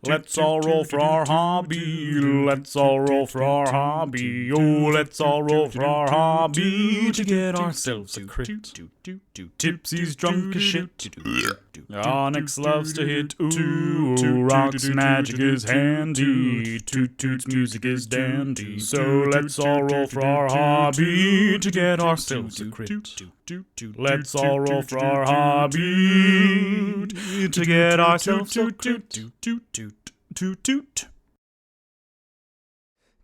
Let's all roll for our hobby. Let's all roll for our hobby. Oh, let's all roll for our hobby to get ourselves a crit. Tipsy's drunk as shit. Onyx loves to hit. Ooh, Rock's magic is handy. Toot Toot's music is dandy. So let's all roll for our hobby to get ourselves a crit. Let's all roll for our hobby to get ourselves a crit.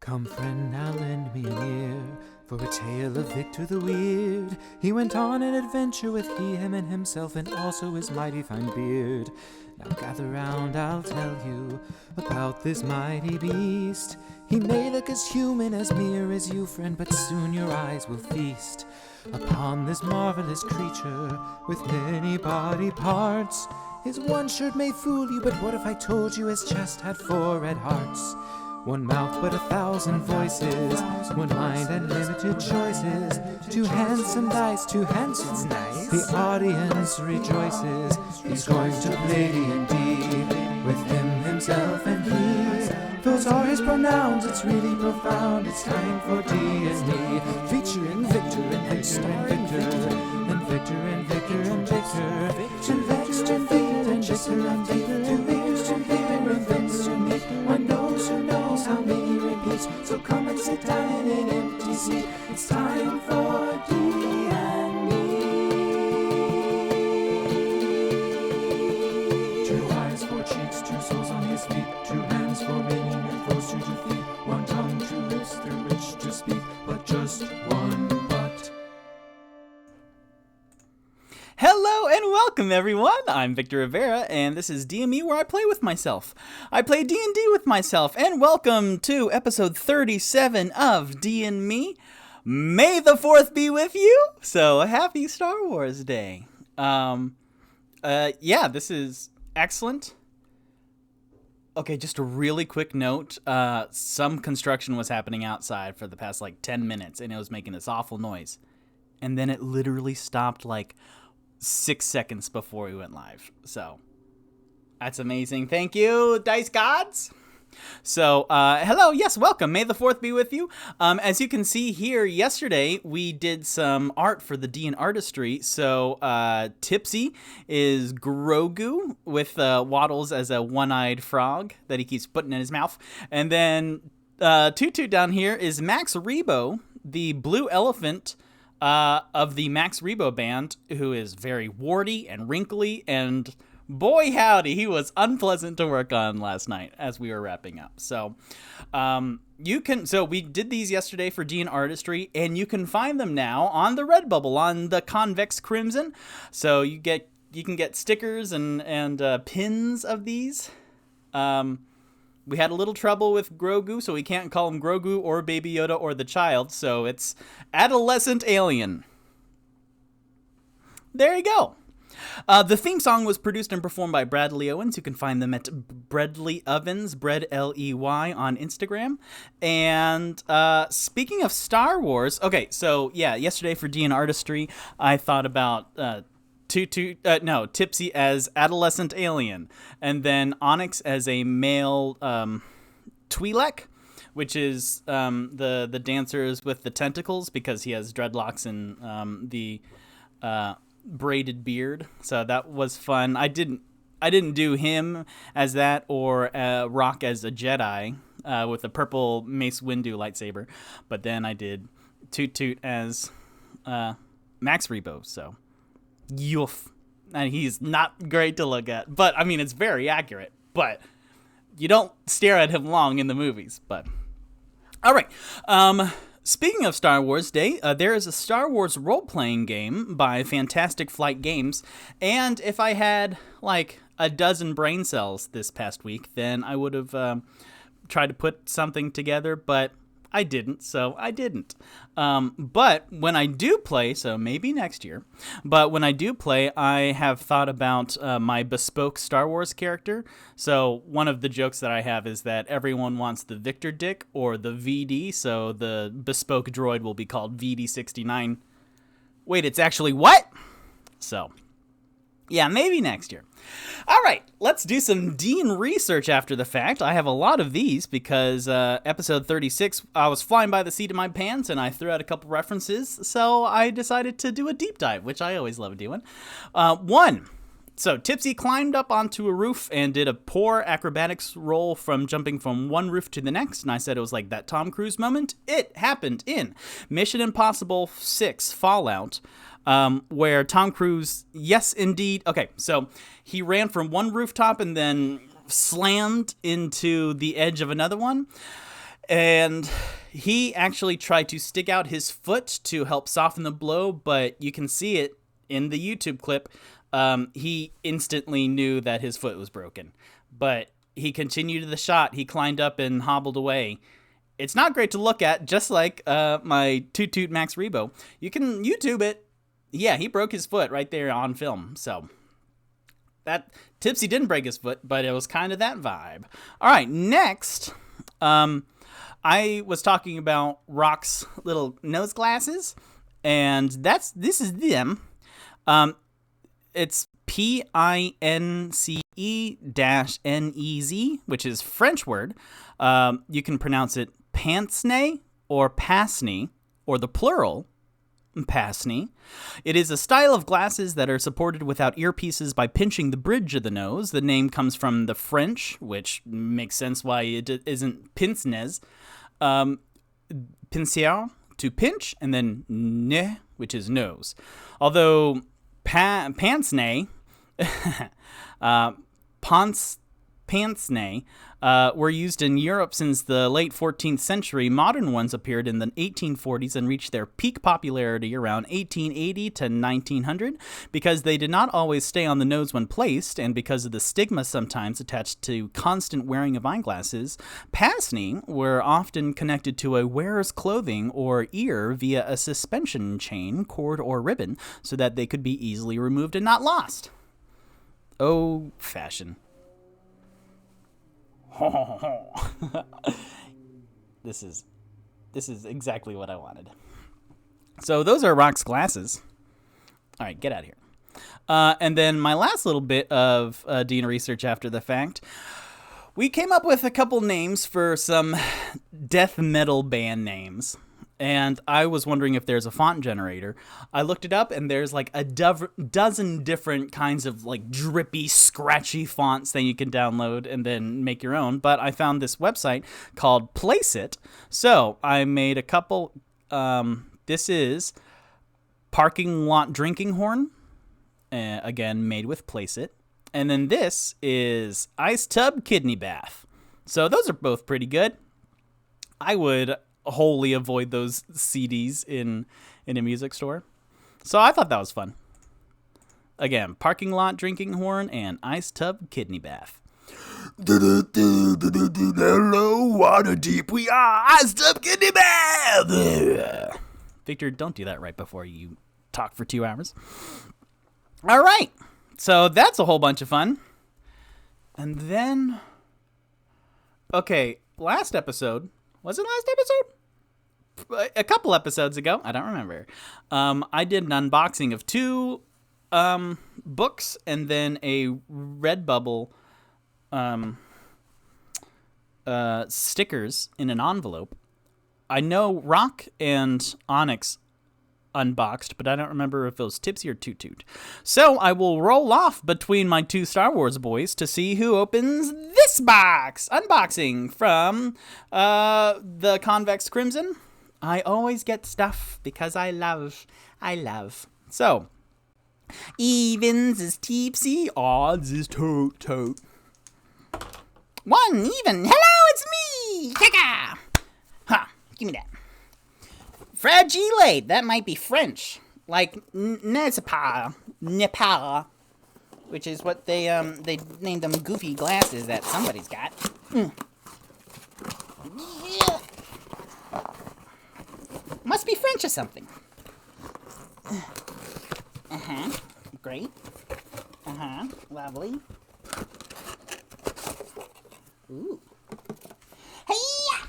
Come, friend, now lend me an ear for a tale of Victor the Weird. He went on an adventure with he, him, and himself, and also his mighty fine beard. Now gather round, I'll tell you about this mighty beast. He may look as human, as mere as you, friend, but soon your eyes will feast upon this marvelous creature with many body parts. His one shirt may fool you, but what if I told you his chest had 4 red hearts? One mouth but 1,000 voices, one mind and limited choices. 2 handsome dice, 2 handsome dice. The audience rejoices. He's going to play D&D with him, himself, and he. Those are his pronouns, it's really profound. It's time for D&Me, featuring Victor and Victor and Victor, and Victor and Victor and Victor, and Victor and Victor and Victor and Victor and Victor and Victor. One knows who knows how many repeats. So come and sit down in an empty seat. It's time for D&Me. 2 eyes, 4 cheeks, 2 souls on his feet, 2 hands for winning and foes to defeat, 1 tongue, 2 lips through which to speak, but just one but. Hello and welcome, everyone. I'm Victor Rivera, and this is D&Me, where I play with myself. I play D&D with myself, and welcome to episode 37 of D&Me. May the 4th be with you. So happy Star Wars Day. This is excellent. Okay, just a really quick note. Some construction was happening outside for the past 10 minutes, and it was making this awful noise. And then it literally stopped 6 seconds before we went live. So that's amazing. Thank you, Dice Gods. So, hello. Yes, welcome. May the 4th be with you. As you can see here, yesterday we did some art for the D and Artistry. So, Tipsy is Grogu with Waddles as a one-eyed frog that he keeps putting in his mouth. And then Toot Toot down here is Max Rebo, the blue elephant of the Max Rebo band, who is very warty and wrinkly, and boy howdy, he was unpleasant to work on last night as we were wrapping up. So we did these yesterday for D and Artistry, and you can find them now on the Redbubble on the Convex Crimson. So you can get stickers and pins of these. We had a little trouble with Grogu, so we can't call him Grogu or Baby Yoda or the child, so it's Adolescent Alien. There you go. The theme song was produced and performed by Bradley Owens. You can find them at Bradley Ovens, Bread Ley, on Instagram. And speaking of Star Wars, okay, so yeah, yesterday for D and Artistry, I thought about Tipsy as Adolescent Alien, and then Onyx as a male Twi'lek, which is the dancers with the tentacles, because he has dreadlocks and the braided beard. So that was fun. I didn't do him as that, or Rock as a Jedi with a purple Mace Windu lightsaber, but then I did Toot Toot as Max Rebo. So Yoof. And he's not great to look at, but I mean, it's very accurate, but you don't stare at him long in the movies. But all right. Speaking of Star Wars Day, there is a Star Wars role-playing game by Fantastic Flight Games, and if I had a dozen brain cells this past week, then I would have tried to put something together, but I didn't, so I didn't. But when I do play, so maybe next year, but when I do play, I have thought about my bespoke Star Wars character. So one of the jokes that I have is that everyone wants the Victor Dick or the VD, so the bespoke droid will be called VD69. Wait, it's actually what? So Yeah, maybe next year. All right, let's do some Dean research after the fact. I have a lot of these because episode 36, I was flying by the seat of my pants and I threw out a couple references, so I decided to do a deep dive, which I always love doing. One. So, Tipsy climbed up onto a roof and did a poor acrobatics roll from jumping from one roof to the next, and I said it was like that Tom Cruise moment. It happened in Mission Impossible 6 Fallout, where Tom Cruise, yes, indeed. Okay, so he ran from one rooftop and then slammed into the edge of another one, and he actually tried to stick out his foot to help soften the blow, but you can see it in the YouTube clip. He instantly knew that his foot was broken, but he continued the shot. He climbed up and hobbled away. It's not great to look at, just like my Toot Toot Max Rebo. You can YouTube it. Yeah, he broke his foot right there on film. So that Tipsy didn't break his foot, but it was kind of that vibe. All right, next, I was talking about Rock's little nose glasses, and this is them. It's PINCE-NEZ, which is French word. You can pronounce it pince-nez or pasny, or the plural, pasny. It is a style of glasses that are supported without earpieces by pinching the bridge of the nose. The name comes from the French, which makes sense why it isn't pince-nez. Pincer, to pinch, and then ne, which is nose. Although pince-nez, pince-nez were used in Europe since the late 14th century. Modern ones appeared in the 1840s and reached their peak popularity around 1880 to 1900 because they did not always stay on the nose when placed, and because of the stigma sometimes attached to constant wearing of eyeglasses. Pince-nez were often connected to a wearer's clothing or ear via a suspension chain, cord, or ribbon so that they could be easily removed and not lost. Oh, fashion. This is exactly what I wanted. So those are Rock's glasses. All right, get out of here. And then my last little bit of Dean research after the fact. We came up with a couple names for some death metal band names. And I was wondering if there's a font generator. I looked it up, and there's like a dozen different kinds of like drippy, scratchy fonts that you can download and then make your own. But I found this website called Placeit. So I made a couple. This is Parking Lot Drinking Horn. Again, made with Placeit. And then this is Ice Tub Kidney Bath. So those are both pretty good. I would wholly avoid those CDs in a music store. So I thought that was fun. Again, Parking Lot Drinking Horn and Ice Tub Kidney Bath. Hello, water deep, we are Ice Tub Kidney Bath. Victor, don't do that right before you talk for 2 hours. All right, so that's a whole bunch of fun. And then, okay, last episode. Was it last episode? A couple episodes ago. I don't remember. I did an unboxing of 2 books and then a Redbubble stickers in an envelope. I know Rock and Onyx unboxed, but I don't remember if it was Tipsy or Toot Toot. So I will roll off between my 2 Star Wars boys to see who opens this box. Unboxing from the Convex Crimson. I always get stuff because I love. So, evens is Tipsy, odds is Toot Toot. 1 even. Hello, it's me. Kaka. Ha, give me that. Fragile, that might be French, like Nepal, which is what they named them goofy glasses that somebody's got. Yeah. Must be French or something. Great. Lovely. Ooh. Hey-ya!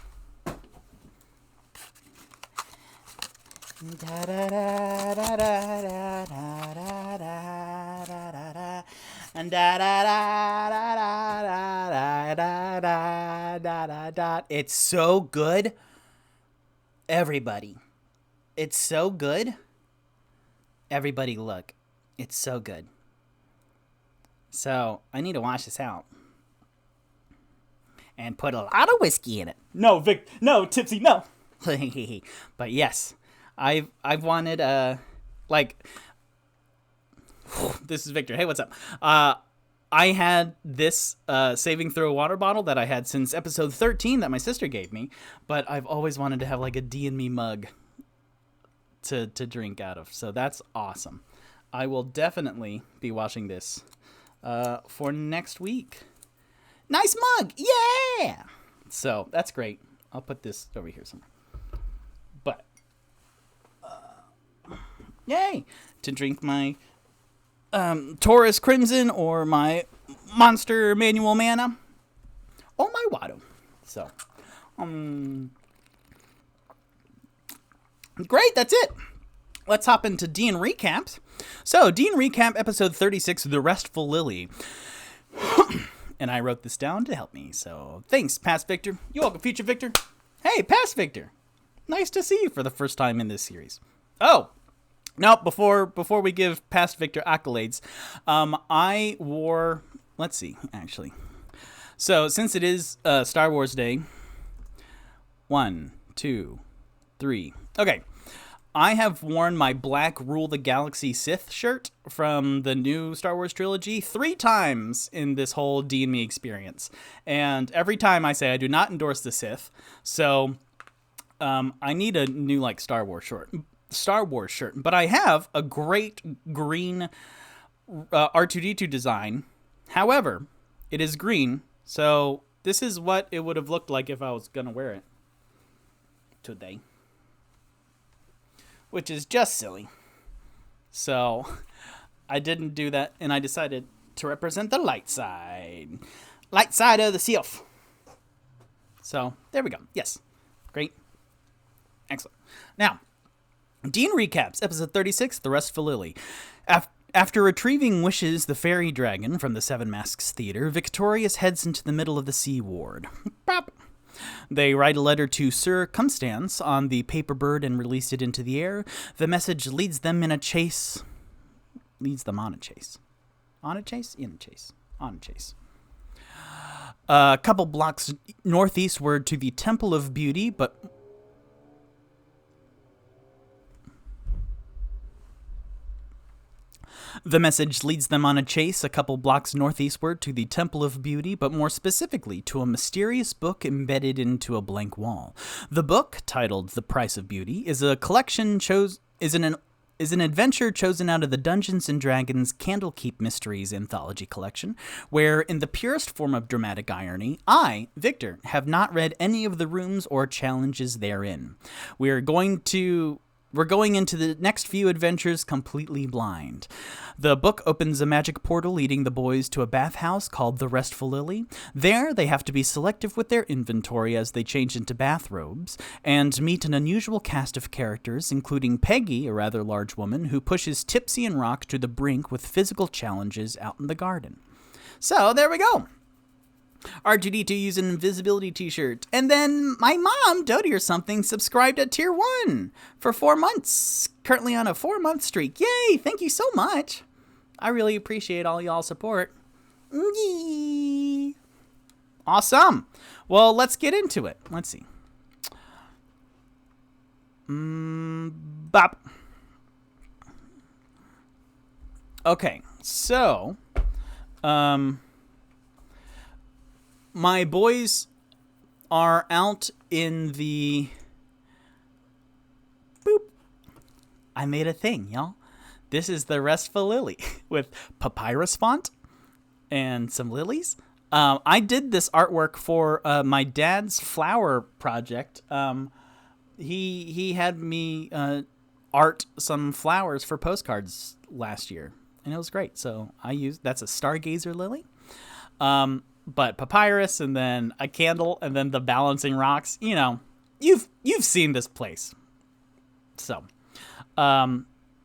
Da da da da da da da da da da da. And da da da da da da da da da da. It's so good. Everybody. It's so good. Everybody look. It's so good. So, I need to wash this out. And put a lot of whiskey in it. No, Vic. No, Tipsy, no. But yes. I've wanted, this is Victor. Hey, what's up? I had this saving through a water bottle that I had since episode 13 that my sister gave me. But I've always wanted to have like a D&Me mug to drink out of. So that's awesome. I will definitely be washing this for next week. Nice mug! Yeah! So that's great. I'll put this over here somewhere. But, yay! To drink my Taurus Crimson or my Monster Manual Mana or my Watto. So, great, that's it. Let's hop into D&Recaps. So, D&Recap episode 36, The Restful Lily. And I wrote this down to help me. So, thanks, Past Victor. You're welcome, Future Victor. Hey, Past Victor. Nice to see you for the first time in this series. Oh, no, before we give Past Victor accolades, I wore, let's see, actually. So, since it is Star Wars Day, 1, 2, 3. Okay. I have worn my black Rule the Galaxy Sith shirt from the new Star Wars trilogy 3 times in this whole D&Me experience. And every time I say I do not endorse the Sith. So I need a new like Star Wars shirt. But I have a great green R2-D2 design. However, it is green. So this is what it would have looked like if I was going to wear it today. Which is just silly. So, I didn't do that, and I decided to represent the light side. Light side of the Sith. So, there we go. Yes. Great. Excellent. Now, D&Recaps, episode 36, The Restful Lily. After retrieving Wishes the fairy dragon from the Seven Masks Theater, Victorious heads into the middle of the Sea Ward. Bop. They write a letter to Sir Constance on the paper bird and release it into the air. The message leads them on a chase. On a chase. A couple blocks northeastward to the Temple of Beauty, but... The message leads them on a chase a couple blocks northeastward to the Temple of Beauty, but more specifically to a mysterious book embedded into a blank wall. The book, titled The Price of Beauty, is a collection is an adventure chosen out of the Dungeons & Dragons Candlekeep Mysteries anthology collection, where, in the purest form of dramatic irony, I, Victor, have not read any of the rooms or challenges therein. We're going into the next few adventures completely blind. The book opens a magic portal leading the boys to a bathhouse called the Restful Lily. There, they have to be selective with their inventory as they change into bathrobes, and meet an unusual cast of characters, including Peggy, a rather large woman, who pushes Tipsy and Rock to the brink with physical challenges out in the garden. So, there we go. R2-D2 used an invisibility t-shirt. And then my mom, Dodie or something, subscribed at tier 1 for 4 months. Currently on a 4-month streak. Yay! Thank you so much. I really appreciate all y'all's support. Yee. Awesome. Well, let's get into it. Let's see. Bop. Okay, so... my boys are out in the... Boop. I made a thing, y'all. This is the Restful Lily with papyrus font and some lilies. I did this artwork for my dad's flower project. He had me art some flowers for postcards last year, and it was great. So that's a stargazer lily. But papyrus, and then a candle, and then the balancing rocks. You know, you've seen this place. So,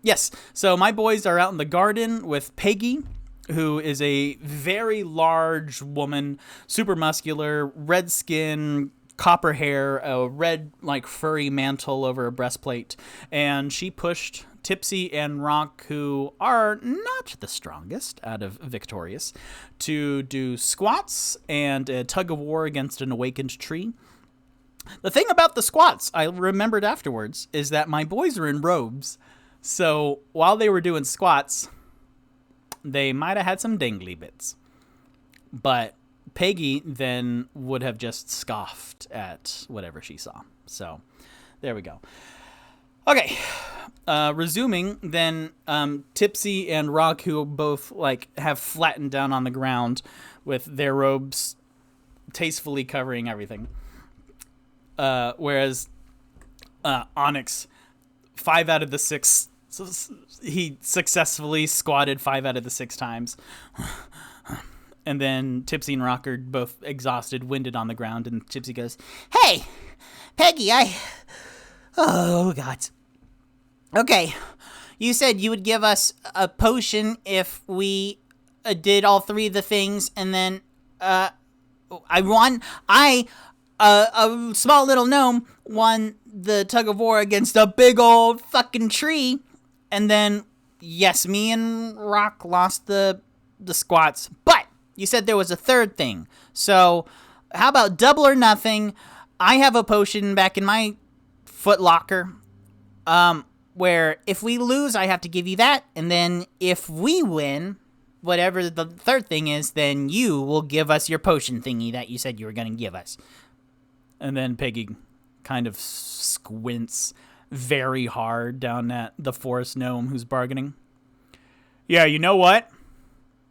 yes. So my boys are out in the garden with Peggy, who is a very large woman, super muscular, red skin, copper hair, a red, like, furry mantle over a breastplate. And she pushed Tipsy and Rock, who are not the strongest out of Victorious, to do squats and a tug of war against an awakened tree. The thing about the squats, I remembered afterwards, is that my boys are in robes. So while they were doing squats, they might have had some dingly bits. But Peggy then would have just scoffed at whatever she saw. So there we go. Okay. Resuming, then Tipsy and Rock, who both like have flattened down on the ground with their robes tastefully covering everything. Whereas Onyx, 5 out of the 6, he successfully squatted 5 out of the 6 times. And then Tipsy and Rock are both exhausted, winded on the ground, and Tipsy goes, "Hey, Peggy, oh, God. Okay, you said you would give us a potion if we did all 3 of the things, and then, a small little gnome won the tug of war against a big old fucking tree, and then, yes, me and Rock lost the squats, but you said there was a 3rd thing, so how about double or nothing? I have a potion back in my foot locker, where if we lose, I have to give you that, and then if we win, whatever the 3rd thing is, then you will give us your potion thingy that you said you were going to give us." And then Peggy kind of squints very hard down at the forest gnome who's bargaining. "Yeah, you know what?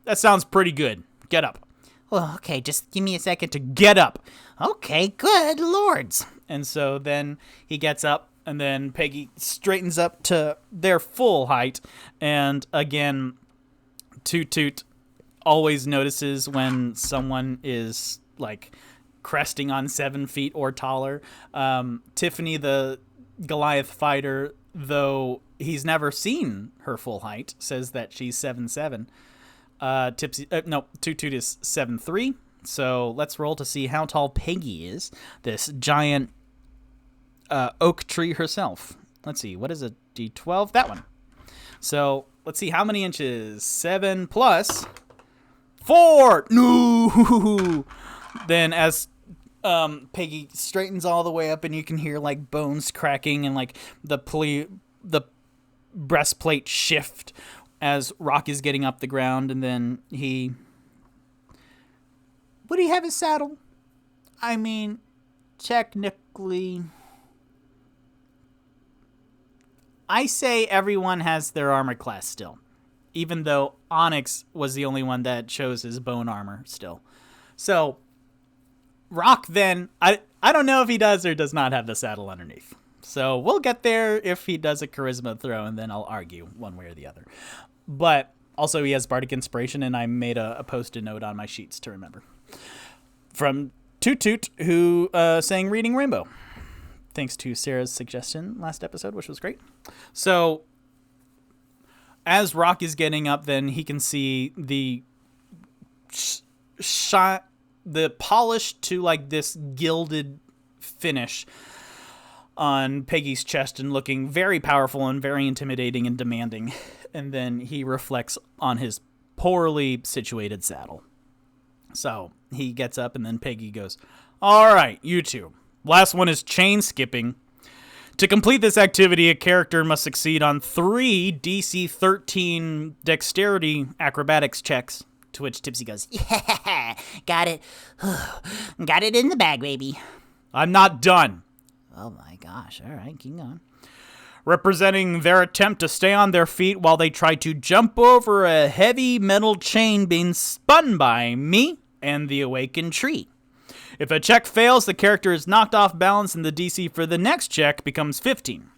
That sounds pretty good. Get up." "Well, okay, just give me a second to..." "Get up." "Okay, good lords." And so then he gets up, and then Peggy straightens up to their full height. And again, Toot Toot always notices when someone is, like, cresting on 7 feet or taller. Tiffany, the Goliath fighter, though he's never seen her full height, says that she's 7'7". Toot Toot is 7'3". So let's roll to see how tall Peggy is, this giant oak tree herself. Let's see, what is a D12? That one. So let's see how many inches. 7 plus 4. No. Then as Peggy straightens all the way up, and you can hear like bones cracking and like the breastplate shift as Rock is getting up the ground, and then would he have his saddle? I mean, technically, I say everyone has their armor class still, even though Onyx was the only one that chose his bone armor still. So Rock then, I don't know if he does or does not have the saddle underneath. So we'll get there if he does a charisma throw, and then I'll argue one way or the other. But also he has Bardic Inspiration, and I made a post-it note on my sheets to remember. From Toot Toot, who sang Reading Rainbow. Thanks to Sarah's suggestion last episode, which was great. So as Rock is getting up, then he can see the the polished to like this gilded finish on Peggy's chest, and looking very powerful and very intimidating and demanding. And then he reflects on his poorly situated saddle. So he gets up, and then Peggy goes, "All right, you two. Last one is chain skipping. To complete this activity, a character must succeed on 3 DC 13 dexterity acrobatics checks." To which Tipsy goes, "Yeah, got it. Got it in the bag, baby." "I'm not done." "Oh my gosh, all right, keep going." "Representing their attempt to stay on their feet while they try to jump over a heavy metal chain being spun by me and the awakened tree. If a check fails, the character is knocked off balance, and the DC for the next check becomes 15.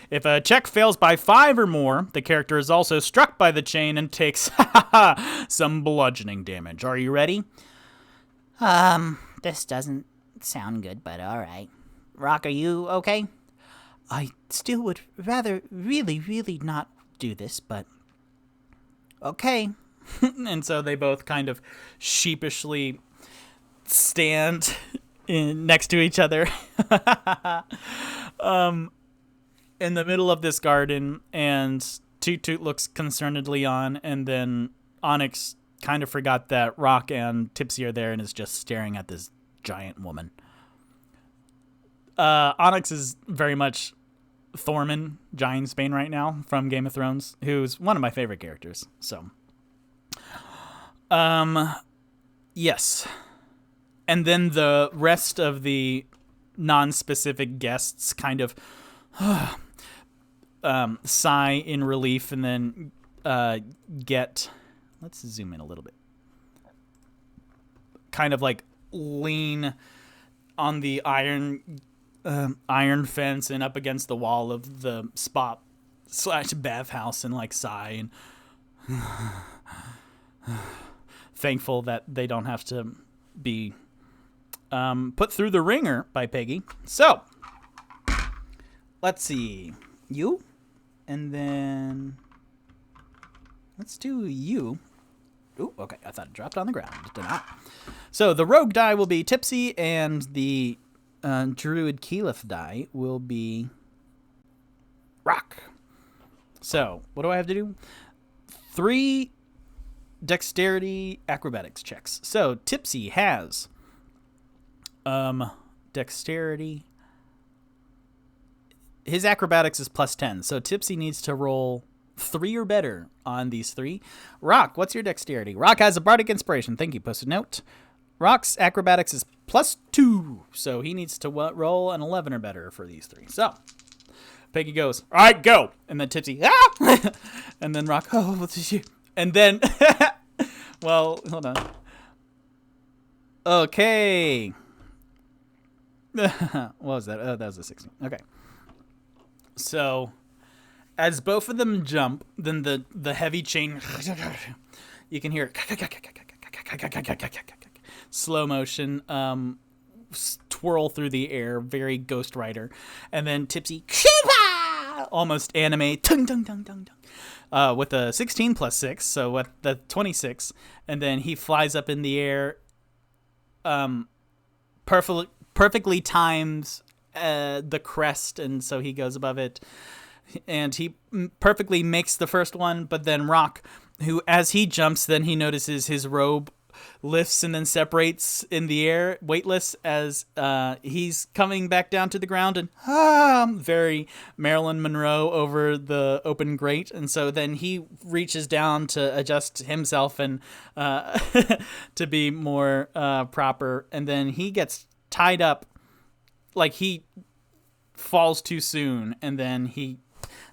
If a check fails by 5 or more, the character is also struck by the chain and takes some bludgeoning damage. Are you ready?" This doesn't sound good, but all right. Rock, are you okay? I still would rather really not do this, but... Okay. And so they both kind of sheepishly stand next to each other in the middle of this garden, and Toot Toot looks concernedly on, and then Onyx kind of forgot that Rock and Tipsy are there and is just staring at this giant woman. Onyx is very much Thorman Giantsbane right now from Game of Thrones, who's one of my favorite characters. So, yes. And then the rest of the non-specific guests kind of sigh in relief, and then get... Let's zoom in a little bit. Kind of like lean on the iron fence and up against the wall of the spa/bathhouse and like sigh and thankful that they don't have to be put through the ringer by Peggy. So, let's see. You? And then... let's do you. Ooh, okay. I thought it dropped on the ground. It did not. So, the rogue die will be Tipsy, and the druid Keyleth die will be Rock. So, what do I have to do? 3 dexterity acrobatics checks. So, Tipsy has... dexterity. His acrobatics is +10, so Tipsy needs to roll 3 or better on these 3. Rock, what's your dexterity? Rock has a Bardic Inspiration. Thank you, post-it note. Rock's acrobatics is +2, so he needs to roll an 11 or better for these 3. So, Peggy goes, all right, go! And then Tipsy, ah! And then Rock, oh, what's you? And then, well, hold on. Okay. What was that? Oh, that was a 16. Okay. So, as both of them jump, then the heavy chain, you can hear slow motion twirl through the air, very Ghost Rider, and then Tipsy almost anime with a 16 plus 6, so with the 26, and then he flies up in the air, perfectly times the crest, and so he goes above it, and he perfectly makes the first one. But then Rock, who as he jumps, then he notices his robe lifts and then separates in the air, weightless, as he's coming back down to the ground, and very Marilyn Monroe over the open grate. And so then he reaches down to adjust himself and to be more proper, and then he gets tied up, like he falls too soon, and then he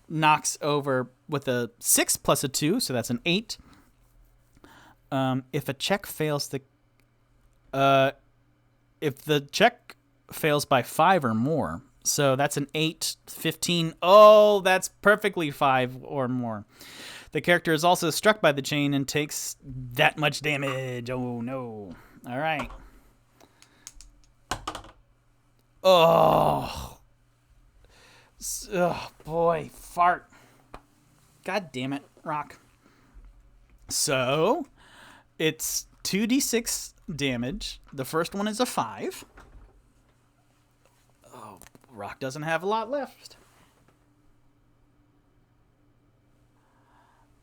knocks over with a 6 plus a 2, so that's an 8. If a check fails if the check fails by 5 or more, so that's an 8, 15. Oh, that's perfectly 5 or more. The character is also struck by the chain and takes that much damage. Oh no! All right. Oh boy, fart. God damn it, Rock. So, it's 2d6 damage. The first one is a 5. Oh, Rock doesn't have a lot left.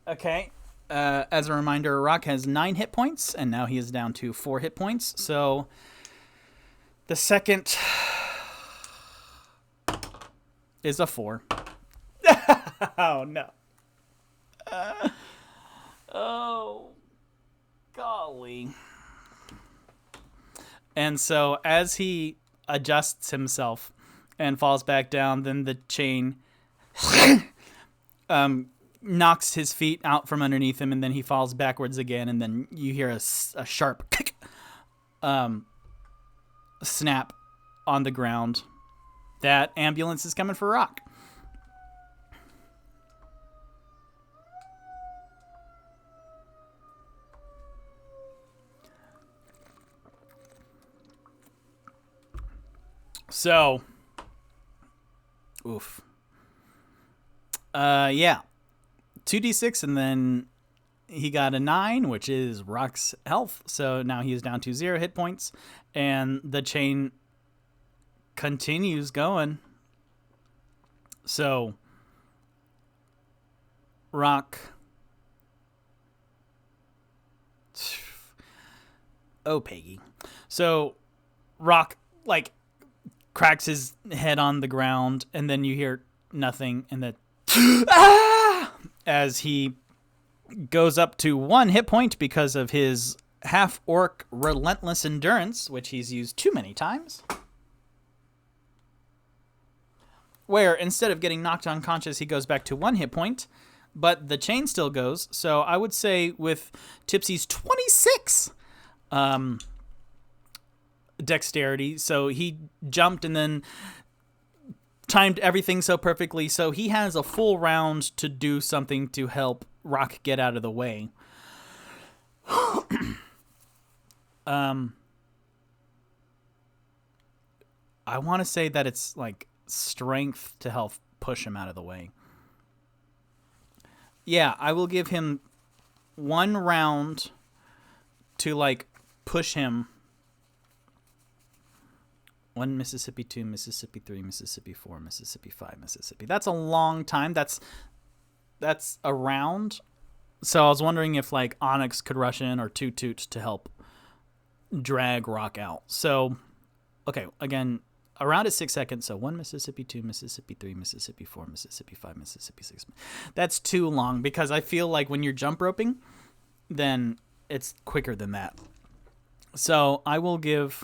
Okay. As a reminder, Rock has 9 hit points, and now he is down to 4 hit points. So, the second is a 4. Oh, no. Oh, golly. And so as he adjusts himself and falls back down, then the chain knocks his feet out from underneath him, and then he falls backwards again, and then you hear a sharp snap on the ground. That ambulance is coming for Rock. So, oof. Yeah. 2d6, and then he got a 9, which is Rock's health. So now he is down to 0 hit points. And the chain continues going. So Rock... Oh, Peggy. So Rock, like, cracks his head on the ground, and then you hear nothing, and then ah! As he goes up to 1 hit point because of his half-orc relentless endurance, which he's used too many times, where instead of getting knocked unconscious, he goes back to 1 hit point, but the chain still goes. So I would say with Tipsy's 26 dexterity, so he jumped and then timed everything so perfectly, so he has a full round to do something to help Rock get out of the way. I want to say that it's like strength to help push him out of the way. Yeah, I will give him 1 round to like push him. 1 Mississippi, 2 Mississippi, 3 Mississippi, 4 Mississippi, 5 Mississippi. That's a long time. That's a round. So I was wondering if like Onyx could rush in or Toot Toot to help drag Rock out. So, okay, again, a round is 6 seconds. So 1 Mississippi, 2 Mississippi, 3 Mississippi, 4 Mississippi, 5 Mississippi, 6. That's too long because I feel like when you're jump roping, then it's quicker than that. So I will give...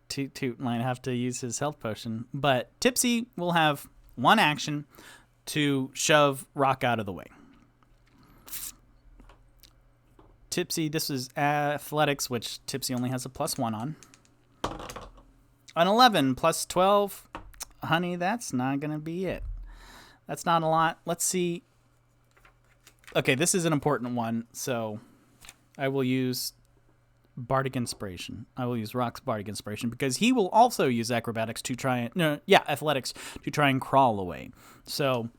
Toot Toot might have to use his health potion, but Tipsy will have 1 action to shove Rock out of the way. Tipsy, this is athletics, which Tipsy only has a +1 on. An 11 plus 12. Honey, that's not going to be it. That's not a lot. Let's see. Okay, this is an important one, so I will use Bardic Inspiration. I will use Rock's Bardic Inspiration because he will also use acrobatics to try and athletics to try and crawl away. So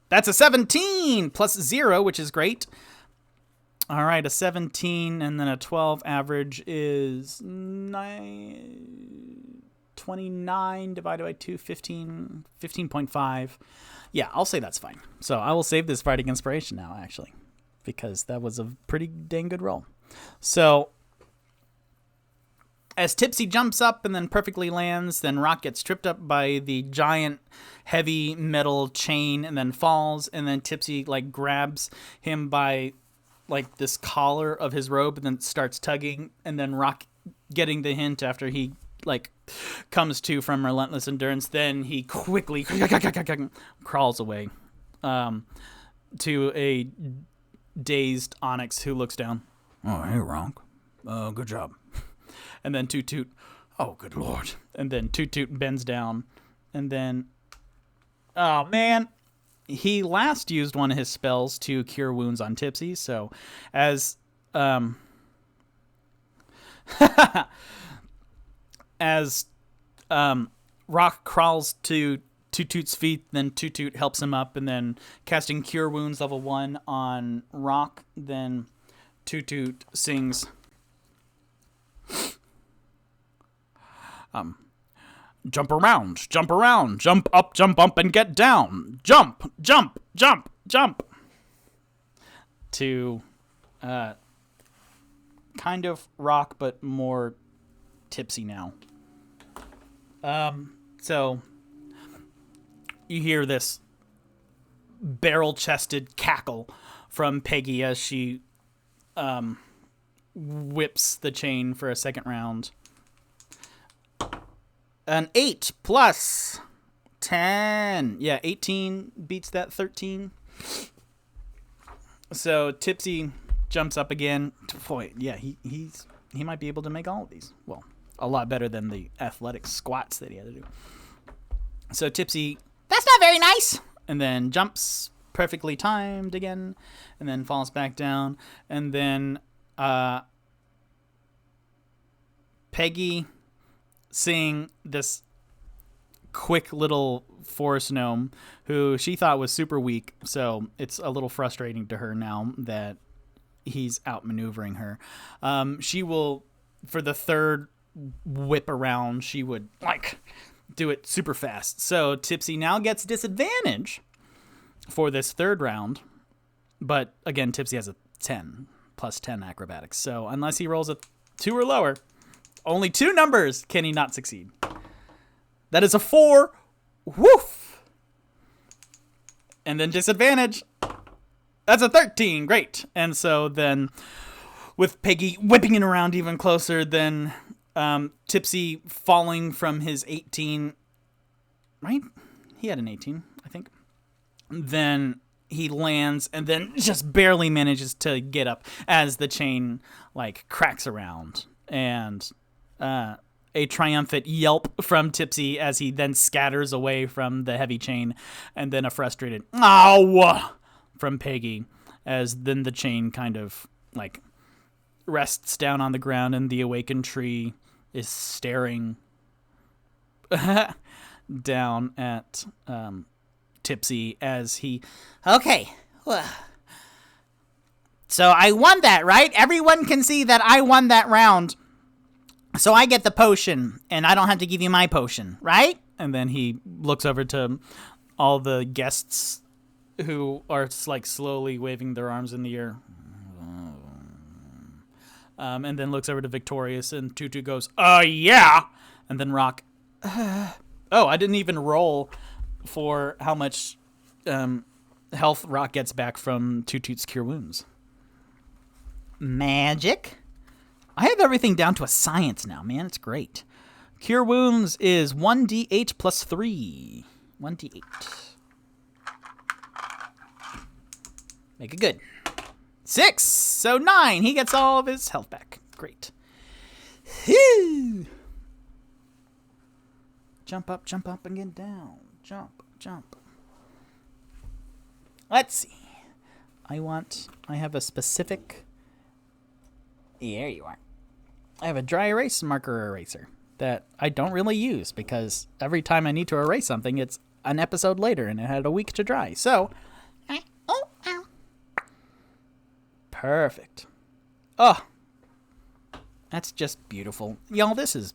that's a 17 plus 0, which is great. All right, a 17 and then a 12 average is 29 divided by 2, 15.5. Yeah, I'll say that's fine. So I will save this Bardic Inspiration now, actually, because that was a pretty dang good roll. So as Tipsy jumps up and then perfectly lands, then Rock gets tripped up by the giant heavy metal chain and then falls, and then Tipsy like grabs him by like this collar of his robe and then starts tugging, and then Rock, getting the hint after he like comes to from relentless endurance, then he quickly crawls away to a dazed Onyx who looks down. Oh, hey, Rock. Good job. And then Toot Toot. Oh, good lord. And then Toot Toot bends down. And then, oh, man. He last used one of his spells to cure wounds on Tipsy. So as Rock crawls to Toot Toot's feet, then Toot Toot helps him up, and then casting Cure Wounds level 1 on Rock, then Toot Toot sings jump around, jump up, and get down. Jump, jump, jump, jump. To kind of Rock, but more Tipsy now. So you hear this barrel-chested cackle from Peggy as she whips the chain for a second round. An 8 plus 10. Yeah, 18 beats that 13. So Tipsy jumps up again. Boy, yeah, he might be able to make all of these. Well, a lot better than the athletic squats that he had to do. So Tipsy, that's not very nice, and then jumps perfectly timed again, and then falls back down, and then Peggy, seeing this quick little forest gnome who she thought was super weak. So it's a little frustrating to her now that he's outmaneuvering her. She will, for the third whip around, she would like do it super fast. So Tipsy now gets disadvantage for this third round. But again, Tipsy has a 10 plus 10 acrobatics. So unless he rolls a 2 or lower, only 2 numbers can he not succeed. That is a 4. Woof. And then disadvantage. That's a 13. Great. And so then with Peggy whipping it around even closer, then Tipsy falling from his 18. Right? He had an 18, I think. Then he lands and then just barely manages to get up as the chain like cracks around. And a triumphant yelp from Tipsy as he then scatters away from the heavy chain, and then a frustrated "ow" from Peggy as then the chain kind of like rests down on the ground and the awakened tree is staring down at Tipsy as he... Okay. So I won that, right? Everyone can see that I won that round. So I get the potion, and I don't have to give you my potion, right? And then he looks over to all the guests who are like slowly waving their arms in the air. And then looks over to Victorious, and Tutu goes, yeah. And then Rock, oh, I didn't even roll for how much health Rock gets back from Tutu's Cure Wounds. Magic. I have everything down to a science now, man. It's great. Cure Wounds is 1d8 plus 3. 1d8. Make it good. 6. So 9. He gets all of his health back. Great. Jump up, and get down. Jump. Let's see. I have a specific... There you are. I have a dry erase marker eraser that I don't really use because every time I need to erase something, it's an episode later and it had a week to dry. So, perfect. Oh, that's just beautiful. Y'all, this is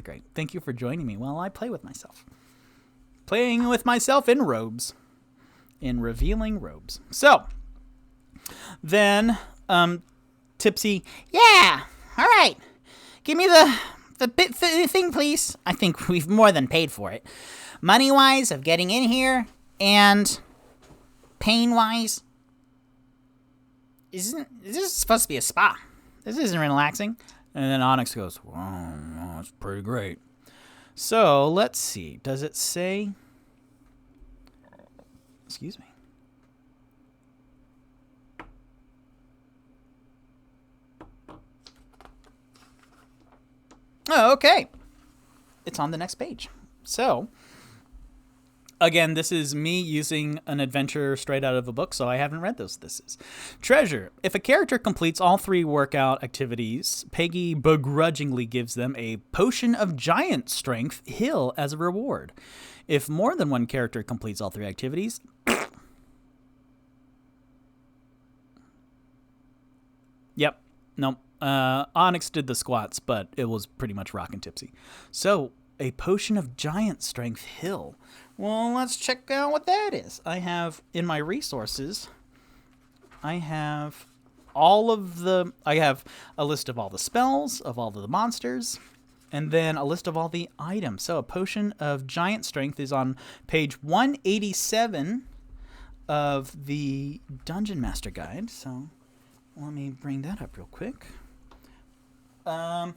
great. Thank you for joining me while I play with myself. Playing with myself in robes. In revealing robes. So, then, Tipsy, yeah, all right. Give me the thing, please. I think we've more than paid for it. Money-wise, of getting in here, and pain-wise. Is this supposed to be a spa? This isn't relaxing. And then Onyx goes, wow, that's pretty great. So, let's see. Does it say... Excuse me. Oh, okay. It's on the next page. So, again, this is me using an adventure straight out of a book, so I haven't read those. This is Treasure. If a character completes all 3 workout activities, Peggy begrudgingly gives them a potion of giant strength hill as a reward. If more than one character completes all 3 activities... Yep. Nope. Onyx did the squats, but it was pretty much Rock and Tipsy. So, a potion of giant strength hill. Well, let's check out what that is. I have, in my resources, I have a list of all the spells, of all of the monsters, and then a list of all the items. So, a potion of giant strength is on page 187 of the Dungeon Master Guide. So, let me bring that up real quick. Potion.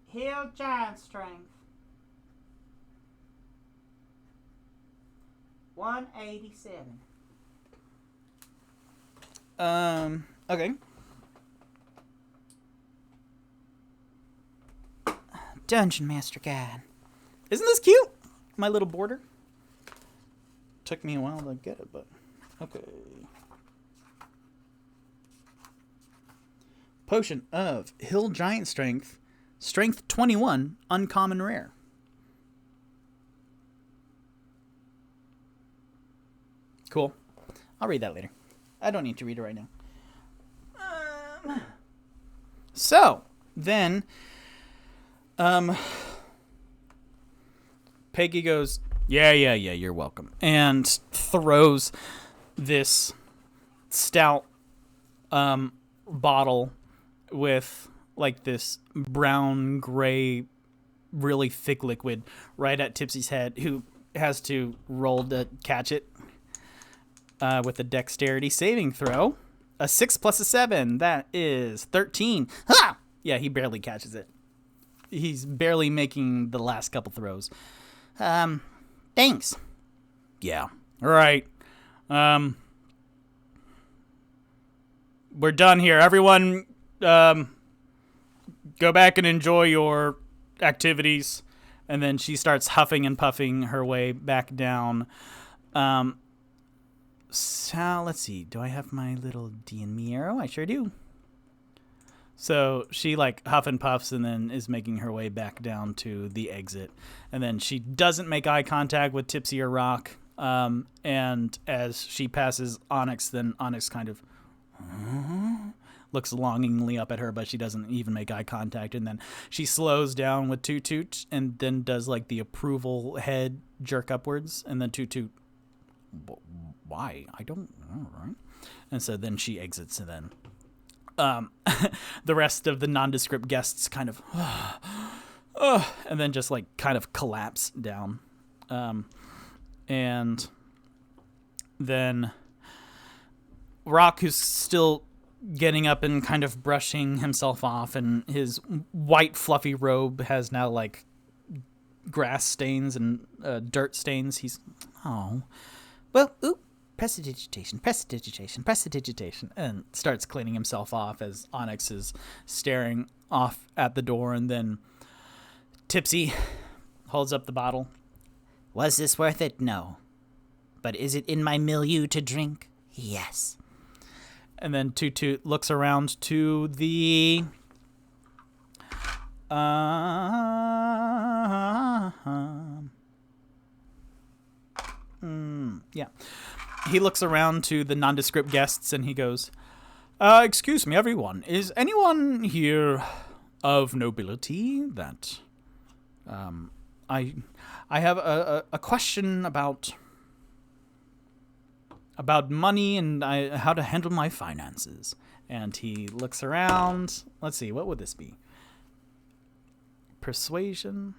Heal giant strength. 187. Okay. Dungeon Master Guide. Isn't this cute? My little border. Took me a while to get it, but okay. Potion of Hill Giant Strength. Strength 21. Uncommon rare. Cool. I'll read that later. I don't need to read it right now. So, then, Peggy goes, yeah, you're welcome. And throws this stout bottle with like this brown, gray, really thick liquid right at Tipsy's head, who has to roll to catch it with a dexterity saving throw. A 6 plus a 7. That is 13. Ha! Yeah, he barely catches it. He's barely making the last couple throws. Thanks. Yeah. All right. We're done here. Everyone, go back and enjoy your activities. And then she starts huffing and puffing her way back down. So, let's see. Do I have my little D&Me arrow? I sure do. So she like huff and puffs and then is making her way back down to the exit. And then she doesn't make eye contact with Tipsy or Rock. And as she passes Onyx, then Onyx kind of looks longingly up at her, but she doesn't even make eye contact. And then she slows down with Toot Toot and then does like the approval head jerk upwards. And then Toot Toot, why? I don't know, right? And so then she exits, and then the rest of the nondescript guests kind of and then just like kind of collapse down. And then Rock, who's still getting up and kind of brushing himself off, and his white fluffy robe has now like grass stains and dirt stains. He's Well, ooh, prestidigitation, and starts cleaning himself off as Onyx is staring off at the door. And then Tipsy holds up the bottle. Was this worth it? No. But is it in my milieu to drink? Yes. And then Toot Toot looks around to the yeah. He looks around to the nondescript guests and he goes, excuse me, everyone. Is anyone here of nobility that I have a question about money and how to handle my finances. And he looks around. Let's see, what would this be? Persuasion?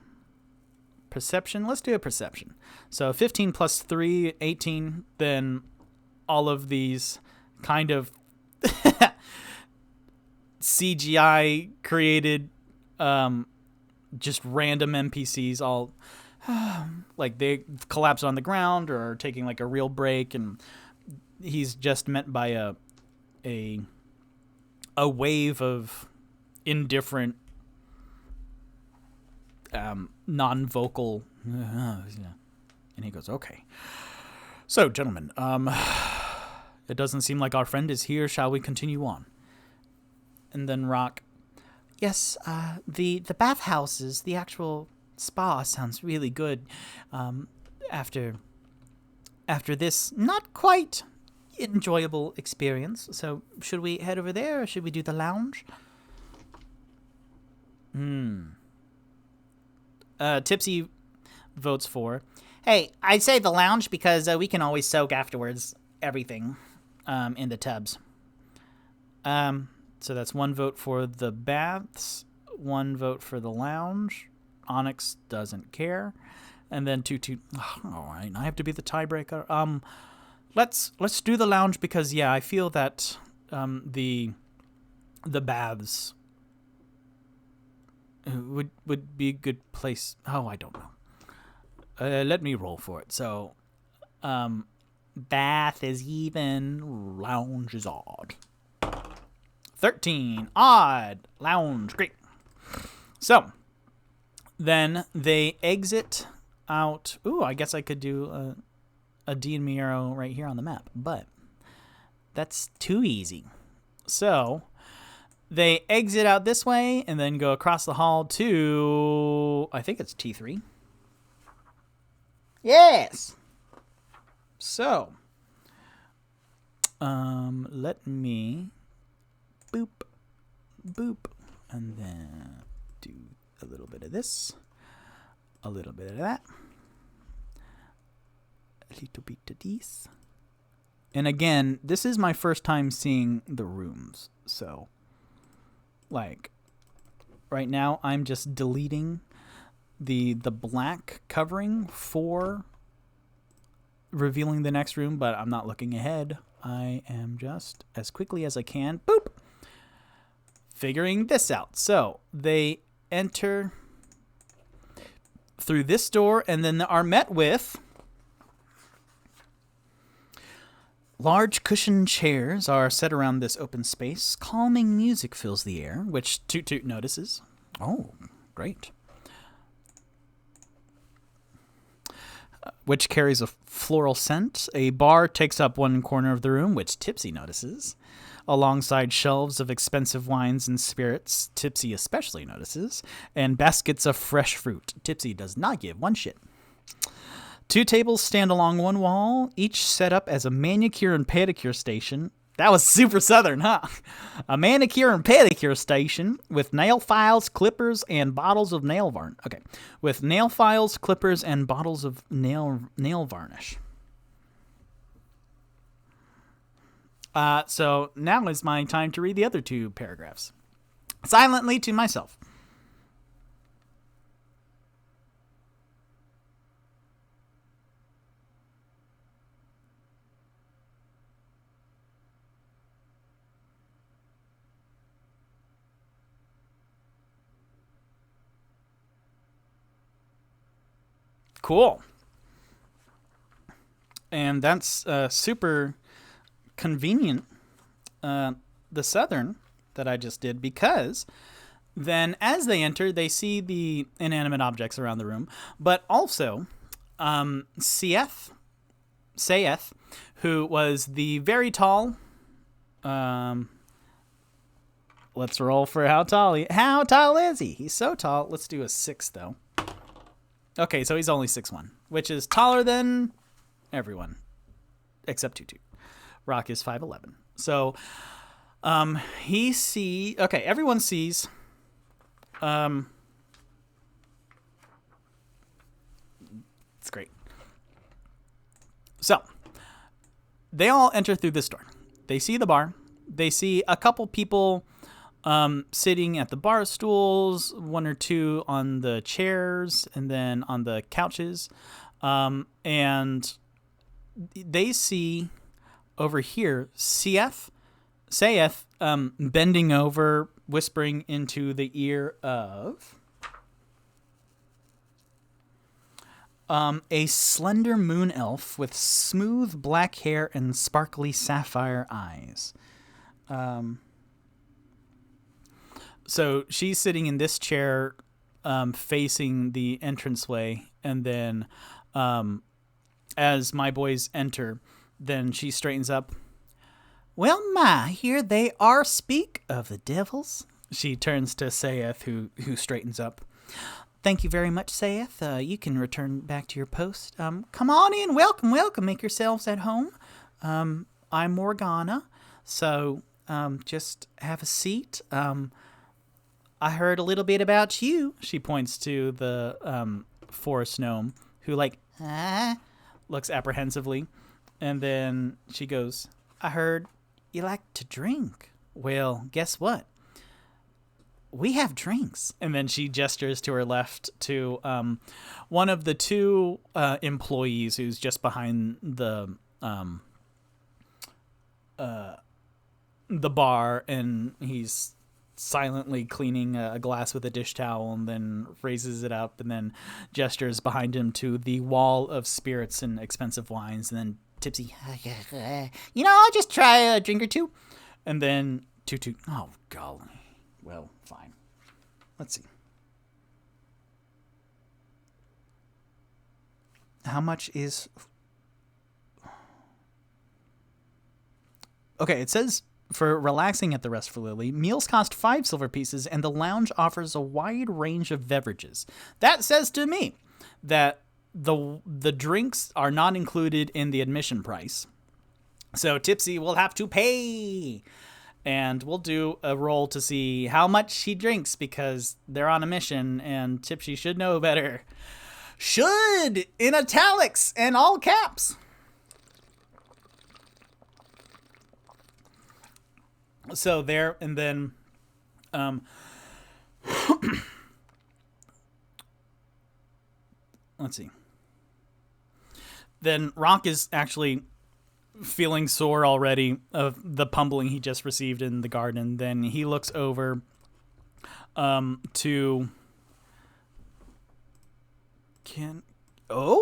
Perception? Let's do a perception. So 15 plus 3, 18. Then all of these kind of CGI created just random NPCs all like they collapse on the ground or are taking like a real break, and he's just met by a wave of indifferent non-vocal and he goes, okay, so gentlemen, it doesn't seem like our friend is here. Shall we continue on? And then Rock, yes, the bathhouses, the actual spa sounds really good. After this not quite enjoyable experience, so should we head over there or should we do the lounge? Tipsy votes for, hey, I'd say the lounge because we can always soak afterwards everything in the tubs. So that's one vote for the baths, one vote for the lounge. Onyx doesn't care. And then Toot Toot, all right, I have to be the tiebreaker. Let's do the lounge because yeah, I feel that the baths would be a good place. Oh, I don't know. Let me roll for it. So bath is even, lounge is odd. 13, odd, lounge, great. So then they exit out. Ooh, I guess I could do a D&Me arrow right here on the map, but that's too easy. So They exit out this way and then go across the hall to, I think it's T3. Yes. So, let me boop, boop, and then do a little bit of this, a little bit of that, a little bit of this. And again, this is my first time seeing the rooms, so, like, right now I'm just deleting the black covering for revealing the next room, but I'm not looking ahead. I am just, as quickly as I can, boop, figuring this out. So they enter through this door and then are met with large cushioned chairs are set around this open space. Calming music fills the air, which Toot Toot notices. Oh, great. Which carries a floral scent. A bar takes up one corner of the room, which Tipsy notices. Alongside shelves of expensive wines and spirits, Tipsy especially notices, and baskets of fresh fruit. Tipsy does not give one shit. 2 tables stand along one wall, each set up as a manicure and pedicure station. That was super southern, huh? A manicure and pedicure station with nail files, clippers, and bottles of nail varnish. Okay, with nail files, clippers, and bottles of nail varnish. So now is my time to read the other 2 paragraphs. Silently to myself. Cool. And that's super convenient, the southern that I just did, because then as they enter, they see the inanimate objects around the room, but also Sayeth, who was the very tall, let's roll for how tall is he? He's so tall. Let's do a 6 though. Okay, so he's only 6'1", which is taller than everyone except Tutu. Rock is 5'11". So everyone sees it's great. So they all enter through this door. They see the bar. They see a couple people sitting at the bar stools, 1 or 2 on the chairs, and then on the couches. And they see over here Sayeth bending over, whispering into the ear of a slender moon elf with smooth black hair and sparkly sapphire eyes. So she's sitting in this chair, facing the entranceway, and then as my boys enter, then she straightens up. Well, my, here they are speak of the devils. She turns to Sayeth, who straightens up. Thank you very much, Sayeth. You can return back to your post. Come on in. Welcome. Make yourselves at home. I'm Morgana, so just have a seat. I heard a little bit about you. She points to the forest gnome, who looks apprehensively. And then she goes, I heard you like to drink. Well, guess what? We have drinks. And then she gestures to her left to one of the 2 employees who's just behind the bar, and he's silently cleaning a glass with a dish towel, and then raises it up, and then gestures behind him to the wall of spirits and expensive wines, and then Tipsy, I'll just try a drink or 2. And then Tutu, oh, golly. Well, fine. Let's see. How much is... Okay, it says for relaxing at the Restful Lily, meals cost 5 silver pieces, and the lounge offers a wide range of beverages. That says to me that the drinks are not included in the admission price. So Tipsy will have to pay. And we'll do a roll to see how much he drinks because they're on a mission and Tipsy should know better. Should in italics and all caps. So there, and then let's see. Then Rock is actually feeling sore already of the pummeling he just received in the garden. Then he looks over to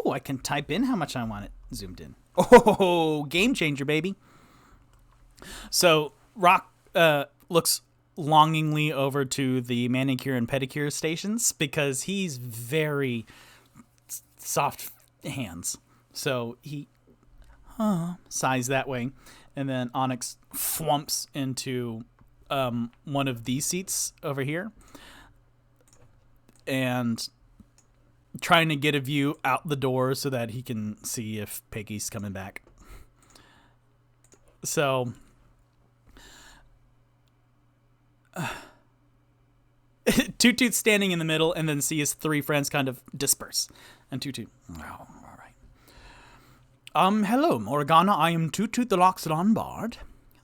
I can type in how much I want it zoomed in. Oh, game changer, baby. So Rock looks longingly over to the manicure and pedicure stations because he's very soft hands. So he sighs that way. And then Onyx flumps into one of these seats over here. And trying to get a view out the door so that he can see if Peggy's coming back. So Toot Toot's standing in the middle and then see his 3 friends kind of disperse. And Toot Toot, oh, all right. Hello, Morgana. I am Toot Toot the Loxodon Bard.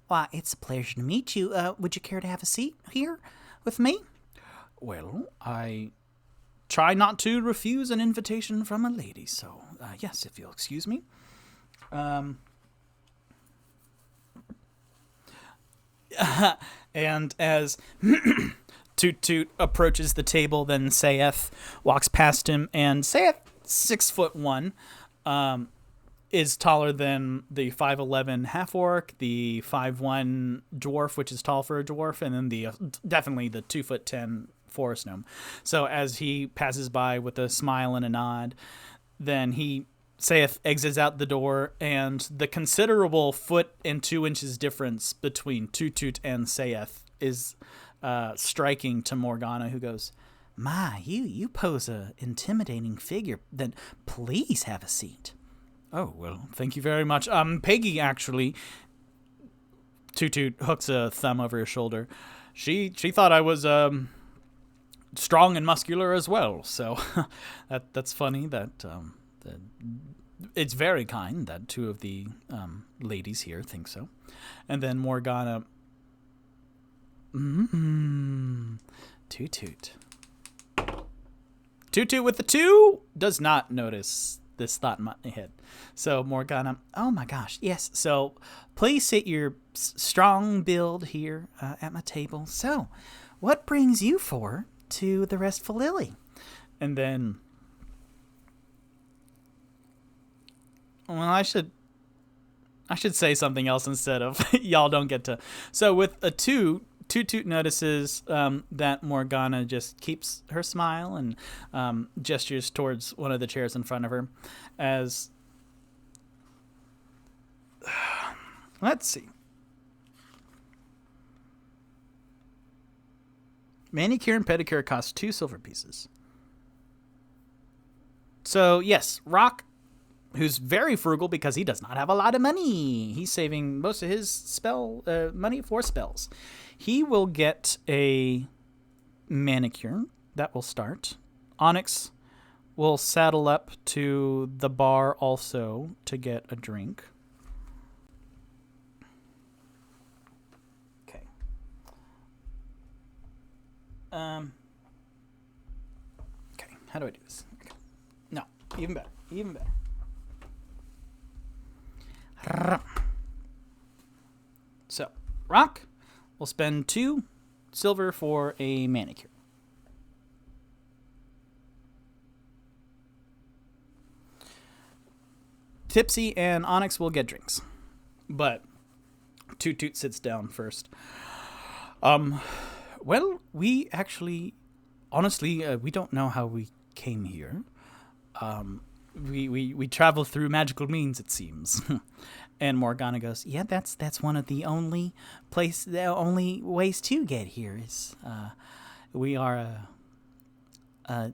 Why, it's a pleasure to meet you. Would you care to have a seat here with me? Well, I try not to refuse an invitation from a lady, so yes, if you'll excuse me. And as Toot Toot approaches the table, then Saeth walks past him, and Saeth, 6'1", is taller than the 5'11" half-orc, the 5'1" dwarf, which is tall for a dwarf, and then the definitely the 2'10" forest gnome. So as he passes by with a smile and a nod, then Saeth exits out the door, and the considerable 1.2 inches difference between Toot Toot and Saeth is striking to Morgana, who goes, My, you pose a intimidating figure. Then please have a seat. Oh, well, thank you very much. Peggy, actually, Toot Toot hooks a thumb over his shoulder. She thought I was strong and muscular as well, so that's funny that it's very kind that 2 of the ladies here think so. And then Morgana, Toot Toot. Toot Toot with the 2 does not notice this thought in my head. So Morgana, oh my gosh, yes. So please sit your strong build here at my table. So, what brings you 4 to the Restful Lily? And then, well, I should say something else instead of y'all don't get to. So with a 2, Toot Toot notices that Morgana just keeps her smile and gestures towards one of the chairs in front of her as, let's see. Manicure and pedicure cost 2 silver pieces. So yes, Rock, who's very frugal because he does not have a lot of money. He's saving most of his money for spells. He will get a manicure. That will start. Onyx will saddle up to the bar also to get a drink. Okay. Okay, how do I do this? Okay. No, even better. Even better. So, Rock will spend 2 silver for a manicure. Tipsy and Onyx will get drinks, but Toot Toot sits down first. Well, we actually, honestly, we don't know how we came here. We travel through magical means, it seems. And Morgana goes, yeah, that's one of the only ways to get here is we are a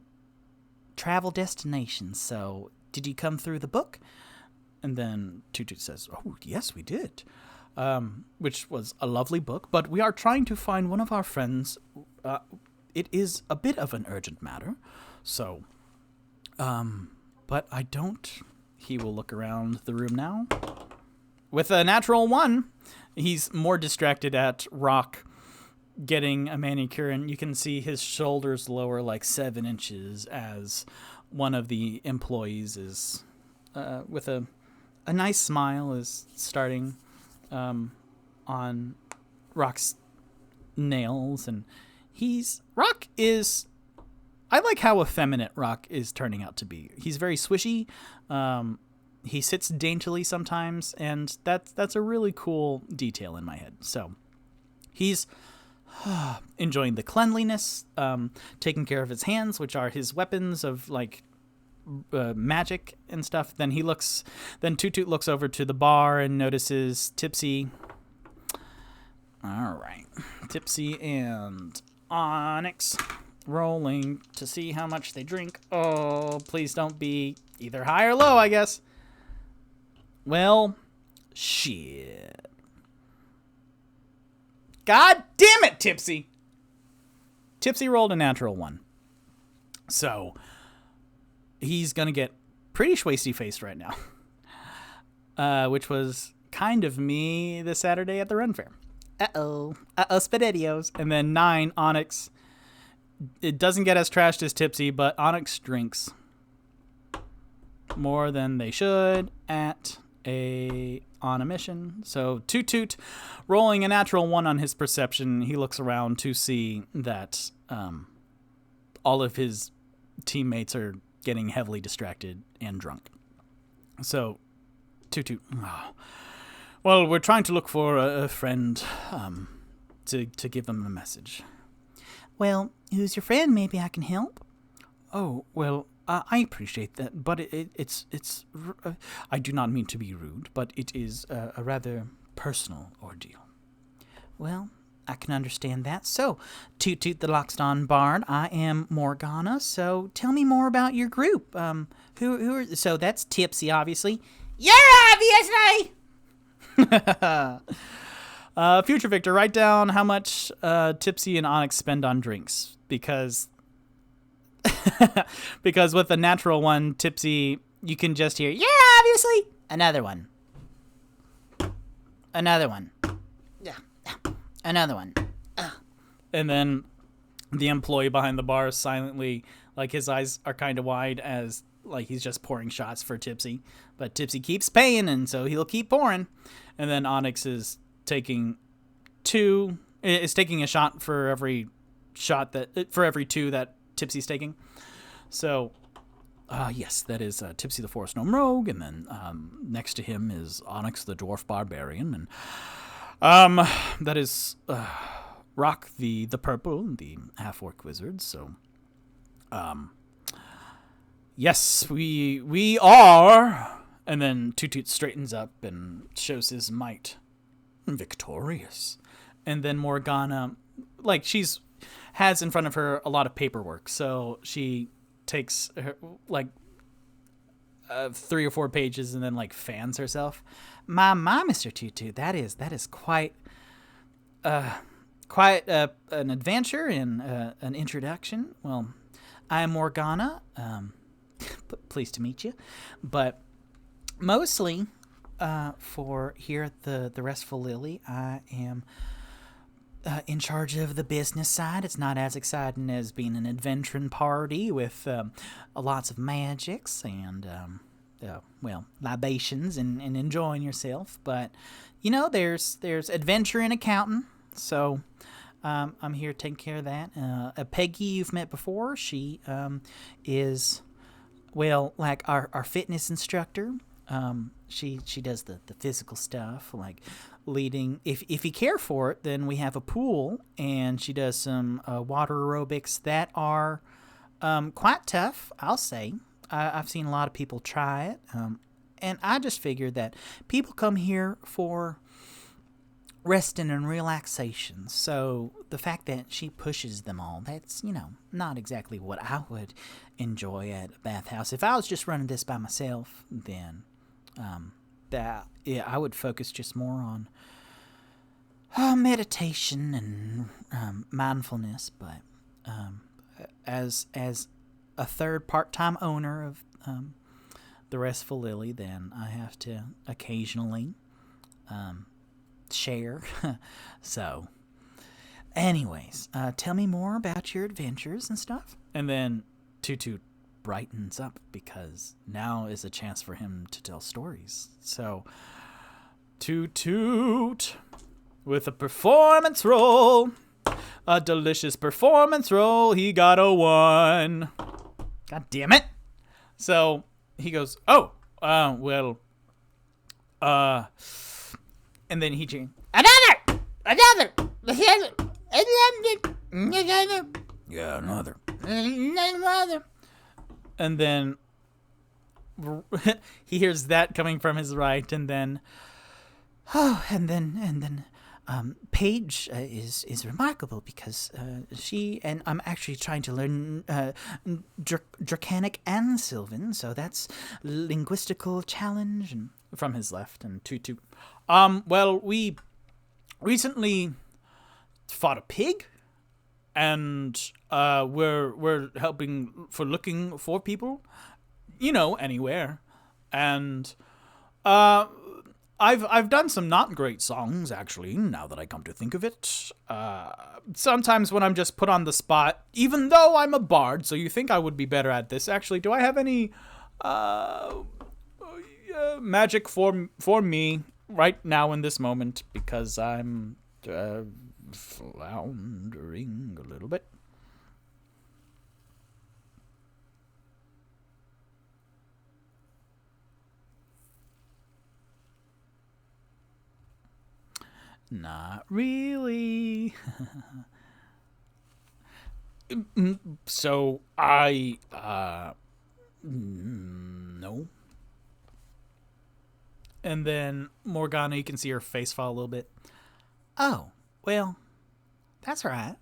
travel destination. So did you come through the book? And then Toot Toot says, oh, yes, we did. Which was a lovely book, but we are trying to find one of our friends. It is a bit of an urgent matter. So, but I don't. He will look around the room now. With a natural 1, he's more distracted at Rock getting a manicure, and you can see his shoulders lower like 7 inches as one of the employees is, with a nice smile, is starting on Rock's nails. And Rock is, I like how effeminate Rock is turning out to be. He's very swishy. He sits daintily sometimes, and that's a really cool detail in my head. So he's enjoying the cleanliness, taking care of his hands, which are his weapons of like magic and stuff. Then Toot Toot looks over to the bar and notices Tipsy. All right, Tipsy and Onyx rolling to see how much they drink. Oh, please don't be either high or low, I guess. Well, shit. God damn it, Tipsy. Tipsy rolled a natural 1. So, he's going to get pretty schwasty-faced right now. Which was kind of me this Saturday at the Ren Fair. Spaghettios. And then 9, Onyx. It doesn't get as trashed as Tipsy, but Onyx drinks more than they should on a mission. So Toot Toot rolling a natural 1 on his perception. He looks around to see that all of his teammates are getting heavily distracted and drunk. So Toot Toot, well, we're trying to look for a friend to give them a message. Well, who's your friend? Maybe I can help. Oh, well, I appreciate that, but it's I do not mean to be rude, but it is a rather personal ordeal. Well, I can understand that. So, Toot Toot the Lockston Bard, I am Morgana, so tell me more about your group. Who are... So, that's Tipsy, obviously. You're obviously! Future Victor, write down how much Tipsy and Onyx spend on drinks, because with the natural 1, Tipsy, you can just hear, yeah, obviously, another one. Yeah. Another one. And then the employee behind the bar silently, like his eyes are kind of wide as like he's just pouring shots for Tipsy. But Tipsy keeps paying, and so he'll keep pouring. And then Onyx is taking a shot for every 2 that Tipsy's taking. So, yes, that is Tipsy the Forest Gnome Rogue, and then next to him is Onyx the Dwarf Barbarian, and that is Rock the Purple, the Half-Orc Wizard. So, yes, we are. And then Toot Toot straightens up and shows his might. Victorious. And then Morgana, like, has in front of her a lot of paperwork, so she takes her, like, 3 or 4 pages and then, like, fans herself. My, Mr. Toot Toot, that is quite an adventure and an introduction. Well, I'm Morgana. Pleased to meet you. But mostly, for here at the Restful Lily, I am in charge of the business side. It's not as exciting as being an adventuring party with lots of magics and, libations and enjoying yourself. But, there's adventure in accounting. So I'm here taking care of that. Peggy, you've met before. She is, like our fitness instructor. She does the physical stuff, like leading. If you care for it, then we have a pool, and she does some water aerobics that are quite tough, I'll say. I've seen a lot of people try it. And I just figured that people come here for resting and relaxation. So the fact that she pushes them all, that's, not exactly what I would enjoy at a bathhouse. If I was just running this by myself, then I would focus just more on meditation and mindfulness. But as a third part-time owner of the Restful Lily, then I have to occasionally share. So, anyways, tell me more about your adventures and stuff. And then Toot Toot brightens up because now is a chance for him to tell stories. So, Toot Toot with a performance roll. A delicious performance roll. He got a 1. God damn it. So he goes, and then he changed. Another. Yeah, another. And then he hears that coming from his right, and then, Paige is remarkable because she and I'm actually trying to learn Draconic and Sylvan, so that's linguistical challenge. And from his left, and Toot Toot. Well, we recently fought a pig, and we're helping for looking for people, anywhere, and I've done some not great songs, actually, now that I come to think of it. Sometimes when I'm just put on the spot, even though I'm a bard, so you think I would be better at this. Actually, do I have any magic for me right now in this moment? Because I'm floundering a little bit. Not really. So I no. And then Morgana, you can see her face fall a little bit. Oh, well, that's all right.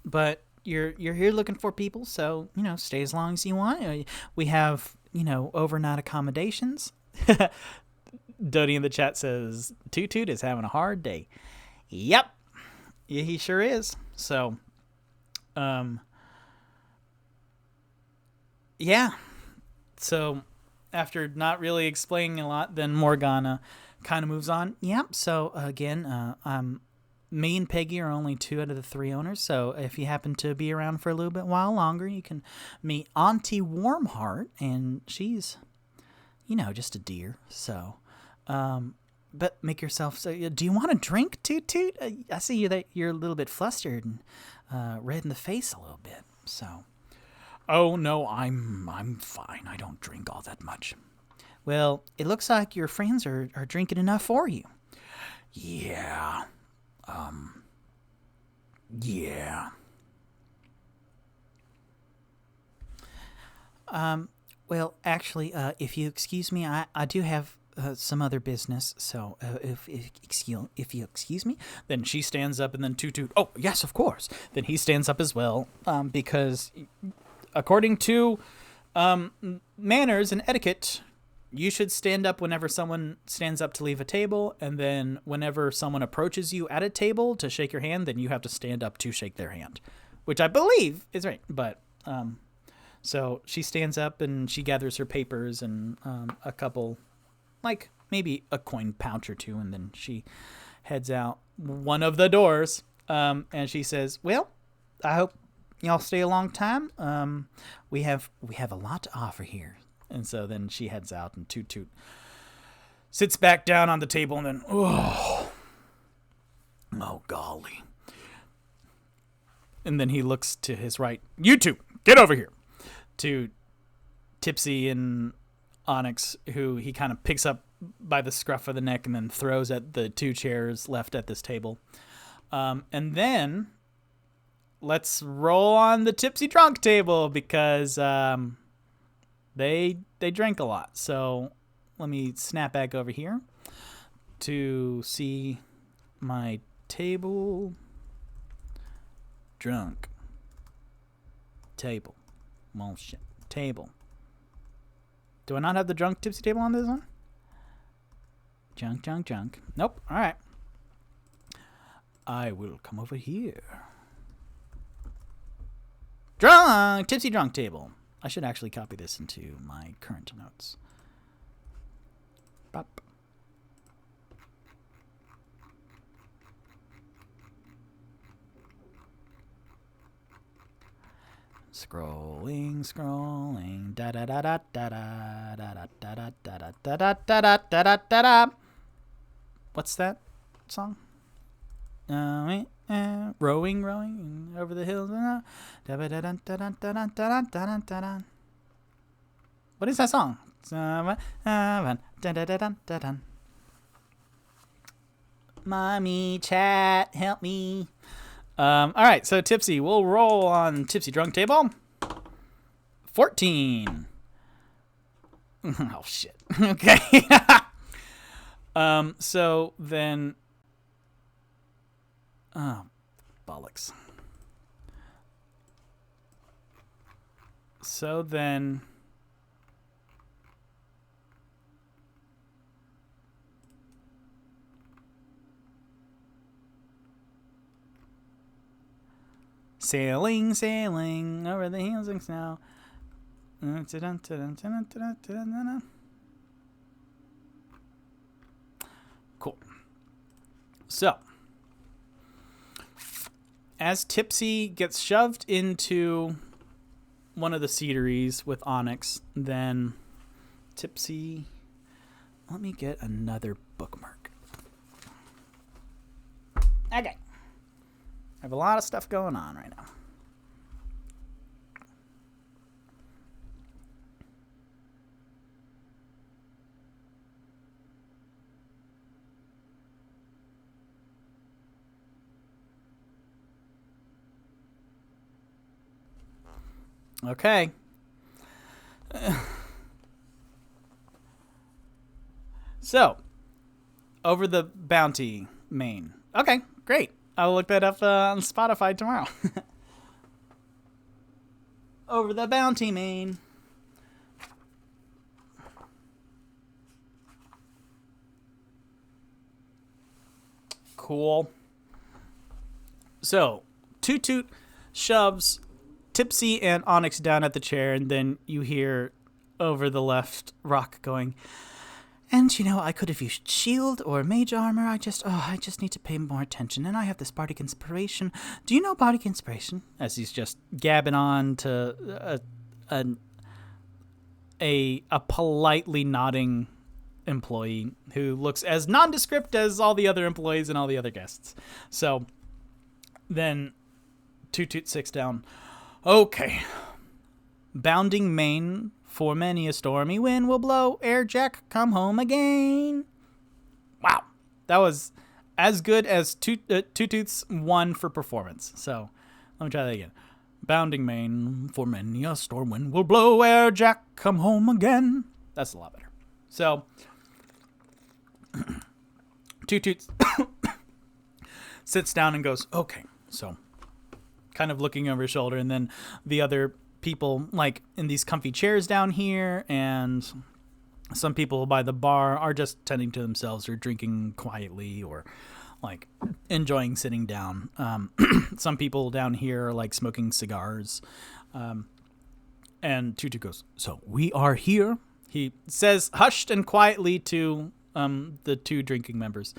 But you're here looking for people, so stay as long as you want. We have overnight accommodations. Dodie in the chat says, Toot Toot is having a hard day. Yep. Yeah, he sure is. So, yeah. So, after not really explaining a lot, then Morgana kind of moves on. Yep. So, again, me and Peggy are only 2 out of the 3 owners. So, if you happen to be around for a little bit while longer, you can meet Auntie Warmheart, and she's, just a dear. So, but make yourself. So, do you want a drink, Toot Toot? I see you that you're a little bit flustered and red in the face a little bit. So, oh no, I'm fine. I don't drink all that much. Well, it looks like your friends are drinking enough for you. Yeah. Yeah. Well, actually, if you excuse me, I do have some other business, so if you excuse me, then she stands up, and then Toot Toot, oh, yes, of course. Then he stands up as well, because according to manners and etiquette, you should stand up whenever someone stands up to leave a table, and then whenever someone approaches you at a table to shake your hand, then you have to stand up to shake their hand, which I believe is right, but... So she stands up and she gathers her papers and a couple, like maybe a coin pouch or 2, and then she heads out one of the doors. And she says, "Well, I hope y'all stay a long time. We have a lot to offer here." And so then she heads out, and Toot Toot sits back down on the table, and then oh golly. And then he looks to his right. "You two, get over here." To Tipsy and Onyx, who he kind of picks up by the scruff of the neck and then throws at the 2 chairs left at this table. And then let's roll on the Tipsy Drunk table, because They drank a lot. So let me snap back over here to see my table. Drunk. Table. Well, shit. Table. Do I not have the drunk tipsy table on this one? Junk. Nope. All right. I will come over here. Drunk! Tipsy drunk table. I should actually copy this into my current notes. Bop. Scrolling. Da da da da da da da da da da da da da da da da. What's that song? Rowing over the hills. What is that song? Mommy chat, help me. All right, so Tipsy, we'll roll on Tipsy Drunk Table. 14. Oh, shit. Okay. So then... Oh, bollocks. So then... Sailing over the hills and snow. Cool. So, as Tipsy gets shoved into one of the cedars with Onyx, then Tipsy... Let me get another bookmark. Okay. I have a lot of stuff going on right now. Okay. So, over the bounty main. Okay, great. I'll look that up on Spotify tomorrow. Over the bounty main. Cool. So, Toot Toot shoves Tipsy and Onyx down at the chair, and then you hear over the left Rock going, and, you know, I could have used shield or mage armor. I just need to pay more attention. And I have this Bardic Inspiration. Do you know Bardic Inspiration? As he's just gabbing on to a politely nodding employee who looks as nondescript as all the other employees and all the other guests. So then Toot Toot sits down. Okay. Bounding main. For many a stormy wind will blow, ere Jack come home again. Wow. That was as good as Toot Toot's one for performance. So, let me try that again. Bounding main, for many a storm wind will blow, ere Jack come home again. That's a lot better. So, Toot Toot sits down and goes, okay, so, kind of looking over his shoulder, and then the other people like in these comfy chairs down here, and some people by the bar are just tending to themselves or drinking quietly or like enjoying sitting down. Some people down here are like smoking cigars. And Tutu goes, so we are here. He says hushed and quietly to the two drinking members,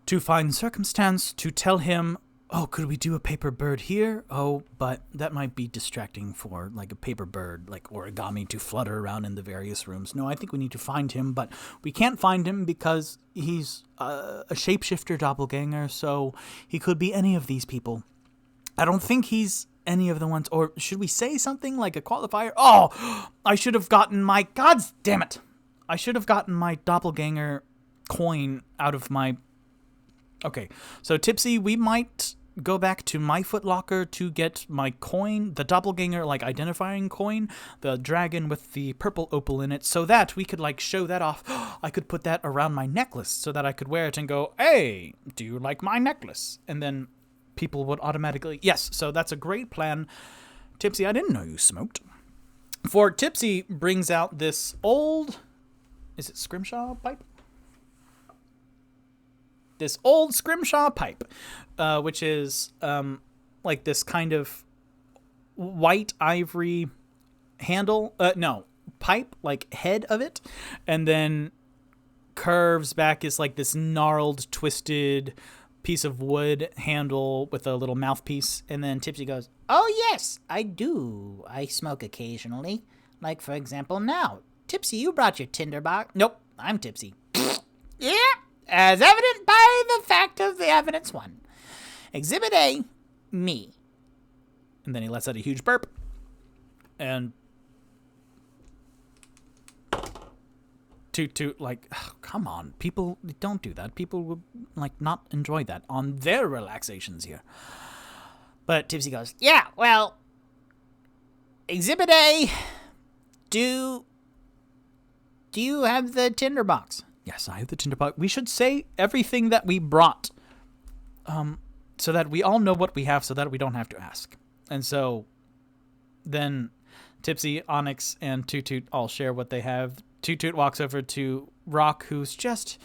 to find circumstance to tell him, oh, could we do a paper bird here? Oh, but that might be distracting for, like, a paper bird, like origami, to flutter around in the various rooms. No, I think we need to find him, but we can't find him because he's a shapeshifter doppelganger, so he could be any of these people. I don't think he's any of the ones, or should we say something like a qualifier? Oh, I should have gotten my, God damn it. I should have gotten my doppelganger coin out of my... Okay, so Tipsy, we might go back to my footlocker to get my coin, the doppelganger, like, identifying coin, the dragon with the purple opal in it, so that we could, like, show that off. I could put that around my necklace so that I could wear it and go, hey, do you like my necklace? And then people would automatically, yes, so that's a great plan. Tipsy, I didn't know you smoked. For Tipsy brings out this old, is it scrimshaw pipe? This old scrimshaw pipe, which is like this kind of white ivory handle, pipe, like head of it, and then curves back is like this gnarled, twisted piece of wood handle with a little mouthpiece. And then Tipsy goes, Oh, yes, I do. I smoke occasionally. Like, for example, now. Tipsy, you brought your tinderbox. Nope, I'm tipsy. Yeah, as evident by the fact of the evidence one. Exhibit A, me. and then he lets out a huge burp. And toot, like, oh, come on, people don't do that. People would, like, not enjoy that on their relaxations here. But Tipsy goes, yeah, well, Exhibit A, do you have the tinderbox? Yes, I have the tinderbox. We should say everything that we brought, so that we all know what we have, so that we don't have to ask. And so then Tipsy, Onyx, and Toot all share what they have. Toot walks over to Rock, who's just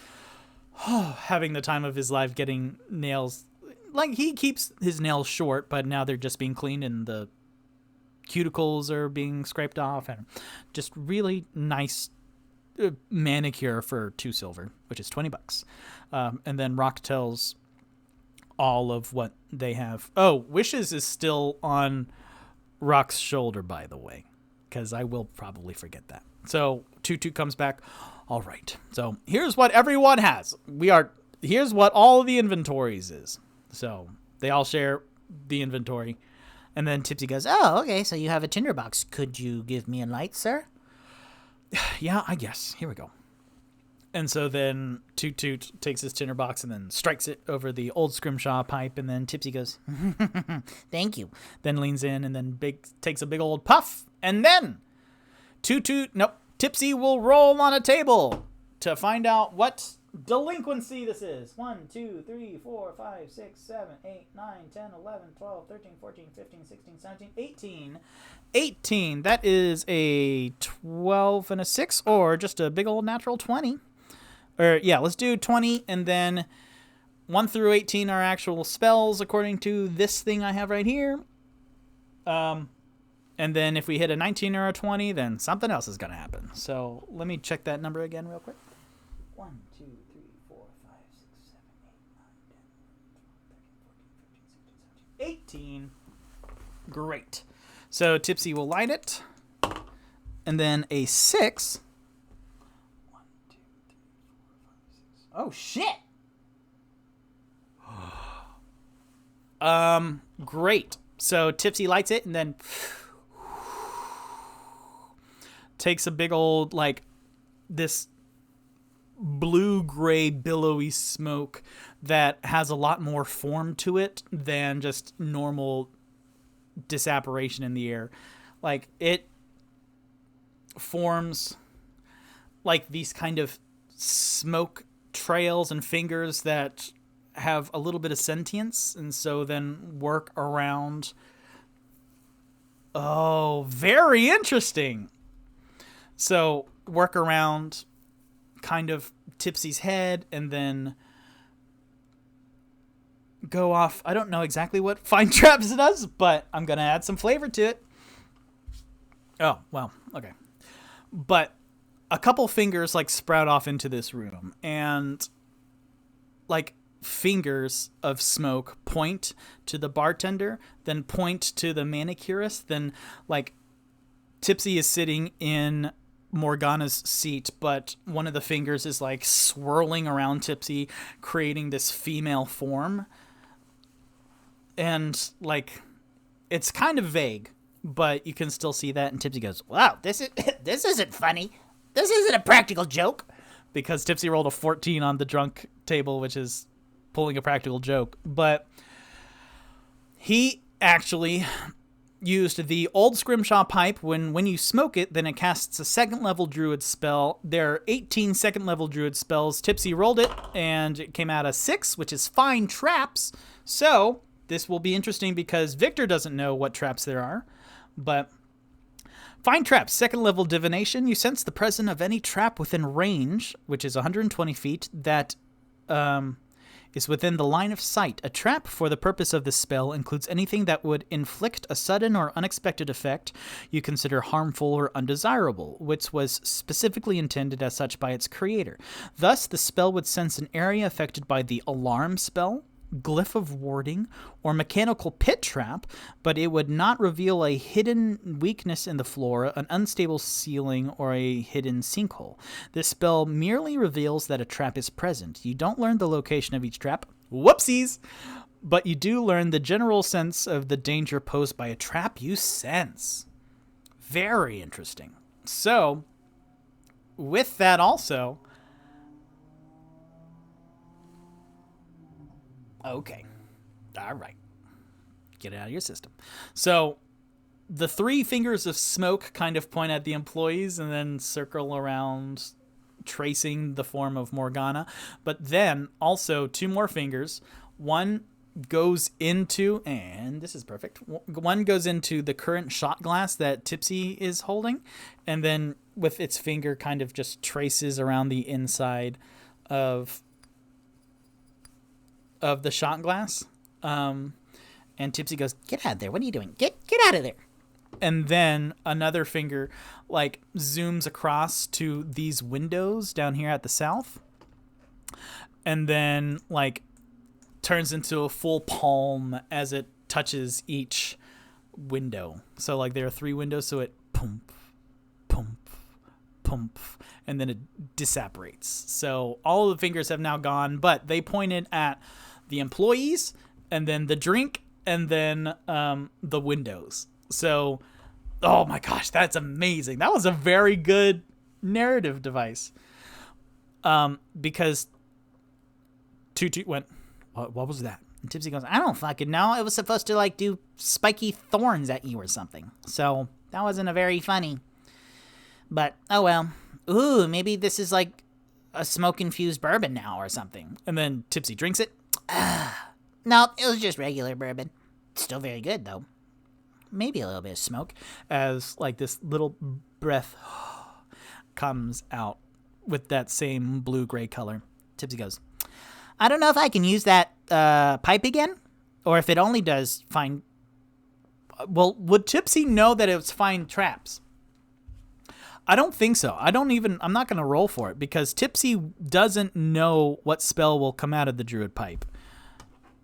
having the time of his life getting nails. Like, he keeps his nails short, but now they're just being cleaned and the cuticles are being scraped off, and just really nice manicure for 2 silver, which is $20. And then Rock tells all of what they have. Oh, Wishes is still on Rock's shoulder, by the way, because I will probably forget that. So Toot comes back. All right. So here's what everyone has. Here's what all the inventories is. So they all share the inventory. And then Tipsy goes, Oh, okay, so you have a tinderbox. Could you give me a light, sir? Yeah, I guess. Here we go. And so then Toot takes his tinderbox and then strikes it over the old scrimshaw pipe. And then Tipsy goes, Thank you. Then leans in and then takes a big old puff. And then Tipsy will roll on a table to find out what delinquency this is. 1, 2, 3, 4, 5, 6, 7, 8, 9, 10, 11, 12, 13, 14, 15, 16, 17, 18. 18. That is a 12 and a 6, or just a big old natural 20. Or yeah, let's do 20, and then 1 through 18 are actual spells according to this thing I have right here. And then if we hit a 19 or a 20, then something else is going to happen. So let me check that number again real quick. 1, 2, 3, 4, 5, 6, 7, 8, 9, 10, 11, 12, 13, 14, 15, 16, 17, 18. Great. So Tipsy will light it. And then a 6. 1, 2, 3, 4, 5, 6. Oh, shit. Great. So Tipsy lights it and then takes a big old, like, this blue-gray billowy smoke that has a lot more form to it than just normal disapparition in the air. Like, it forms like these kind of smoke trails and fingers that have a little bit of sentience, and so then work around. Oh, very interesting. So work around kind of Tipsy's head and then go off. I don't know exactly what Fine Traps does, but I'm going to add some flavor to it. Oh, well, okay. But a couple fingers, like, sprout off into this room, and, like, fingers of smoke point to the bartender, then point to the manicurist, then, like, Tipsy is sitting in Morgana's seat, but one of the fingers is, like, swirling around Tipsy, creating this female form. And, like, it's kind of vague, but you can still see that, and Tipsy goes, Wow, this isn't funny. This isn't a practical joke. Because Tipsy rolled a 14 on the drunk table, which is pulling a practical joke. But He actually used the old Scrimshaw pipe. When you smoke it, then it casts a second level druid spell. There are 18 second level druid spells. Tipsy rolled it, and it came out a 6, which is Find Traps. So this will be interesting because Victor doesn't know what traps there are, but Find Traps, second level divination. You sense the presence of any trap within range, which is 120 feet, that is within the line of sight. A trap for the purpose of this spell includes anything that would inflict a sudden or unexpected effect you consider harmful or undesirable, which was specifically intended as such by its creator. Thus, the spell would sense an area affected by the alarm spell, glyph of warding, or mechanical pit trap, but it would not reveal a hidden weakness in the floor, an unstable ceiling, or a hidden sinkhole. This spell merely reveals that a trap is present. You don't learn the location of each trap. Whoopsies! But you do learn the general sense of the danger posed by a trap you sense. Very interesting. So, with that also, okay. All right. Get it out of your system. So the 3 fingers of smoke kind of point at the employees and then circle around, tracing the form of Morgana. But then also 2 more fingers. One goes into, and this is perfect, one goes into the current shot glass that Tipsy is holding. And then with its finger kind of just traces around the inside of the shot glass, and Tipsy goes, "Get out of there! What are you doing? Get out of there!" And then another finger like zooms across to these windows down here at the south, and then like turns into a full palm as it touches each window. So like there are 3 windows, so it pump, pump, pump, and then it disapparates. So all of the fingers have now gone, but they pointed at the employees, and then the drink, and then the windows. So, oh my gosh, that's amazing. That was a very good narrative device. Because Toot went, what was that? And Tipsy goes, I don't fucking know. It was supposed to like do spiky thorns at you or something. So that wasn't a very funny. But, oh well. Ooh, maybe this is like a smoke-infused bourbon now or something. And then Tipsy drinks it. No, it was just regular bourbon. Still very good, though. Maybe a little bit of smoke. As like this little breath comes out with that same blue-gray color. Tipsy goes, I don't know if I can use that pipe again, or if it only does find... Well, would Tipsy know that it's find traps? I don't think so. I'm not going to roll for it because Tipsy doesn't know what spell will come out of the druid pipe.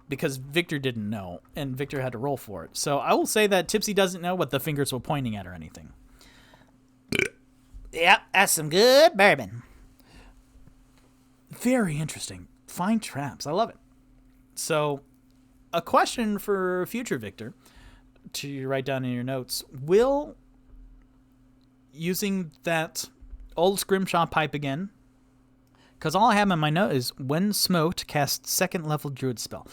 Because Victor didn't know, and Victor had to roll for it. So I will say that Tipsy doesn't know what the fingers were pointing at or anything. Yep, that's some good bourbon. Very interesting. Find traps. I love it. So, a question for future Victor to write down in your notes. Will using that old Scrimshaw pipe again, because all I have in my note is when smoked, cast second level druid spell.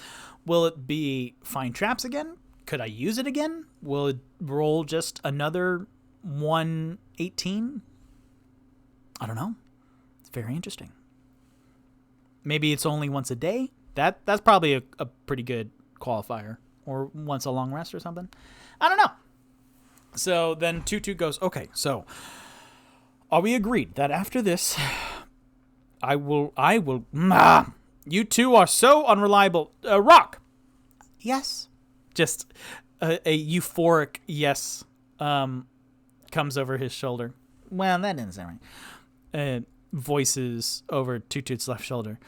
Will it be find traps again? Could I use it again? Will it roll just another 118? I don't know. It's very interesting. Maybe it's only once a day. That's probably a pretty good qualifier. Or once a long rest or something. I don't know. So then Toot goes, okay, so are we agreed that after this... I will. You two are so unreliable. Rock. Yes. Just a euphoric yes comes over his shoulder. Well, that didn't sound right. Voices over Toot's left shoulder.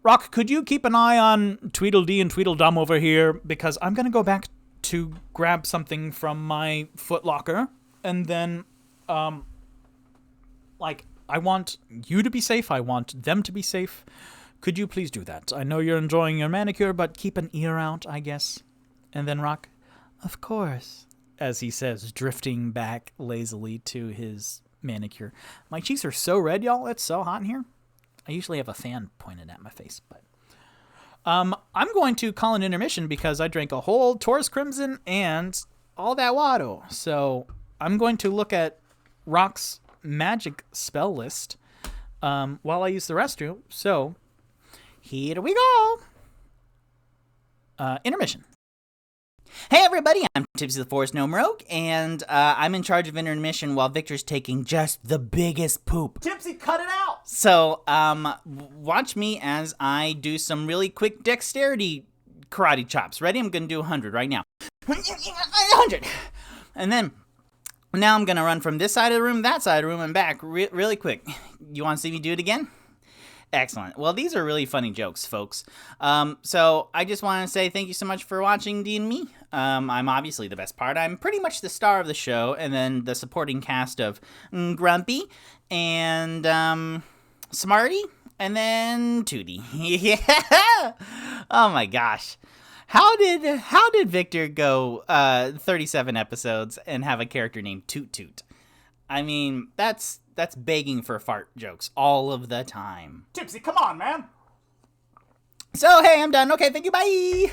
Rock, could you keep an eye on Tweedledee and Tweedledum over here? Because I'm going to go back to grab something from my footlocker. And then, I want you to be safe. I want them to be safe. Could you please do that? I know you're enjoying your manicure, but keep an ear out, I guess. And then Rock, of course, as he says, drifting back lazily to his manicure. My cheeks are so red, y'all. It's so hot in here. I usually have a fan pointed at my face, but I'm going to call an intermission because I drank a whole Taurus Crimson and all that water. So I'm going to look at Rock's magic spell list while I use the restroom. So here we go. Intermission. Hey everybody, I'm Tipsy the Forest Gnome Rogue, and I'm in charge of intermission while Victor's taking just the biggest poop. Tipsy, cut it out! So, watch me as I do some really quick dexterity karate chops. Ready? I'm gonna do 100 right now. 100! And then, now I'm gonna run from this side of the room, that side of the room, and back really quick. You wanna see me do it again? Excellent. Well, these are really funny jokes, folks. So I just want to say thank you so much for watching D&Me. I'm obviously the best part. I'm pretty much the star of the show, and then the supporting cast of Grumpy and Smarty, and then Tootie. Yeah. Oh my gosh. How did Victor go 37 episodes and have a character named Toot Toot? I mean, that's begging for fart jokes all of the time. Tipsy, come on, man! So, hey, I'm done. Okay, thank you, bye!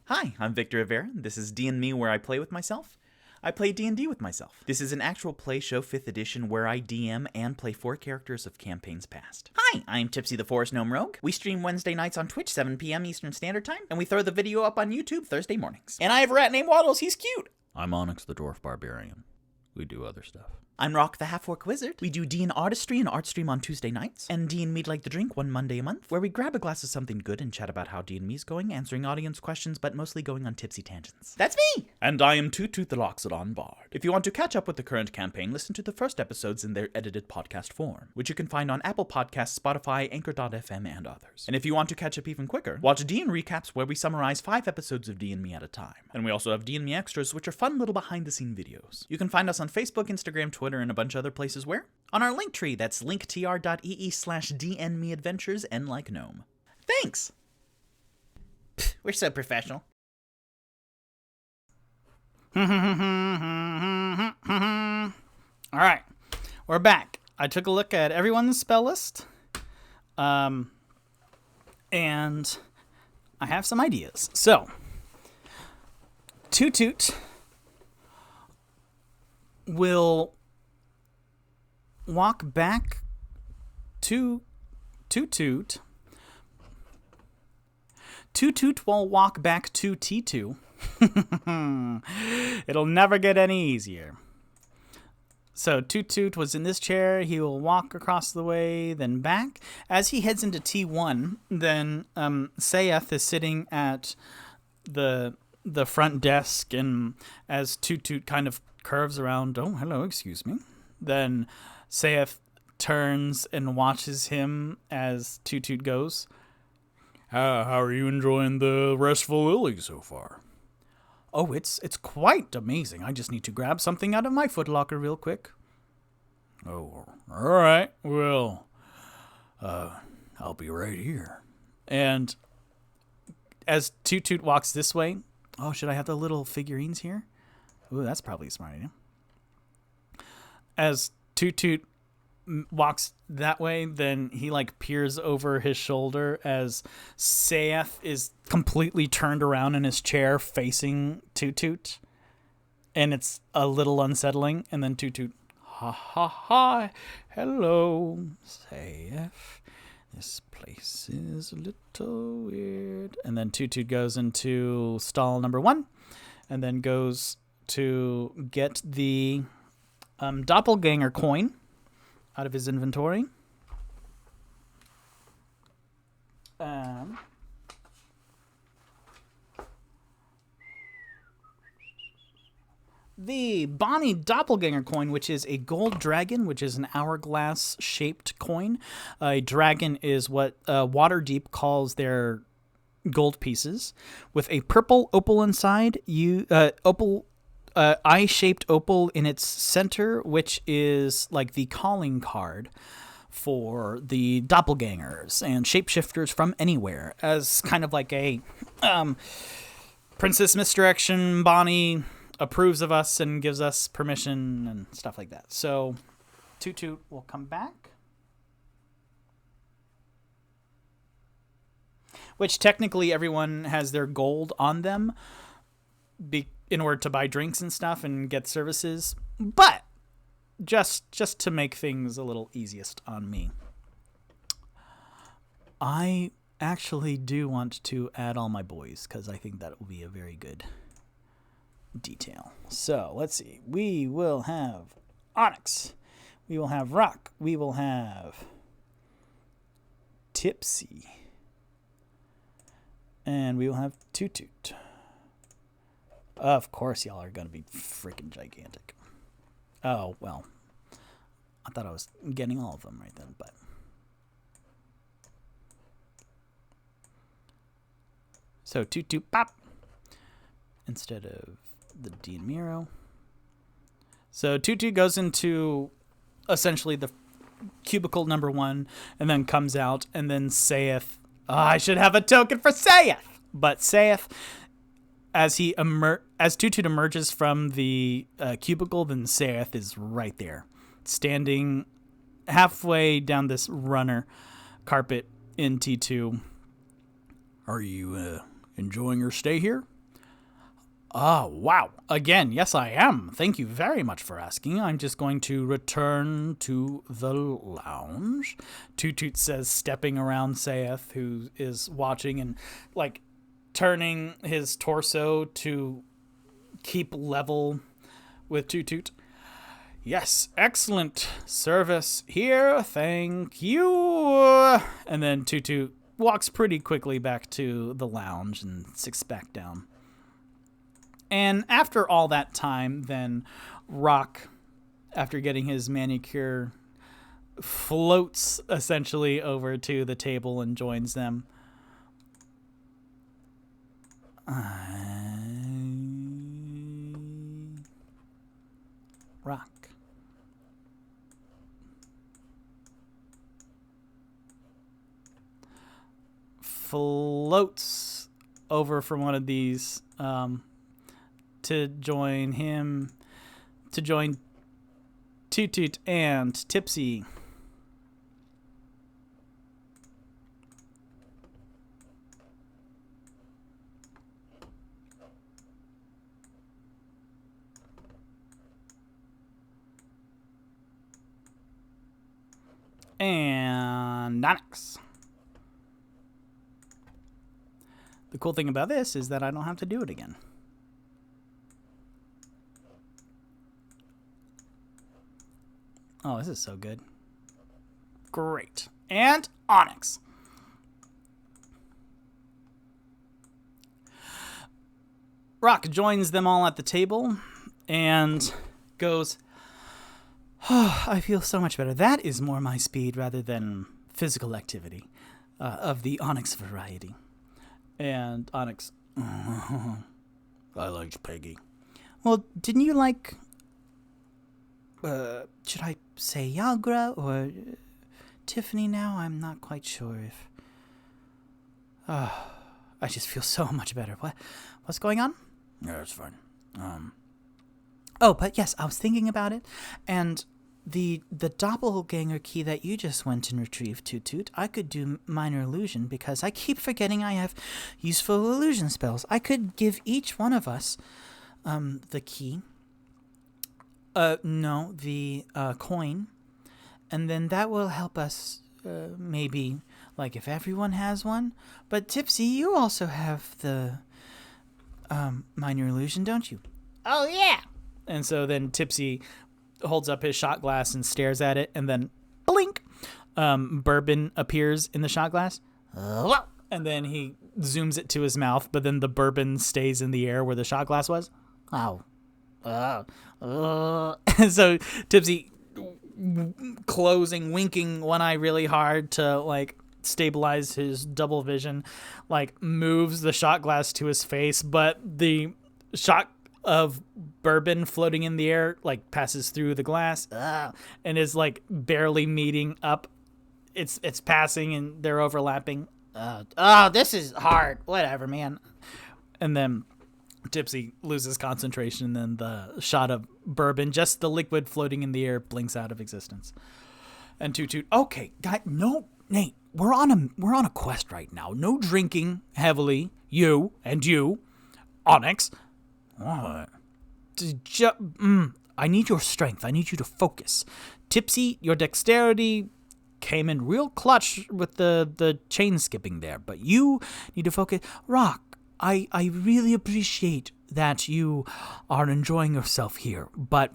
Hi, I'm Victor Rivera. This is D&Me, where I play with myself. I play D&D with myself. This is an actual play show 5th edition where I DM and play 4 characters of campaigns past. Hi, I'm Tipsy the Forest Gnome Rogue. We stream Wednesday nights on Twitch, 7 p.m. Eastern Standard Time, and we throw the video up on YouTube Thursday mornings. And I have a rat named Waddles. He's cute. I'm Onyx the Dwarf Barbarian. We do other stuff. I'm Rock the Half-Orc Wizard. We do D& Artistry and Art Stream on Tuesday nights, and D&Me'd Like to Drink one Monday a month, where we grab a glass of something good and chat about how D&Me's going, answering audience questions, but mostly going on tipsy tangents. That's me! And I am Toot Toot the Loxodon Bard. If you want to catch up with the current campaign, listen to the first episodes in their edited podcast form, which you can find on Apple Podcasts, Spotify, Anchor.fm, and others. And if you want to catch up even quicker, watch D&Recaps, where we summarize 5 episodes of D&Me at a time. And we also have D&Me Extras, which are fun little behind-the-scene videos. You can find us on Facebook, Instagram, Twitter, and a bunch of other places where? On our link tree, that's linktr.ee/DNMeAdventures and like gnome. Thanks! Pfft, we're so professional. Alright, we're back. I took a look at everyone's spell list, and I have some ideas. So, Toot Toot will walk back to Toot Toot. Toot Toot will walk back to T2. It'll never get any easier. So Toot Toot was in this chair. He will walk across the way, then back. As he heads into T1, then Sayeth is sitting at the front desk, and as Toot Toot kind of curves around, oh, hello, excuse me, then Sayeth turns and watches him as Toot Toot goes. How are you enjoying the Restful Lily so far? Oh, it's quite amazing. I just need to grab something out of my footlocker real quick. Oh, all right. Well, I'll be right here. And as Toot Toot walks this way, oh, should I have the little figurines here? Ooh, that's probably a smart idea. As Toot Toot walks that way, then he like peers over his shoulder as Sayeth is completely turned around in his chair facing Toot Toot, and it's a little unsettling. And then Toot Toot, ha ha ha, hello Sayeth, this place is a little weird. And then Toot Toot goes into stall number 1 and then goes to get the doppelganger coin out of his inventory. The Bonnie Doppelganger coin, which is a gold dragon, which is an hourglass-shaped coin. A dragon is what Waterdeep calls their gold pieces, with a purple opal inside. Eye-shaped opal in its center, which is like the calling card for the doppelgangers and shapeshifters from anywhere, as kind of like a Princess Misdirection. Bonnie approves of us and gives us permission and stuff like that. So Toot Toot will come back. which technically everyone has their gold on them in order to buy drinks and stuff and get services, but just to make things a little easiest on me, I actually do want to add all my boys because I think that will be a very good detail. So let's see. We will have Onyx. We will have Rock. We will have Tipsy. And we will have Toot Toot. Of course, y'all are going to be freaking gigantic. Oh, well. I thought I was getting all of them right then, but... So, Toot Toot Pop. Instead of the D&Me. So, Toot Toot goes into essentially the cubicle number 1 and then comes out and then saith, I should have a token for saith! But saith... As Toot Toot emerges from the cubicle, then Saith is right there, standing halfway down this runner carpet in T2. Are you enjoying your stay here? Oh, wow. Again, yes, I am. Thank you very much for asking. I'm just going to return to the lounge. Toot Toot says, stepping around Saith, who is watching and, like, turning his torso to keep level with Toot Toot. Yes, excellent service here. Thank you. And then Toot Toot walks pretty quickly back to the lounge and sits back down. And after all that time, then Rock, after getting his manicure, floats essentially over to the table and joins them. Rock. Floats over from one of these to join him, to join Toot Toot and Tipsy. And Onyx. The cool thing about this is that I don't have to do it again. Oh, this is so good. Great. And Onyx. Rock joins them all at the table and goes, oh, I feel so much better. That is more my speed rather than physical activity of the Onyx variety. And Onyx, I liked Peggy. Well, didn't you like, should I say Yagra or Tiffany now? I'm not quite sure if, I just feel so much better. What's going on? Yeah, it's fine. Oh, but yes, I was thinking about it, and the doppelganger key that you just went and retrieved, Toot Toot, I could do minor illusion because I keep forgetting I have useful illusion spells. I could give each one of us the key. No, the coin, and then that will help us maybe, like, if everyone has one. But Tipsy, you also have the minor illusion, don't you? Oh, yeah. And so then Tipsy holds up his shot glass and stares at it, and then blink, bourbon appears in the shot glass. And then he zooms it to his mouth, but then the bourbon stays in the air where the shot glass was. Oh. And so Tipsy, winking one eye really hard to, like, stabilize his double vision, like, moves the shot glass to his face, but the shot of bourbon floating in the air, like, passes through the glass and is, like, barely meeting up. It's passing and they're overlapping. This is hard. Whatever, man. And then Tipsy loses concentration, and then the shot of bourbon, just the liquid floating in the air, blinks out of existence. And Toot Toot, okay, guy, no, Nate, we're on a quest right now. No drinking heavily. You, Onyx. What? I need your strength. I need you to focus. Tipsy, your dexterity came in real clutch with the chain skipping there, but you need to focus. Rock, I really appreciate that you are enjoying yourself here, but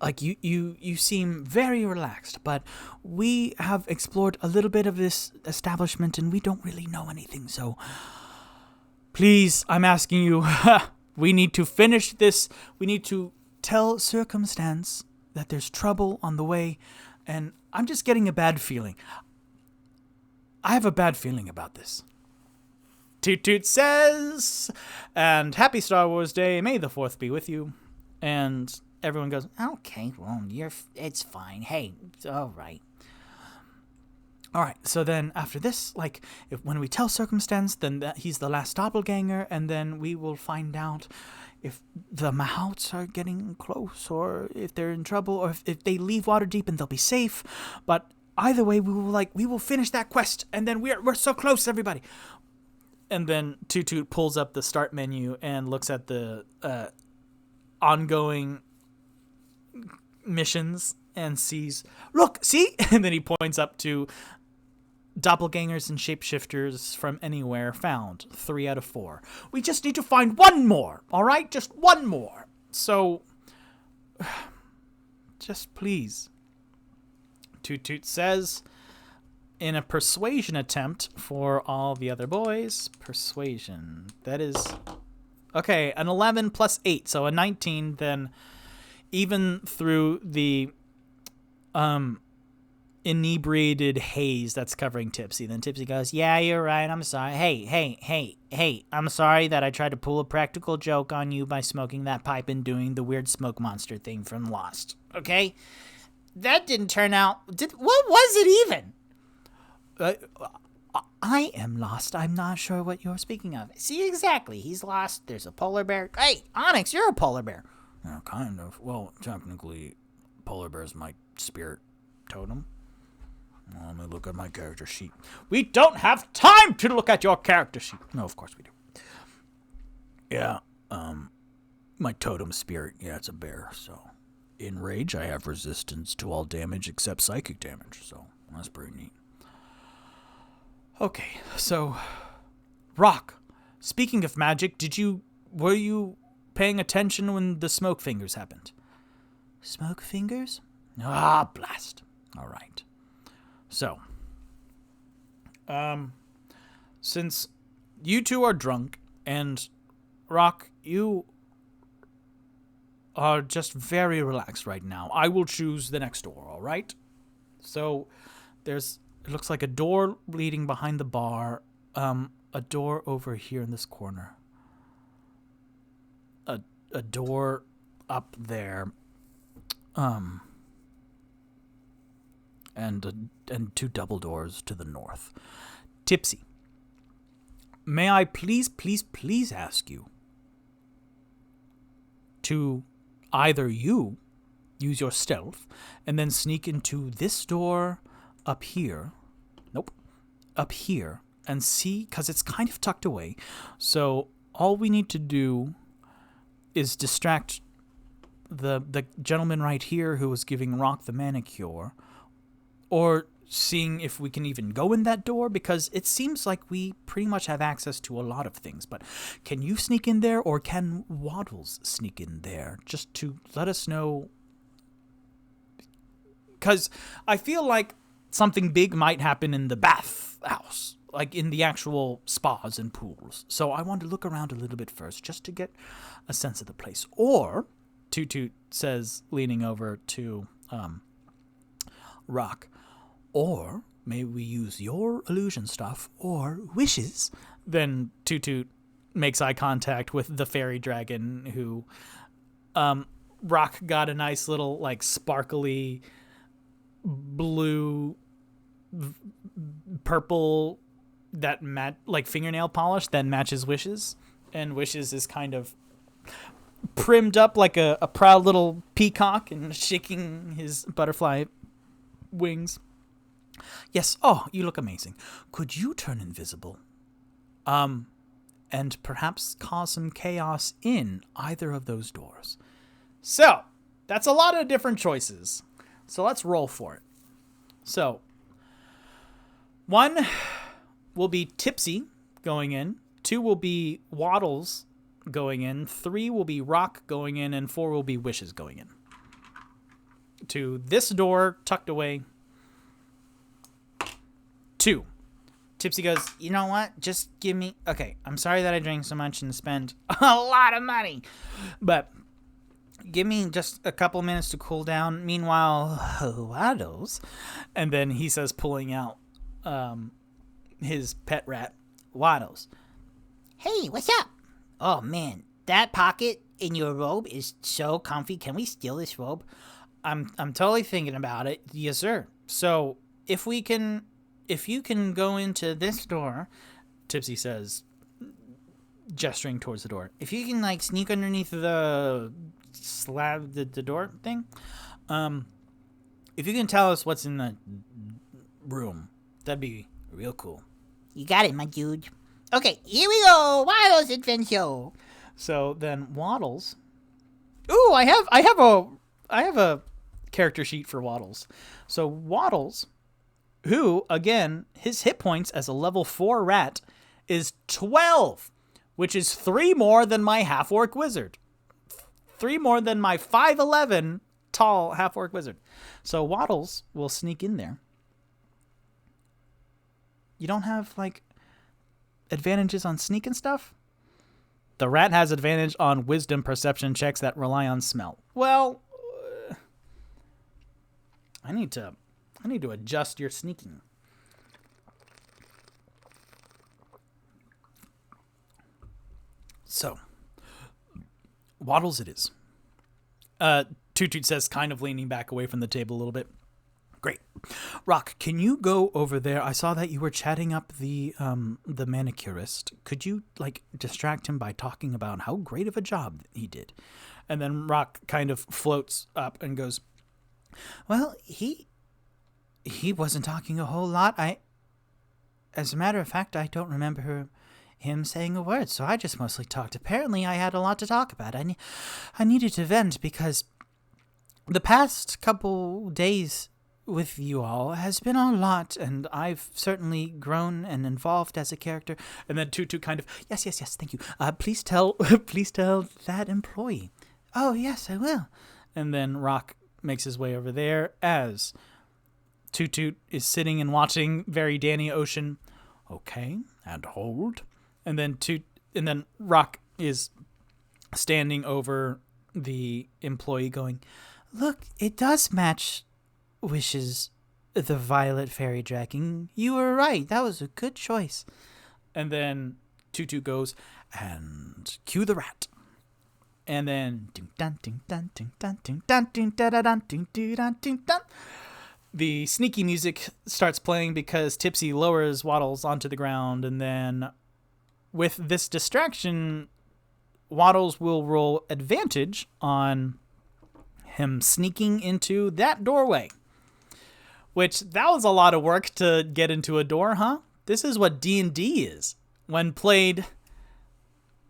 like you seem very relaxed, but we have explored a little bit of this establishment and we don't really know anything, so please, I'm asking you, we need to finish this. We need to tell Circumstance that there's trouble on the way, and I'm just getting a bad feeling. I have a bad feeling about this. Toot Toot says, and happy Star Wars Day. May the 4th be with you. And everyone goes, Okay, well, it's fine. Hey, it's all right. all right, so then after this, like, when we tell Circumstance, then that he's the last doppelganger, and then we will find out if the Mahouts are getting close, or if they're in trouble, or if they leave Waterdeep and they'll be safe. But either way, we will finish that quest, and then we're so close, everybody. And then Toot Toot pulls up the start menu and looks at the ongoing missions and sees, look, see? And then he points up to doppelgangers and shapeshifters from anywhere found. 3 out of 4. We just need to find one more, all right? Just one more. So, just please. Toot Toot says, in a persuasion attempt for all the other boys, persuasion, that is, okay, an 11 plus 8, so a 19, then even through the inebriated haze that's covering Tipsy. Then Tipsy goes, yeah, you're right, I'm sorry. Hey, I'm sorry that I tried to pull a practical joke on you by smoking that pipe and doing the weird smoke monster thing from Lost, okay? That didn't turn out... What was it even? I am lost. I'm not sure what you're speaking of. See, exactly. He's lost. There's a polar bear. Hey, Onyx, you're a polar bear. Yeah, kind of. Well, technically, polar bear's my spirit totem. Well, let me look at my character sheet. We don't have time to look at your character sheet. No, of course we do. Yeah, my totem spirit, yeah, it's a bear, so. In rage, I have resistance to all damage except psychic damage, so that's pretty neat. Okay, so, Rock, speaking of magic, were you paying attention when the smoke fingers happened? Smoke fingers? Ah, blast. All right. So, since you two are drunk, and Rock, you are just very relaxed right now, I will choose the next door, all right? So, it looks like a door leading behind the bar, a door over here in this corner, a door up there, and 2 double doors to the north. Tipsy, may I please ask you to either you use your stealth and then sneak into this door up here. Nope. Up here. And see, because it's kind of tucked away. So all we need to do is distract the gentleman right here who was giving Rock the manicure, or seeing if we can even go in that door, because it seems like we pretty much have access to a lot of things. But can you sneak in there, or can Waddles sneak in there, just to let us know? Because I feel like something big might happen in the bathhouse, like in the actual spas and pools. So I want to look around a little bit first, just to get a sense of the place. Or, Toot Toot says, leaning over to Rock, or may we use your illusion stuff, or wishes? Then Toot Toot makes eye contact with the fairy dragon, who Rock got a nice little, like, sparkly blue purple that like fingernail polish that matches Wishes, and Wishes is kind of primmed up like a proud little peacock and shaking his butterfly wings. Yes. Oh, you look amazing. Could you turn invisible? And perhaps cause some chaos in either of those doors. So, that's a lot of different choices. So let's roll for it. So, 1 will be Tipsy going in. 2 will be Waddles going in. 3 will be Rock going in. And 4 will be Wishes going in. To this door, tucked away. 2. Tipsy goes, you know what? Just give me... Okay, I'm sorry that I drank so much and spent a lot of money. But give me just a couple minutes to cool down. Meanwhile, Waddles. And then he says, pulling out his pet rat, Waddles. Hey, what's up? Oh, man, that pocket in your robe is so comfy. Can we steal this robe? I'm totally thinking about it. Yes, sir. So if you can go into this door, Tipsy says, gesturing towards the door. If you can like sneak underneath the slab, the door thing, if you can tell us what's in the room, that'd be real cool. You got it, my dude. Okay, here we go. Waddles adventure. So then Waddles. Ooh, I have a character sheet for Waddles. So Waddles, who again, his hit points as a level 4 rat is 12, which is 3 more than my half-orc wizard. 3 more than my 5'11" tall half-orc wizard. So Waddles will sneak in there. You don't have like advantages on sneak and stuff? The rat has advantage on wisdom perception checks that rely on smell. Well, I need to adjust your sneaking. So, Waddles it is. Toot Toot says, kind of leaning back away from the table a little bit. Great. Rock, can you go over there? I saw that you were chatting up the manicurist. Could you like distract him by talking about how great of a job he did? And then Rock kind of floats up and goes, well, he wasn't talking a whole lot. As a matter of fact, I don't remember him saying a word, so I just mostly talked. Apparently, I had a lot to talk about. I needed to vent because the past couple days with you all has been a lot, and I've certainly grown and evolved as a character. And then Tutu kind of, yes, thank you. Please tell that employee. Oh, yes, I will. And then Rock makes his way over there as Toot Toot is sitting and watching very Danny Ocean. Okay, and hold. And then Rock is standing over the employee going, look, it does match Wishes, the violet fairy dragon. You were right. That was a good choice. And then Toot Toot goes, and cue the rat. And then the sneaky music starts playing because Tipsy lowers Waddles onto the ground, and then with this distraction, Waddles will roll advantage on him sneaking into that doorway. Which, that was a lot of work to get into a door, huh? This is what D&D is when played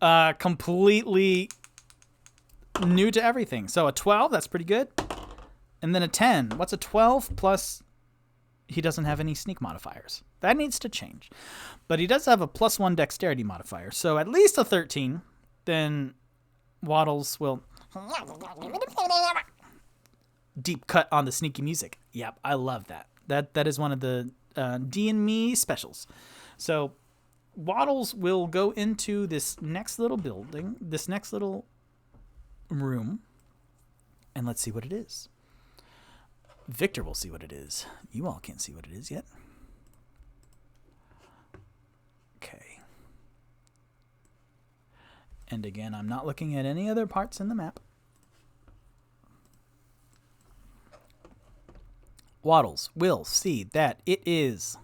completely new to everything. So a 12, that's pretty good. And then a 10. What's a 12 plus he doesn't have any sneak modifiers? That needs to change. But he does have a +1 dexterity modifier. So at least a 13. Then Waddles will deep cut on the sneaky music. Yep, I love that. That is one of the D&Me specials. So Waddles will go into this next little building, this next little room, and let's see what it is. Victor will see what it is. You all can't see what it is yet. Okay. And again, I'm not looking at any other parts in the map. Waddles will see that it is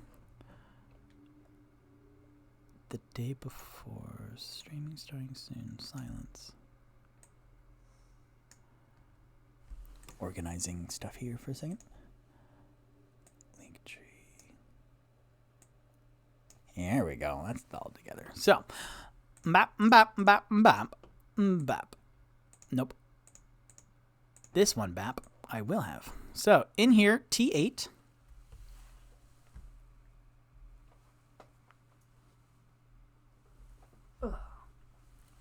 the day before. Streaming starting soon. Silence. Organizing stuff here for a second. Linktree. There we go. That's all together. So, bap, bap, bap, bap, bap. Nope. This one, bap, I will have. So, in here, T8.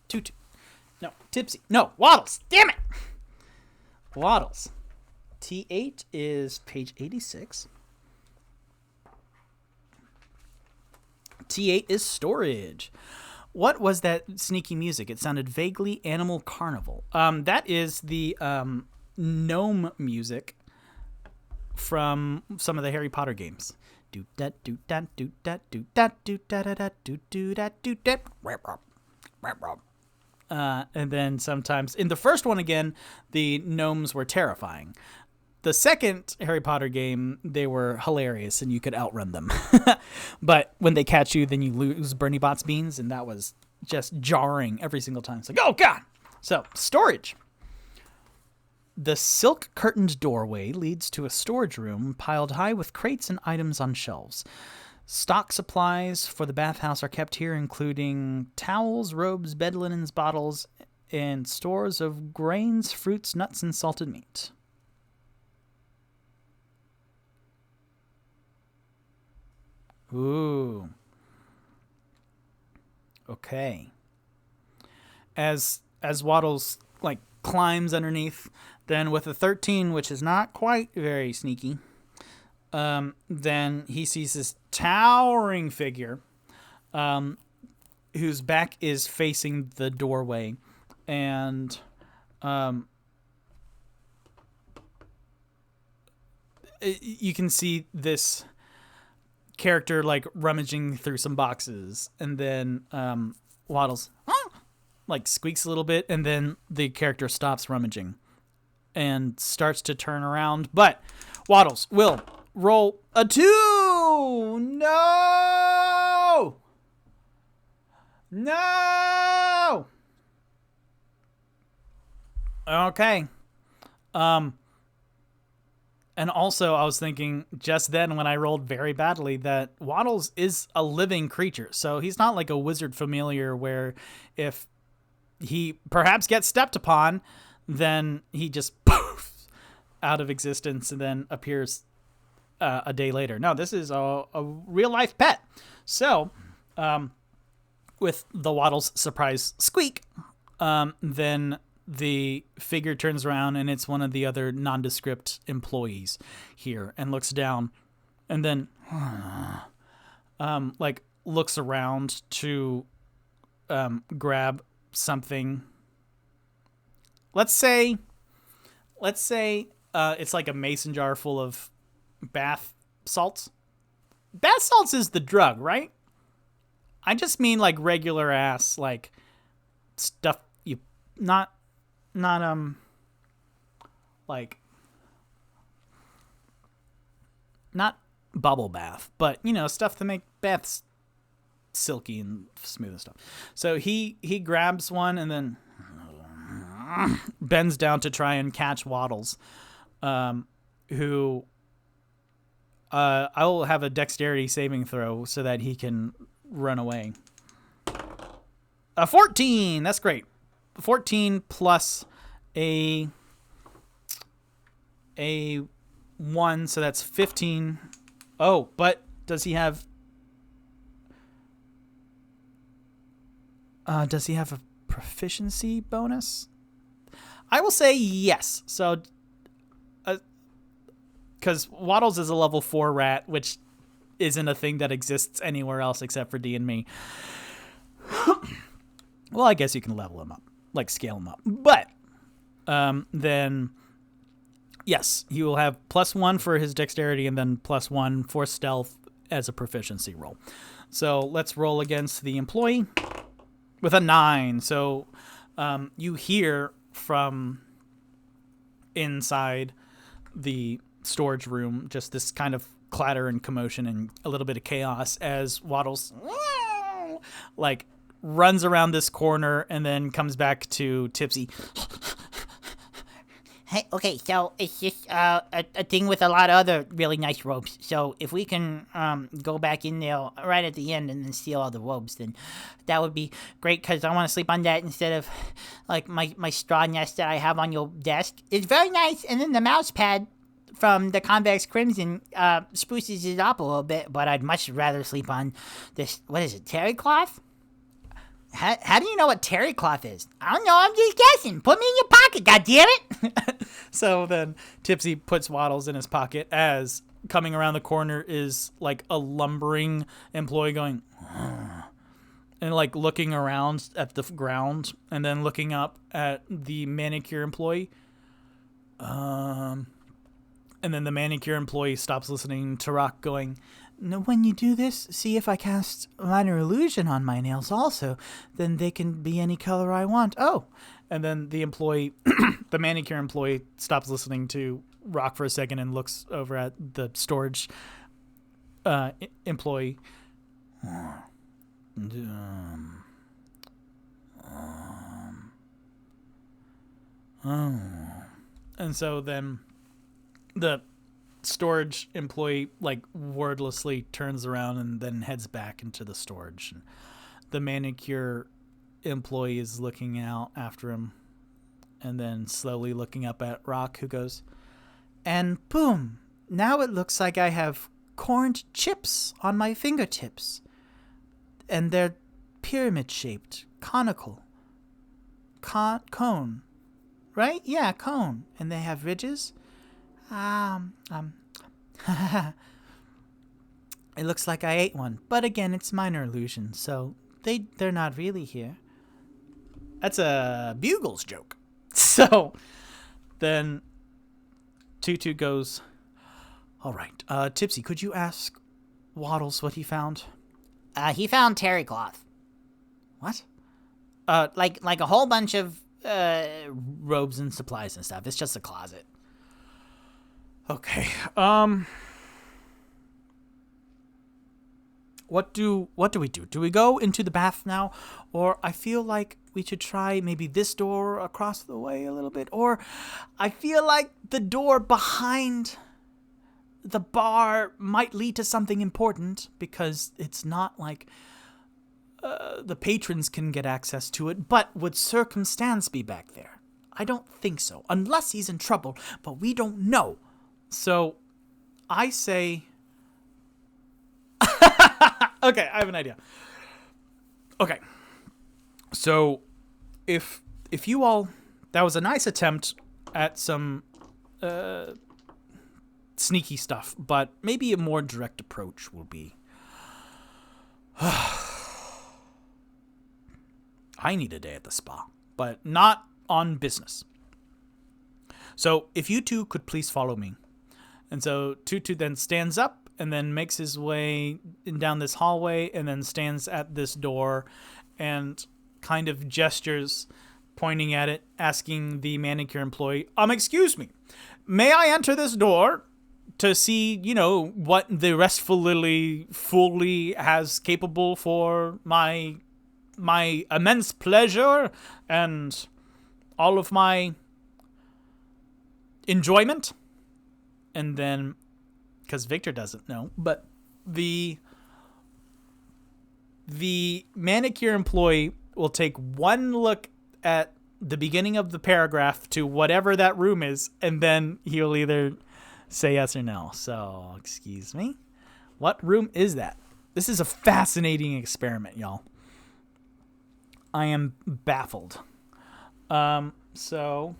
Tutu. No, Tipsy. No, Waddles. Damn it. Waddles. T8 is page 86. T8 is storage. What was that sneaky music? It sounded vaguely Animal Carnival. That is the gnome music from some of the Harry Potter games. Do dat do dat do dat do dat do da da da do do dat do dat. And then sometimes in the first one again, the gnomes were terrifying. The second Harry Potter game, they were hilarious and you could outrun them. But when they catch you, then you lose Bernie Bot's beans, and that was just jarring every single time. It's like, oh God! So, storage. The silk curtained doorway leads to a storage room piled high with crates and items on shelves. Stock supplies for the bathhouse are kept here, including towels, robes, bed linens, bottles, and stores of grains, fruits, nuts, and salted meat. Ooh. Okay. As Waddles climbs underneath, then with a 13, which is not quite very sneaky, then he sees this towering figure, whose back is facing the doorway, and you can see this character rummaging through some boxes, and then Waddles squeaks a little bit, and then the character stops rummaging and starts to turn around, but Waddles will roll a 2. No. Okay. And also, I was thinking just then when I rolled very badly that Waddles is a living creature. So he's not like a wizard familiar where if he perhaps gets stepped upon, then he just poofs out of existence and then appears a day later. No, this is a real-life pet. So, with the Waddles surprise squeak, then the figure turns around and it's one of the other nondescript employees here and looks down and then looks around to grab something. Let's say it's like a mason jar full of bath salts. Bath salts is the drug, right? I just mean regular ass stuff you not bubble bath, but stuff to make baths silky and smooth and stuff. So he grabs one and then bends down to try and catch Waddles, who I will have a dexterity saving throw so that he can run away. A 14. That's great. 14 plus a 1, so that's 15. Oh, but does he have a proficiency bonus? I will say yes. So because Waddles is a level 4 rat, which isn't a thing that exists anywhere else except for D&Me. Well, I guess you can level him up. Scale him up. But then, yes, he will have +1 for his dexterity and then +1 for stealth as a proficiency roll. So let's roll against the employee with a 9. So you hear from inside the storage room just this kind of clatter and commotion and a little bit of chaos as Waddles runs around this corner and then comes back to Tipsy. Hey, okay, so it's just a thing with a lot of other really nice robes. So if we can go back in there right at the end and then steal all the robes, then that would be great, because I want to sleep on that instead of like my straw nest that I have on your desk. It's very nice, and then the mouse pad from the Convex Crimson spruces it up a little bit, but I'd much rather sleep on this, what is it, terry cloth? How do you know what terry cloth is? I don't know, I'm just guessing. Put me in your pocket, goddammit! So then Tipsy puts Waddles in his pocket as coming around the corner is like a lumbering employee going, and like looking around at the ground and then looking up at the manicure employee. And then the manicure employee stops listening to Rock going, "Now, when you do this, see if I cast minor illusion on my nails also. Then they can be any color I want." Oh. And then the employee, the manicure employee, stops listening to Rock for a second and looks over at the storage employee. And so then the storage employee like wordlessly turns around and then heads back into the storage. And the manicure employee is looking out after him and then slowly looking up at Rock, who goes, "And boom, now it looks like I have corned chips on my fingertips, and they're pyramid shaped, conical, cone, right? Yeah, cone, and they have ridges. It looks like I ate one, but again, it's minor illusion, so they're not really here." That's a Bugles joke. So then Tutu goes, "All right, Tipsy, could you ask Waddles what he found?" He found terry cloth. What? Like a whole bunch of robes and supplies and stuff. It's just a closet. Okay. What do we do? Do we go into the bath now? Or I feel like we should try maybe this door across the way a little bit. Or I feel like the door behind the bar might lead to something important, because it's not like the patrons can get access to it. But would Circumstance be back there? I don't think so, unless he's in trouble, but we don't know. So I say... Okay, I have an idea. Okay. So if you all... That was a nice attempt at some sneaky stuff, but maybe a more direct approach will be... I need a day at the spa, but not on business. So if you two could please follow me. And so Tutu then stands up and then makes his way down this hallway and then stands at this door and kind of gestures, pointing at it, asking the manicure employee, "Excuse me, may I enter this door to see, what the Restful Lily fully has capable for my immense pleasure and all of my enjoyment?" And then, because Victor doesn't know, but the manicure employee will take one look at the beginning of the paragraph to whatever that room is, and then he'll either say yes or no. So, excuse me, what room is that? This is a fascinating experiment, y'all. I am baffled. So...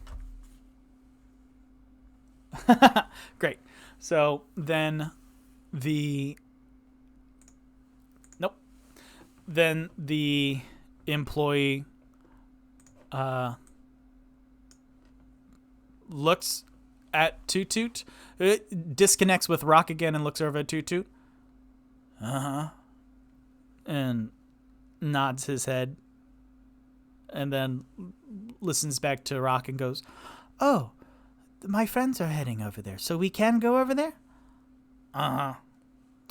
Great. So then the employee looks at Toot Toot, disconnects with Rock again and looks over at Toot Toot. And nods his head and then listens back to Rock and goes, "Oh, my friends are heading over there, so we can go over there?"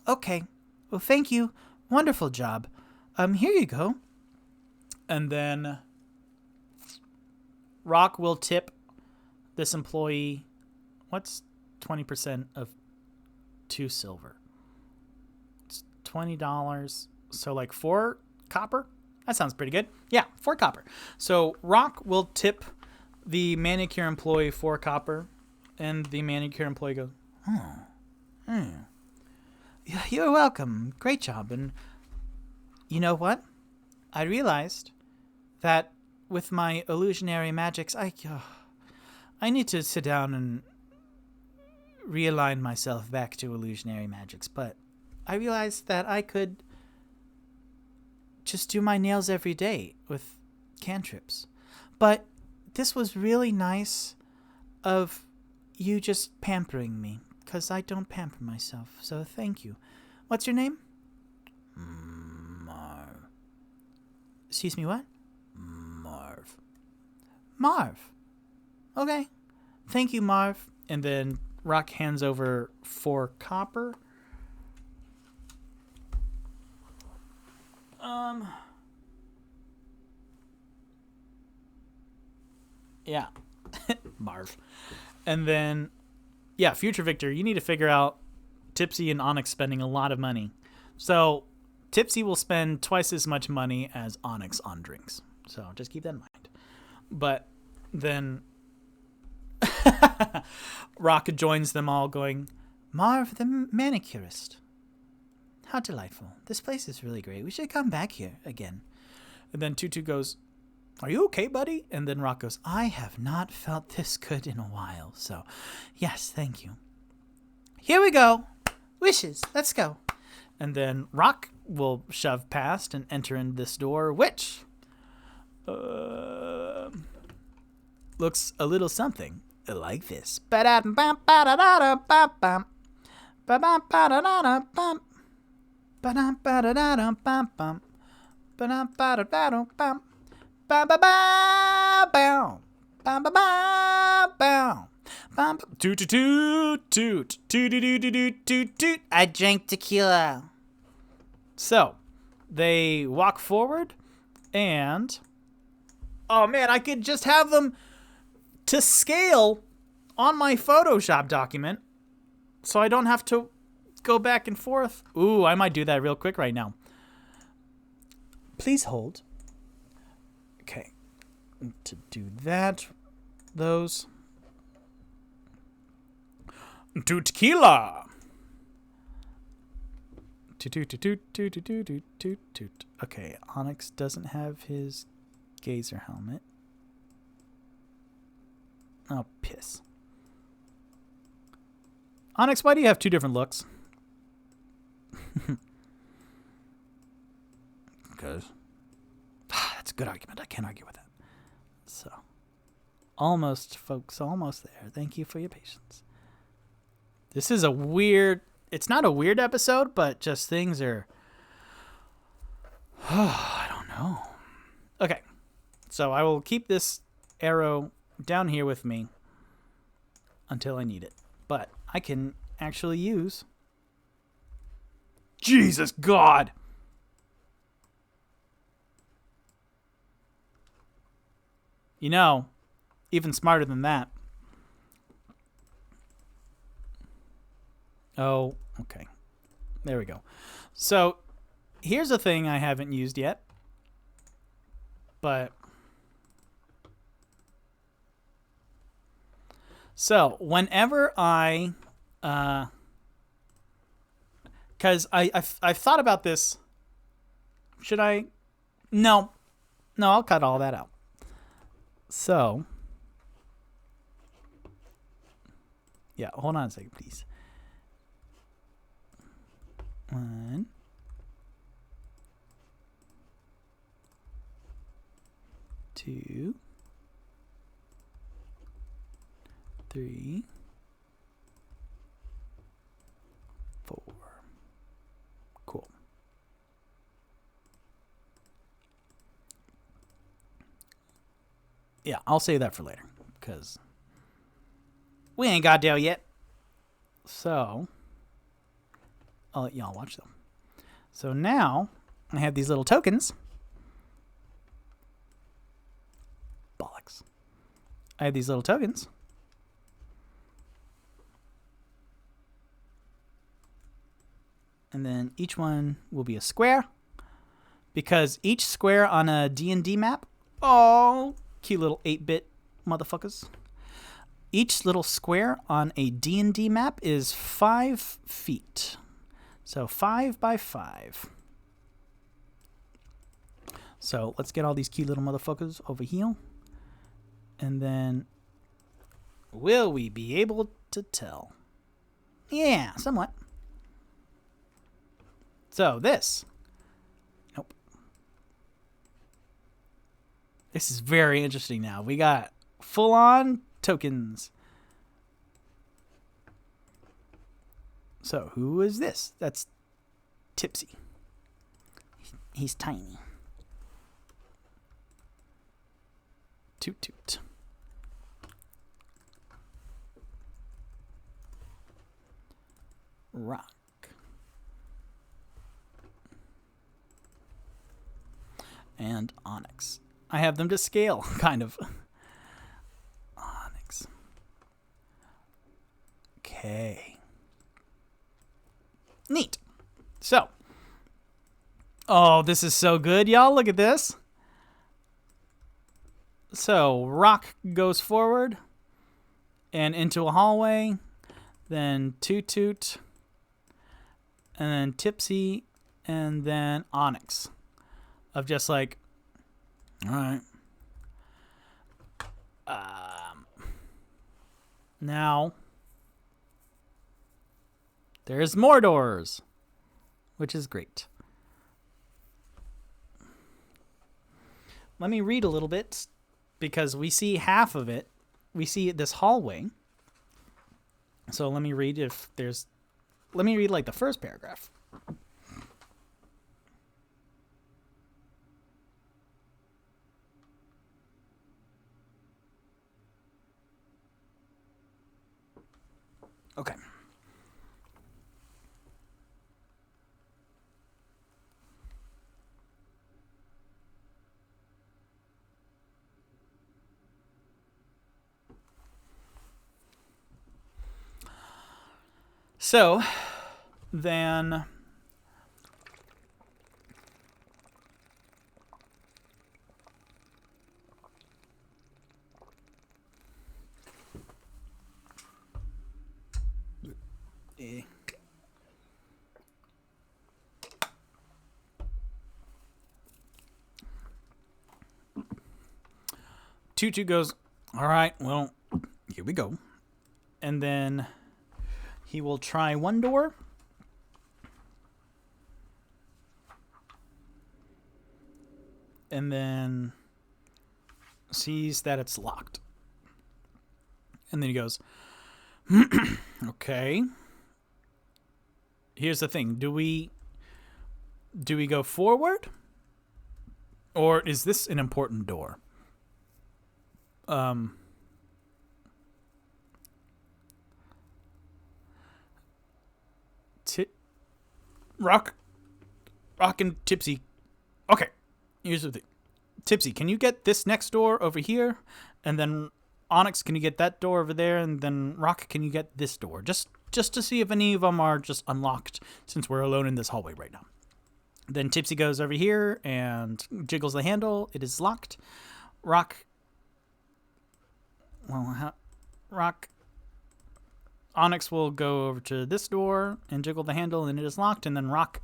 "Okay. Well, thank you. Wonderful job. Here you go." And then Rock will tip this employee, what's 20% of 2 silver? It's $20. So like 4 copper? That sounds pretty good. Yeah, 4 copper. So Rock will tip the manicure employee 4 copper, and the manicure employee goes, You're welcome. Great job. And you know what? I realized that with my illusionary magics, I need to sit down and realign myself back to illusionary magics. But I realized that I could just do my nails every day with cantrips. But this was really nice of you just pampering me, because I don't pamper myself. So thank you. What's your name? Marv. Excuse me, what? Marv. Marv. Okay. Thank you, Marv. And then Rock hands over 4 copper. Yeah. Marv. And then, yeah, future Victor, you need to figure out Tipsy and Onyx spending a lot of money. So Tipsy will spend twice as much money as Onyx on drinks. So just keep that in mind. But then Rock joins them all going, Marv the manicurist. How delightful. This place is really great. We should come back here again. And then Tutu goes, Are you okay, buddy? And then Rock goes, I have not felt this good in a while. So, yes, thank you. Here we go. Wishes. Let's go. And then Rock will shove past and enter in this door, which looks a little something like this. Toot toot toot toot toot toot toot toot. I drank tequila. So they walk forward, and oh man, I could just have them to scale on my Photoshop document, so I don't have to go back and forth. Ooh, I might do that real quick right now. Please hold. Okay, to do that, those to tequila. Toot. Okay, Onyx doesn't have his gazer helmet. Oh, piss. Onyx, why do you have 2 different looks? Because that's a good argument. I can't argue with that. So, almost, folks, almost there. Thank you for your patience. This is a weird... It's not a weird episode, but just things are... I don't know. Okay. So I will keep this arrow down here with me until I need it. But I can actually use... Jesus God! You know, even smarter than that. Oh, okay. There we go. So, here's a thing I haven't used yet. But... So, whenever I... Because I've thought about this. Should I... No, I'll cut all that out. So... Yeah, hold on a second, please. 1, 2, 3, 4. Cool. Yeah, I'll save that for later, because we ain't got there yet. So... I'll let y'all watch them. So now I have these little tokens. Bollocks. I have these little tokens. And then each one will be a square. Because each square on a D&D map, oh, cute little 8-bit motherfuckers. Each little square on a D&D map is 5 feet. So 5 by 5. So let's get all these cute little motherfuckers over here. And then, will we be able to tell? Yeah, somewhat. So this. Nope. This is very interesting now. We got full-on tokens. So who is this? That's Tipsy. He's tiny. Toot toot. Rock. And Onyx. I have them to scale, kind of. Onyx. Okay. Neat. So. Oh, this is so good, y'all. Look at this. So, Rock goes forward and into a hallway, then Toot Toot, and then Tipsy, and then Onyx. Of just like, all right. Now, there's more doors, which is great. Let me read a little bit. Because we see half of it. We see this hallway. So let me read let me read like the first paragraph. Okay. So, then Tutu goes, all right, well, here we go. And then he will try one door. And then sees that it's locked. And then he goes, okay. Here's the thing. Do we go forward? Or is this an important door? Rock and Tipsy. Okay, here's the thing. Tipsy, can you get this next door over here? And then Onyx, can you get that door over there? And then Rock, can you get this door? Just to see if any of them are just unlocked, since we're alone in this hallway right now. Then Tipsy goes over here and jiggles the handle. It is locked. Onyx will go over to this door and jiggle the handle, and it is locked. And then Rock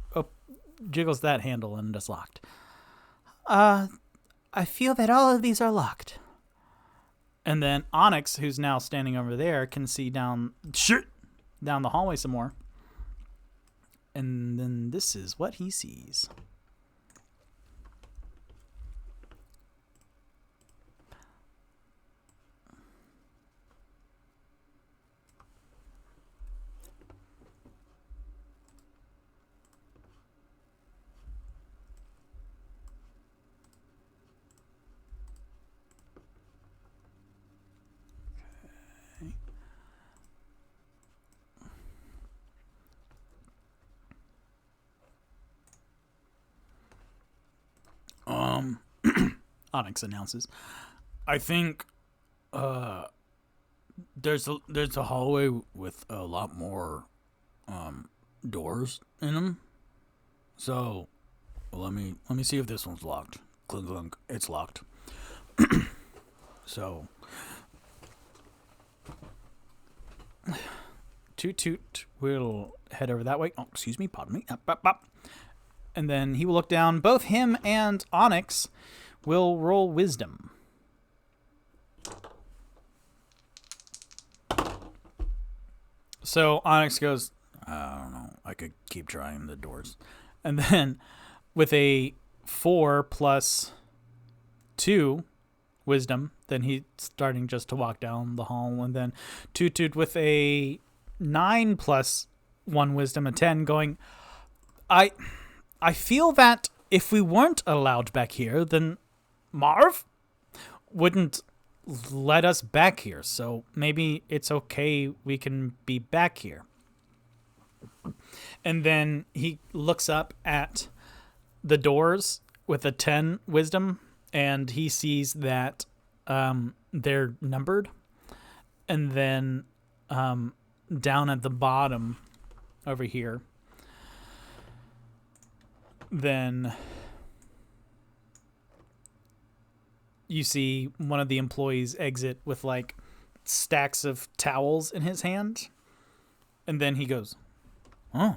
jiggles that handle, and it is locked. I feel that all of these are locked. And then Onyx, who's now standing over there, can see down the hallway some more. And then this is what he sees. Onyx announces, I think there's a hallway with a lot more doors in them. So let me see if this one's locked. Clunk clunk, it's locked. So Toot Toot will head over that way. Oh, excuse me, pardon me. Up, up, up. And then he will look down. Both him and Onyx will roll wisdom. So Onyx goes, I don't know. I could keep trying the doors. And then with a 4 plus 2 wisdom, then he's starting just to walk down the hall. And then Toot Toot with a 9 plus 1 wisdom, a 10, going, I feel that if we weren't allowed back here, then Marv wouldn't let us back here. So maybe it's okay, we can be back here. And then he looks up at the doors with a 10 wisdom, and he sees that they're numbered. And then down at the bottom over here, then you see one of the employees exit with like stacks of towels in his hand. And then he goes, oh.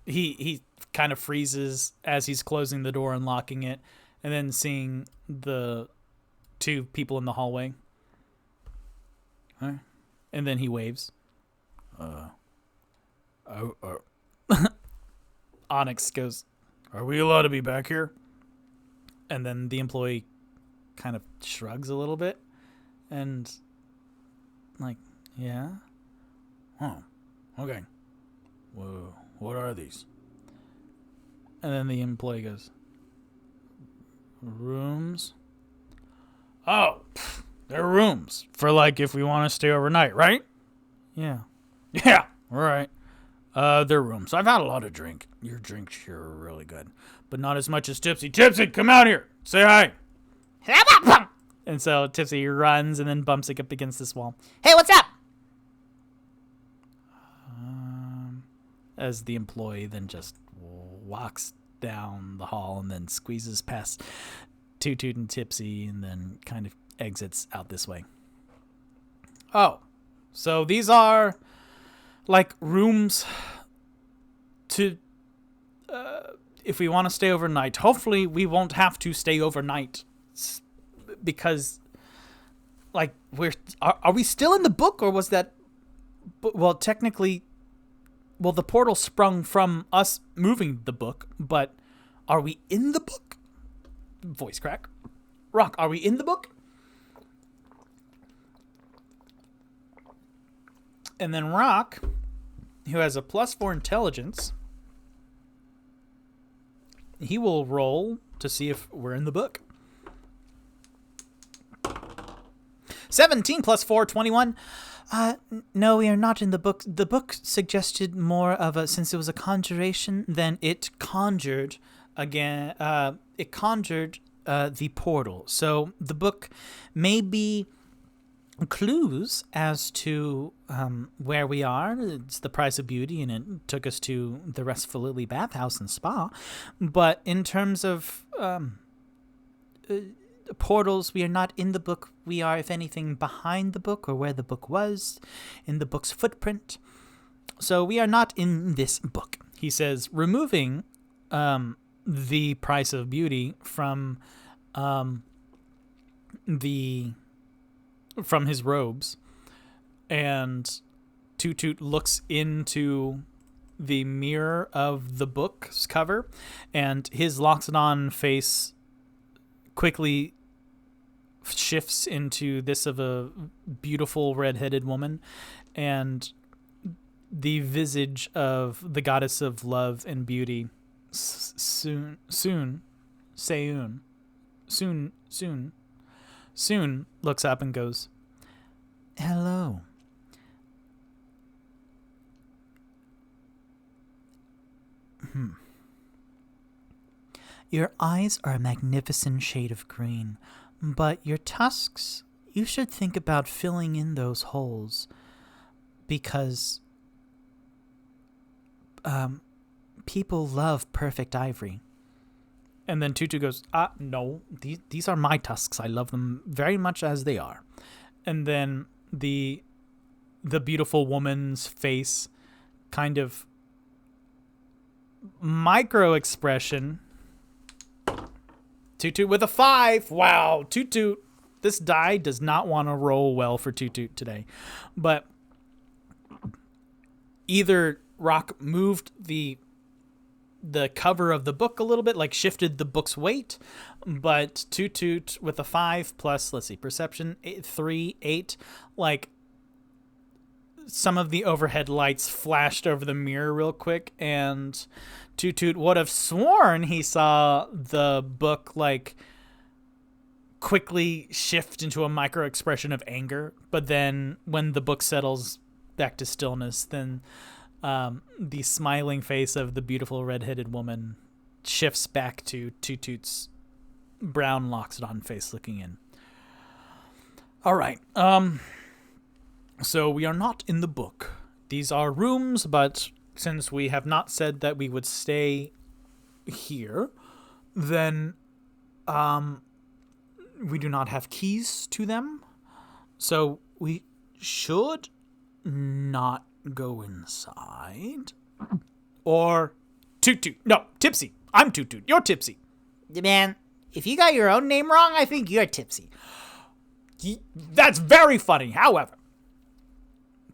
He kind of freezes as he's closing the door and locking it, and then seeing the 2 people in the hallway. And then he waves. Onyx goes, are we allowed to be back here? And then the employee kind of shrugs a little bit and like, yeah? Oh, okay. Whoa, what are these? And then the employee goes, rooms? Oh, they're rooms for like if we want to stay overnight, right? Yeah. Yeah, all right. They're rooms. I've had a lot of drink. Your drinks here are really good, but not as much as Tipsy. Tipsy, come out here. Say hi. And so Tipsy runs and then bumps up against this wall. Hey, what's up? As the employee then just walks down the hall and then squeezes past Toot Toot and Tipsy and then kind of exits out this way. Oh, so these are like rooms to if we want to stay overnight. Hopefully we won't have to stay overnight because like are we still in the book, or was that, well, technically, well, the portal sprung from us moving the book, but are we in the book? Voice crack. Rock, are we in the book? And then Rock, who has a +4 intelligence, he will roll to see if we're in the book. 17 + 4, 21. No, we are not in the book. The book suggested more of a, since it was a conjuration, then it conjured again. It conjured the portal. So the book may be clues as to where we are. It's the price of beauty, and it took us to the Restful Lily bathhouse and spa. But in terms of portals, we are not in the book. We are, if anything, behind the book, or where the book was, in the book's footprint. So we are not in this book, he says, removing the price of beauty from his robes. And Toot Toot looks into the mirror of the book's cover, and his Loxodon face quickly shifts into this of a beautiful red-headed woman, and the visage of the goddess of love and beauty, soon looks up and goes, hello. Your eyes are a magnificent shade of green, but your tusks, you should think about filling in those holes, because people love perfect ivory. And then Tutu goes, no, these are my tusks. I love them very much as they are. And then the beautiful woman's face kind of micro expression. Tutu with a 5. Wow, Tutu. This die does not want to roll well for Tutu today. But either Rock moved the cover of the book a little bit, like shifted the book's weight, but Tutu with a 5 plus, let's see, perception, 3, 8, like some of the overhead lights flashed over the mirror real quick, and Tutu would have sworn he saw the book like quickly shift into a micro expression of anger, but then when the book settles back to stillness, then the smiling face of the beautiful red-headed woman shifts back to Tutu's brown loxodon face looking in. All right. So we are not in the book. These are rooms, but since we have not said that we would stay here, then we do not have keys to them. So we should not go inside. Or Tutu. No, Tipsy. I'm Tutu. You're Tipsy. Man, if you got your own name wrong, I think you're tipsy. That's very funny. However,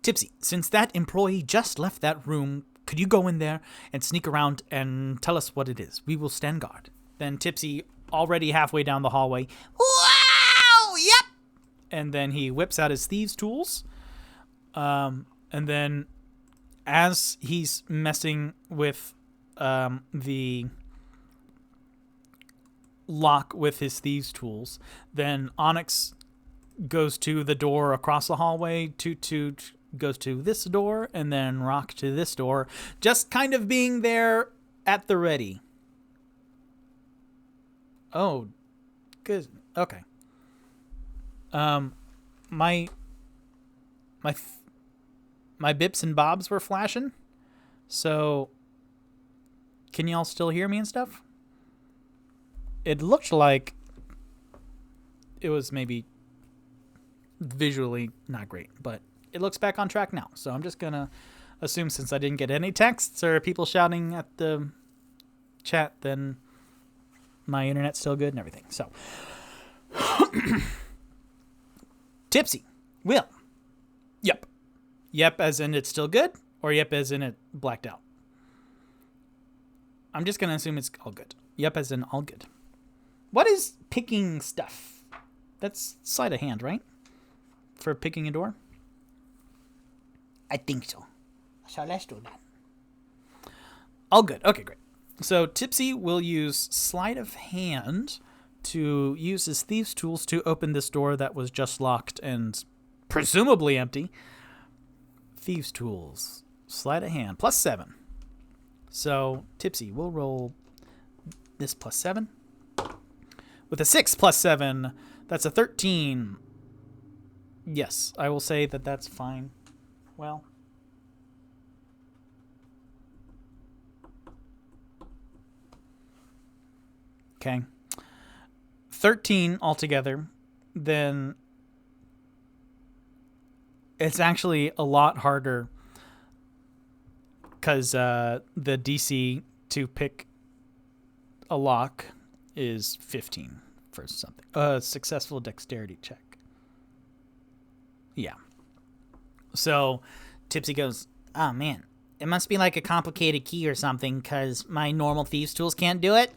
Tipsy, since that employee just left that room, could you go in there and sneak around and tell us what it is? We will stand guard. Then Tipsy, already halfway down the hallway, Wow! Yep! and then he whips out his thieves' tools. And then as he's messing with the lock with his thieves' tools, then Onyx goes to the door across the hallway, Tutu goes to this door, and then Rock to this door, just kind of being there at the ready. Oh, good. Okay. My bips and bobs were flashing, so can y'all still hear me and stuff? It looked like it was maybe visually not great, but it looks back on track now. So I'm just gonna assume, since I didn't get any texts or people shouting at the chat, then my internet's still good and everything. So Tipsy, Will. Yep. Yep as in it's still good, or yep as in it blacked out? I'm just gonna assume it's all good. Yep as in all good. What is picking stuff? That's sleight of hand, right? For picking a door? I think so. So let's do that. All good. Okay, great. So Tipsy will use sleight of hand to use his thieves' tools to open this door that was just locked and presumably empty. Thieves' tools. Sleight of hand. +7. So Tipsy will roll this +7. With a 6 +7, that's a 13. Yes, I will say that that's fine. Well, okay. 13 altogether, then it's actually a lot harder because the DC to pick a lock is 15 for something. Successful dexterity check. Yeah. So Tipsy goes, Oh, man. It must be like a complicated key or something, because my normal thieves' tools can't do it.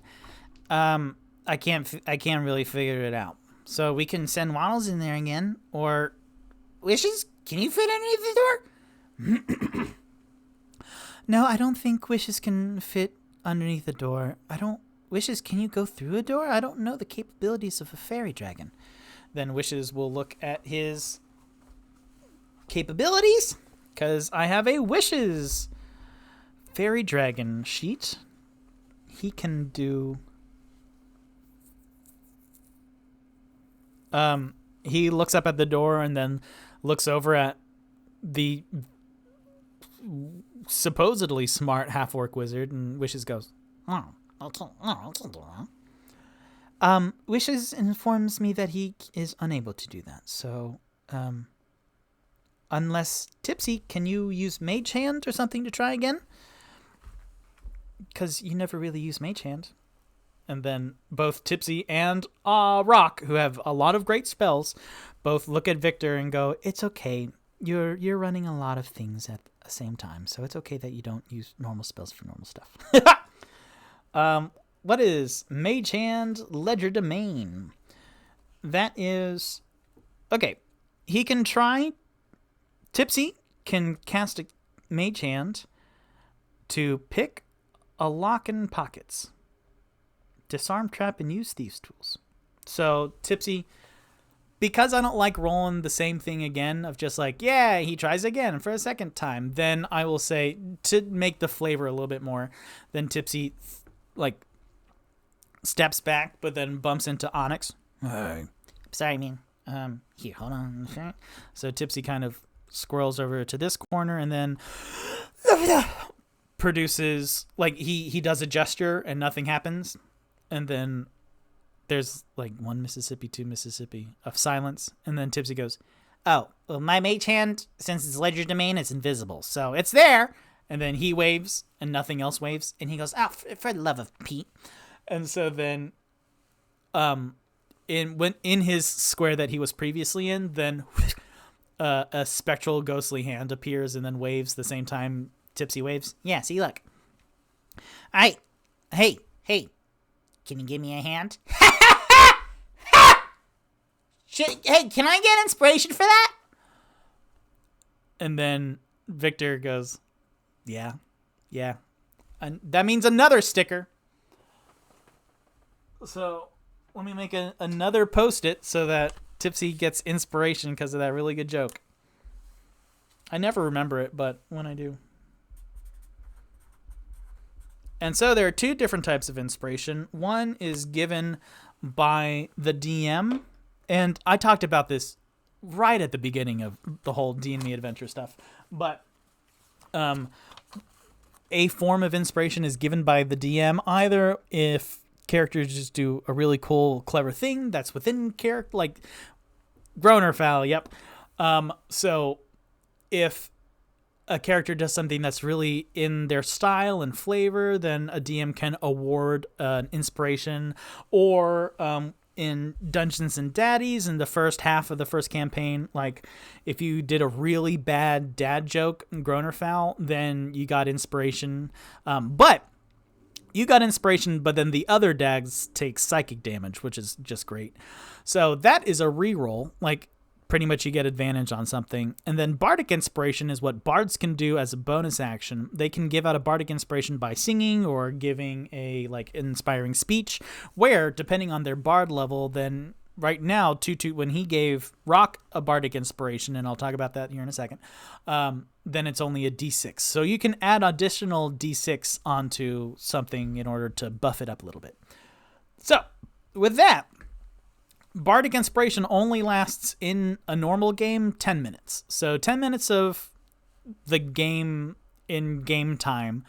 I can't really figure it out. So we can send Waddles in there again, or Wishes. Can you fit underneath the door? no, I don't think Wishes can fit underneath the door. Wishes, can you go through a door? I don't know the capabilities of a fairy dragon. Then Wishes will look at his capabilities, because I have a Wishes fairy dragon sheet. He can do... he looks up at the door and then looks over at the supposedly smart half-orc wizard, and Wishes goes, Wishes informs me that he is unable to do that. So, unless Tipsy, can you use Mage Hand or something to try again? Because you never really use Mage Hand. And then both Tipsy and Rock, who have a lot of great spells, both look at Victor and go, "It's okay. You're running a lot of things at the same time, so it's okay that you don't use normal spells for normal stuff." What is Mage Hand Legerdemain? That is... Okay, he can try... Tipsy can cast a Mage Hand to pick a lock in pockets, disarm, trap, and use thieves' tools. So, Tipsy... Because I don't like rolling the same thing again of just like, yeah, he tries again for a second time, then I will say, to make the flavor a little bit more, then Tipsy, like, steps back, but then bumps into Onyx. Hey. Sorry, man. Here, hold on. So Tipsy kind of squirrels over to this corner and then produces, like, he does a gesture and nothing happens. And then there's like 1 Mississippi, 2 Mississippi of silence. And then Tipsy goes, "Oh, well, my Mage Hand, since it's Legerdemain, it's invisible. So it's there." And then he waves and nothing else waves. And he goes, "Oh, for the love of Pete." And so then, in his square that he was previously in, then a spectral ghostly hand appears and then waves the same time Tipsy waves. Yeah, see, look. Hey, can you give me a hand? Hey, can I get inspiration for that? And then Victor goes, yeah. And that means another sticker. So let me make another Post-it so that Tipsy gets inspiration because of that really good joke. I never remember it, but when I do. And so there are 2 different types of inspiration. One is given by the DM, and I talked about this right at the beginning of the whole D&Me adventure stuff. But a form of inspiration is given by the DM, either if characters just do a really cool, clever thing that's within character, like Groner Foul, yep. So if a character does something that's really in their style and flavor, then a DM can award an inspiration. Or in Dungeons and Daddies, in the first half of the first campaign, like if you did a really bad dad joke, Groner Foul, then you got inspiration. But then the other dags take psychic damage, which is just great. So that is a reroll. Like, pretty much you get advantage on something. And then Bardic Inspiration is what bards can do as a bonus action. They can give out a Bardic Inspiration by singing or giving a, like, inspiring speech, where, depending on their bard level, then right now, Tutu, when he gave Rock a Bardic Inspiration, and I'll talk about that here in a second, then it's only a D6. So you can add additional D6 onto something in order to buff it up a little bit. So, with that, Bardic Inspiration only lasts in a normal game 10 minutes. So 10 minutes of the game in game time,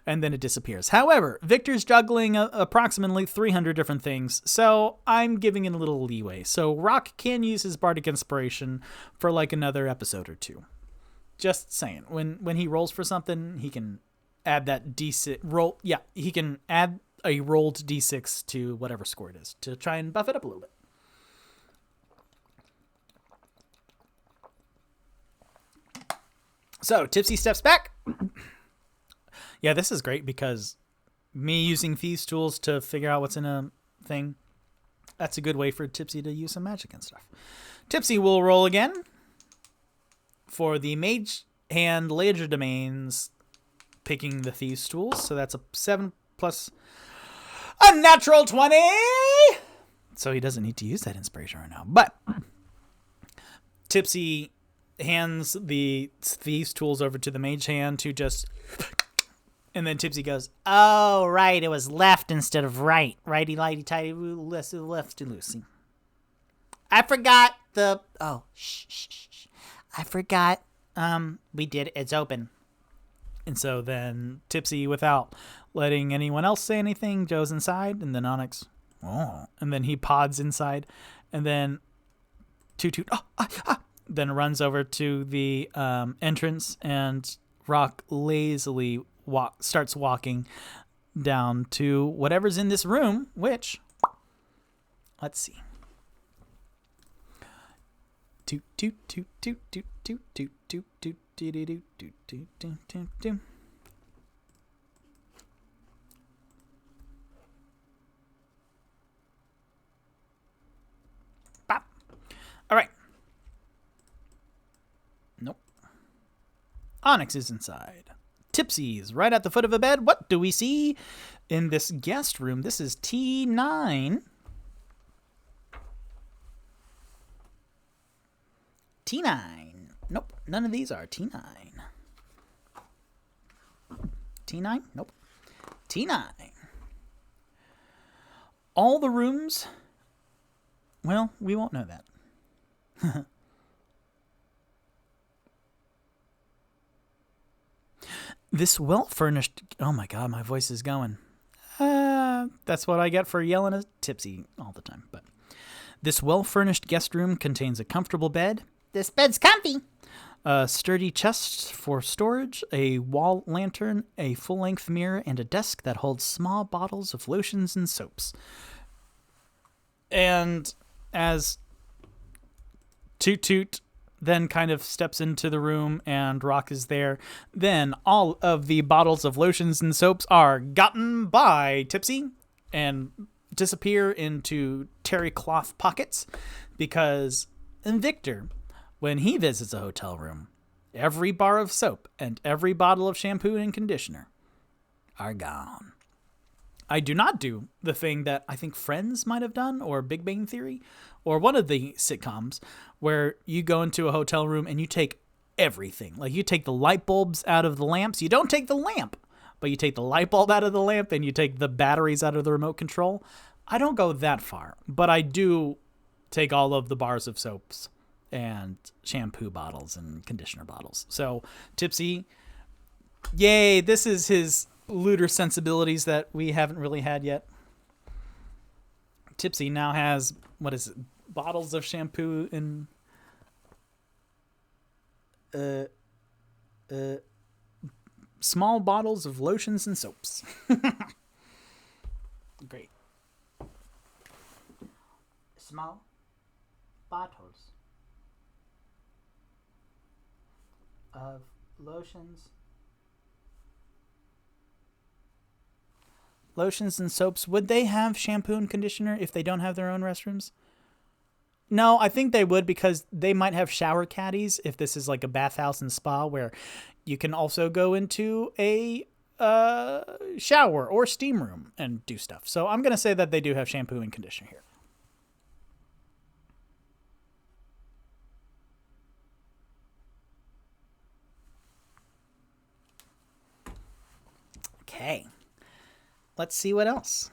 and then it disappears. However, Victor's juggling approximately 300 different things, so I'm giving it a little leeway. So Rock can use his Bardic Inspiration for like another episode or 2. Just saying. When he rolls for something, he can add that D6 roll. Yeah, he can add a rolled D6 to whatever score it is to try and buff it up a little bit. So, Tipsy steps back. Yeah, this is great because me using thieves' tools to figure out what's in a thing, that's a good way for Tipsy to use some magic and stuff. Tipsy will roll again for the Mage Hand Legerdemains, picking the thieves' tools. So that's a 7 plus a natural 20. So he doesn't need to use that inspiration right now. But Tipsy hands the thieves' tools over to the Mage Hand to just... And then Tipsy goes, "Oh, right, it was left instead of right. Righty-lighty-tighty, lefty-loosey. I forgot the... Oh, shh. I forgot. We did it. It's open." And so then Tipsy, without letting anyone else say anything, goes inside, and then Onyx, and then he pods inside, and then Toot Toot, then runs over to the entrance, and Rock lazily starts walking down to whatever's in this room, which, let's see. Toot toot toot toot toot toot toot toot toot toot toot toot toot toot toot toot. Pop. All right. Nope. Onyx is inside. Tipsy's right at the foot of a bed. What do we see in this guest room? This is T9. T9. Nope, none of these are T9. T9? Nope. T9. All the rooms, well, we won't know that. This well-furnished... Oh my god, my voice is going. That's what I get for yelling at Tipsy all the time. But this well-furnished guest room contains a comfortable bed. This bed's comfy. A sturdy chest for storage, a wall lantern, a full-length mirror, and a desk that holds small bottles of lotions and soaps. And as Toot Toot then kind of steps into the room and Rock is there, then all of the bottles of lotions and soaps are gotten by Tipsy and disappear into terry cloth pockets, because Victor, when he visits a hotel room, every bar of soap and every bottle of shampoo and conditioner are gone. I do not do the thing that I think Friends might have done, or Big Bang Theory, or one of the sitcoms, where you go into a hotel room and you take everything. Like, you take the light bulbs out of the lamps. You don't take the lamp, but you take the light bulb out of the lamp and you take the batteries out of the remote control. I don't go that far, but I do take all of the bars of soaps and shampoo bottles and conditioner bottles. So Tipsy, yay, this is his looter sensibilities that we haven't really had yet. Tipsy now has, what is it, bottles of shampoo and small bottles of lotions and soaps. Great. Small bottles of lotions and soaps. Would they have shampoo and conditioner if they don't have their own restrooms? No, I think they would, because they might have shower caddies if this is like a bathhouse and spa where you can also go into a shower or steam room and do stuff. So I'm going to say that they do have shampoo and conditioner here. Okay. Let's see what else.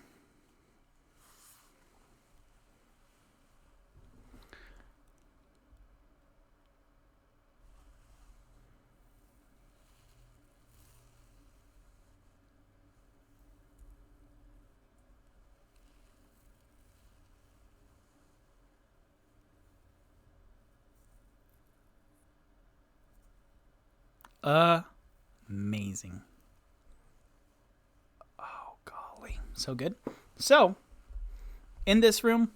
Amazing. So good. So, in this room,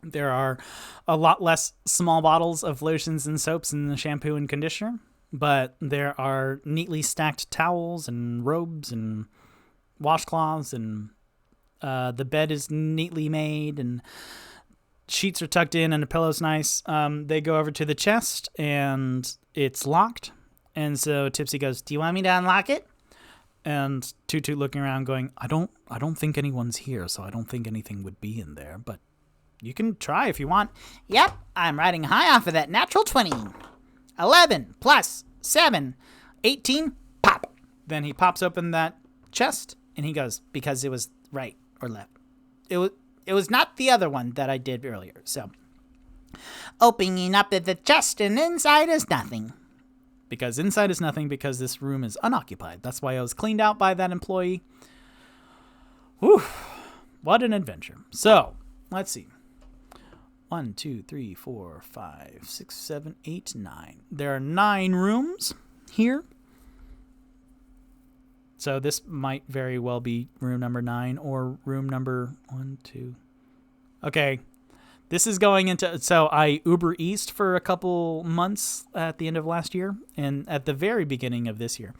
there are a lot less small bottles of lotions and soaps and the shampoo and conditioner, but there are neatly stacked towels and robes and washcloths, and the bed is neatly made, and sheets are tucked in, and the pillow's nice. They go over to the chest, and it's locked, and so Tipsy goes, "Do you want me to unlock it?" And Toot Toot looking around going, I don't think anyone's here, so I don't think anything would be in there, but you can try if you want. Yep, I'm riding high off of that natural 20. 11 plus 7, 18, pop. Then he pops open that chest, and he goes, because it was right or left. It was not the other one that I did earlier, so. Opening up the chest, and inside is nothing. because inside is nothing because this room is unoccupied. That's why I was cleaned out by that employee. Whew. What an adventure. So, let's see. 1, 2, 3, 4, 5, 6, 7, 8, 9. There are 9 rooms here. So this might very well be room number 9 or room number 1, 2. Okay. This is going into... So I Uber East for a couple months at the end of last year and at the very beginning of this year.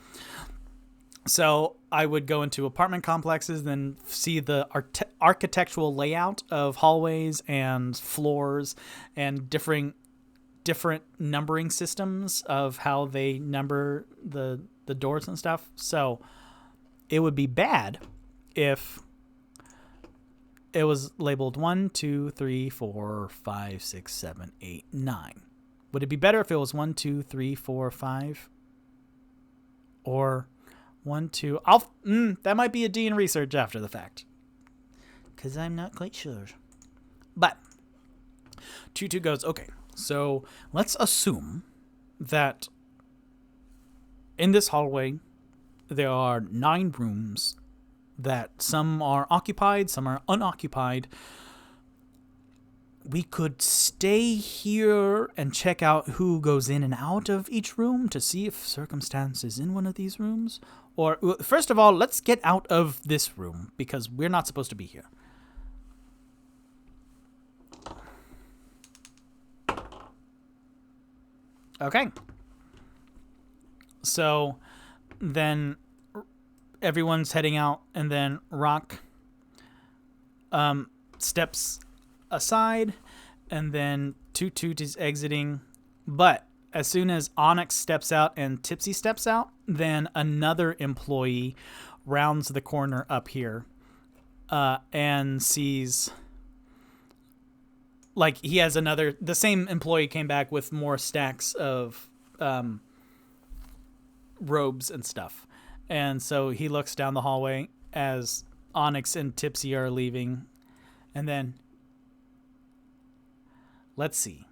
So I would go into apartment complexes, then see the architectural layout of hallways and floors and different numbering systems of how they number the doors and stuff. So it would be bad if it was labeled 1, 2, 3, 4, 5, 6, 7, 8, 9. Would it be better if it was 1, 2, 3, 4, 5? Or 1, 2... that might be a D and research after the fact. Because I'm not quite sure. But 2 goes, okay, so let's assume that in this hallway there are 9 rooms, that some are occupied, some are unoccupied. We could stay here and check out who goes in and out of each room to see if circumstance is in one of these rooms. Or, first of all, let's get out of this room because we're not supposed to be here. Okay. So then everyone's heading out, and then Rock steps aside, and then Toot is exiting. But as soon as Onyx steps out and Tipsy steps out, then another employee rounds the corner up here and sees... Like, he has the same employee came back with more stacks of robes and stuff. And so he looks down the hallway as Onyx and Tipsy are leaving. And then, let's see.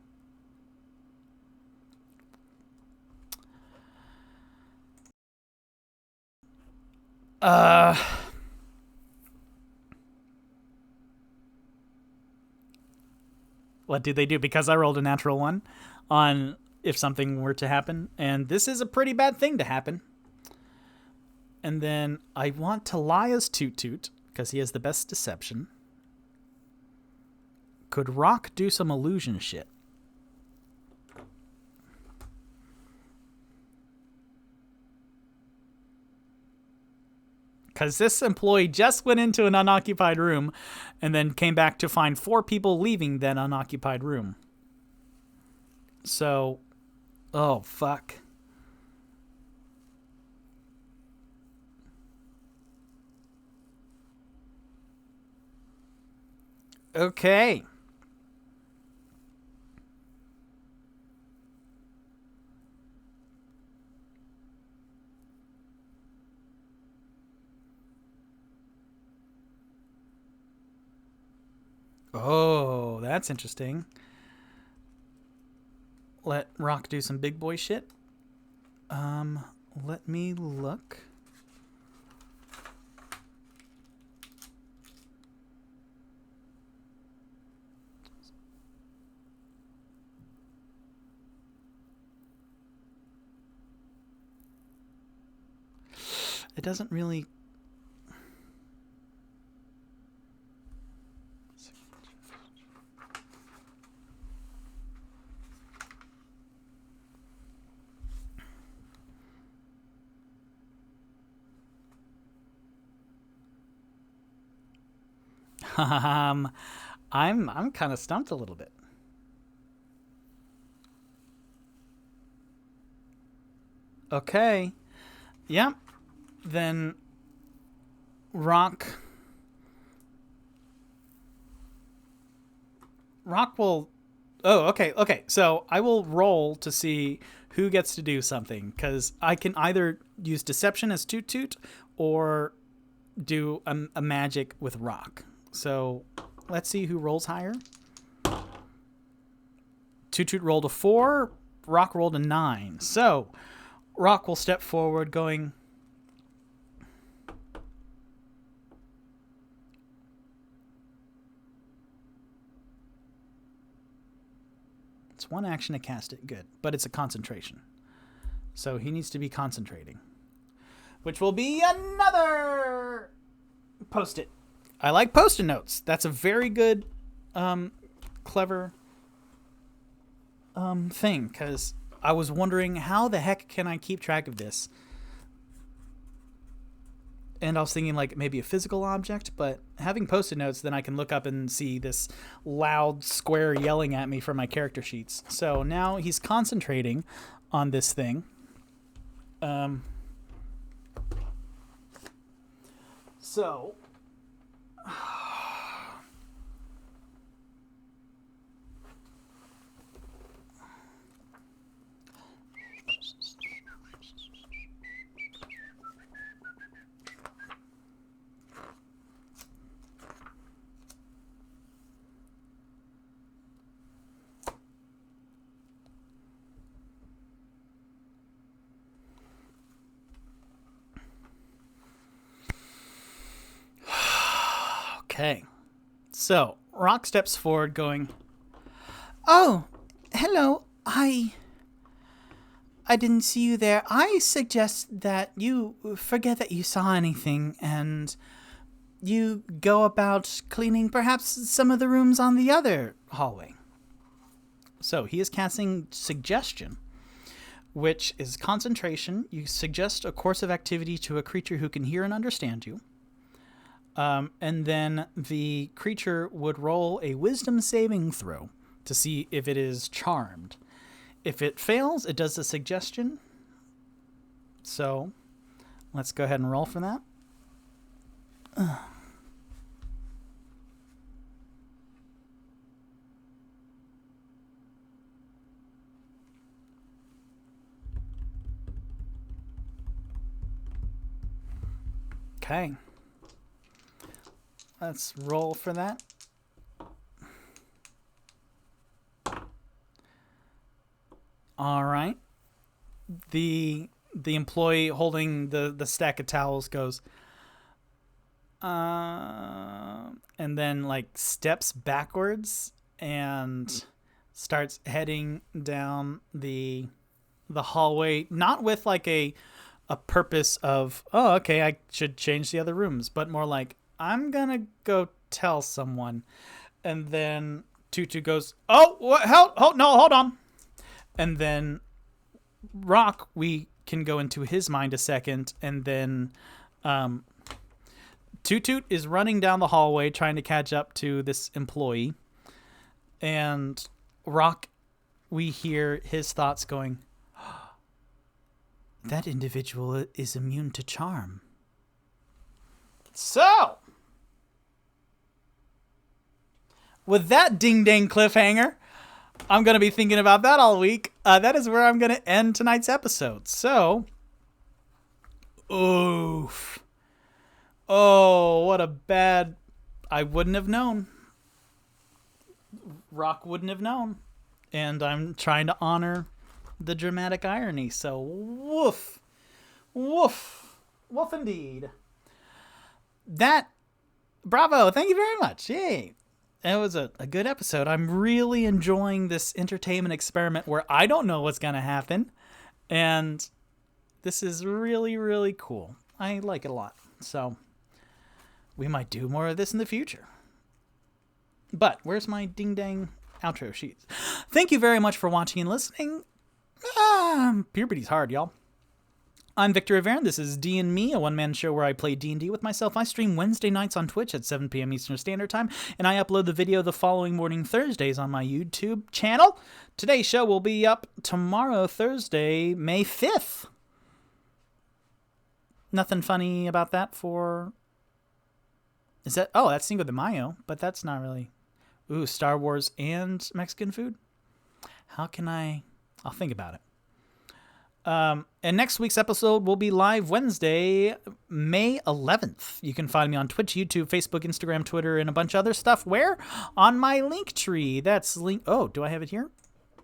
What did they do? Because I rolled a natural 1 on if something were to happen. And this is a pretty bad thing to happen. And then I want to lie as Toot because he has the best deception. Could Rock do some illusion shit? Because this employee just went into an unoccupied room and then came back to find 4 people leaving that unoccupied room. So, oh, fuck. Okay. Oh, that's interesting. Let Rock do some big boy shit. Let me look. It doesn't really... I'm kind of stumped a little bit. Okay. Yeah. Then Rock will... Oh, okay. So I will roll to see who gets to do something, because I can either use deception as Toot or do a magic with Rock. So let's see who rolls higher. Toot rolled a 4, Rock rolled a 9. So Rock will step forward going, it's one action to cast it, good, but it's a concentration. So he needs to be concentrating, which will be another Post-it. I like Post-it notes. That's a very good, clever thing, because I was wondering how the heck can I keep track of this? And I was thinking like maybe a physical object, but having Post-it notes, then I can look up and see this loud square yelling at me from my character sheets. So now he's concentrating on this thing. So okay. So, Rock steps forward going, Oh, hello. I didn't see you there. I suggest that you forget that you saw anything and you go about cleaning perhaps some of the rooms on the other hallway. so he is casting Suggestion, which is concentration. You suggest a course of activity to a creature who can hear and understand you. And then the creature would roll a wisdom saving throw to see if it is charmed. If it fails, it does the suggestion. So let's go ahead and roll for that. Okay. Let's roll for that. All right. The employee holding the stack of towels goes, and then like steps backwards and starts heading down the hallway, not with like a purpose of, oh, okay, I should change the other rooms, but more like, I'm gonna go tell someone. And then Tutu goes, oh, what, hold on. And then Rock, we can go into his mind a second, and then Toot is running down the hallway trying to catch up to this employee. And Rock, we hear his thoughts going, that individual is immune to charm. So, with that ding-dang cliffhanger, I'm going to be thinking about that all week. That is where I'm going to end tonight's episode. So, oof. Oh, what a bad... I wouldn't have known. Rock wouldn't have known. And I'm trying to honor the dramatic irony. So, woof. Woof. Woof indeed. That... Bravo. Thank you very much. Yay. It was a good episode. I'm really enjoying this entertainment experiment where I don't know what's going to happen. And this is really, really cool. I like it a lot. So we might do more of this in the future. But where's my ding-dang outro sheets? Thank you very much for watching and listening. Puberty's hard, y'all. I'm Victor Rivera. This is D&Me, a one-man show where I play D&D with myself. I stream Wednesday nights on Twitch at 7 p.m. Eastern Standard Time, and I upload the video the following morning Thursdays on my YouTube channel. Today's show will be up tomorrow, Thursday, May 5th. Nothing funny about that for... Is that... Oh, that's Cinco de Mayo, but that's not really... Ooh, Star Wars and Mexican food? How can I... I'll think about it. And next week's episode will be live Wednesday, May 11th. You can find me on Twitch, YouTube, Facebook, Instagram, Twitter, and a bunch of other stuff. Where? On my link tree. That's link. Oh, do I have it here?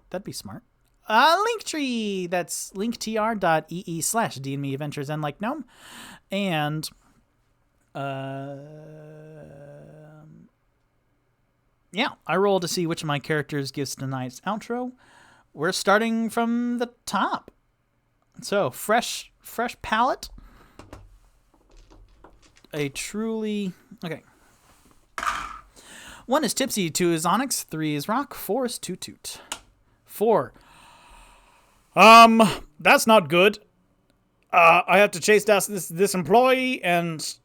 That'd be smart. Linktree. That's linktr.ee/D&Me Adventures and Like Gnome. And yeah, I roll to see which of my characters gives tonight's outro. We're starting from the top. So, fresh palette. A truly... Okay. 1 is Tipsy, 2 is Onyx, 3 is Rock, 4 is Toot Toot. 4. That's not good. I have to chase down this employee, and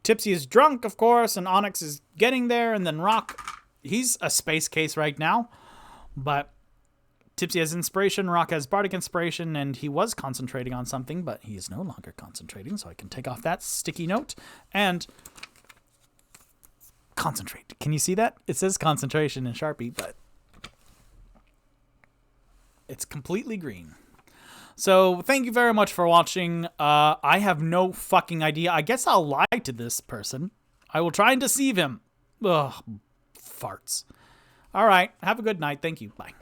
Tipsy is drunk, of course, and Onyx is getting there, and then Rock, he's a space case right now, but Tipsy has inspiration, Rock has Bardic Inspiration, and he was concentrating on something, but he is no longer concentrating, so I can take off that sticky note, and concentrate. Can you see that? It says concentration in Sharpie, but it's completely green. So, thank you very much for watching. I have no fucking idea. I guess I'll lie to this person. I will try and deceive him. Ugh, farts. All right, have a good night. Thank you. Bye.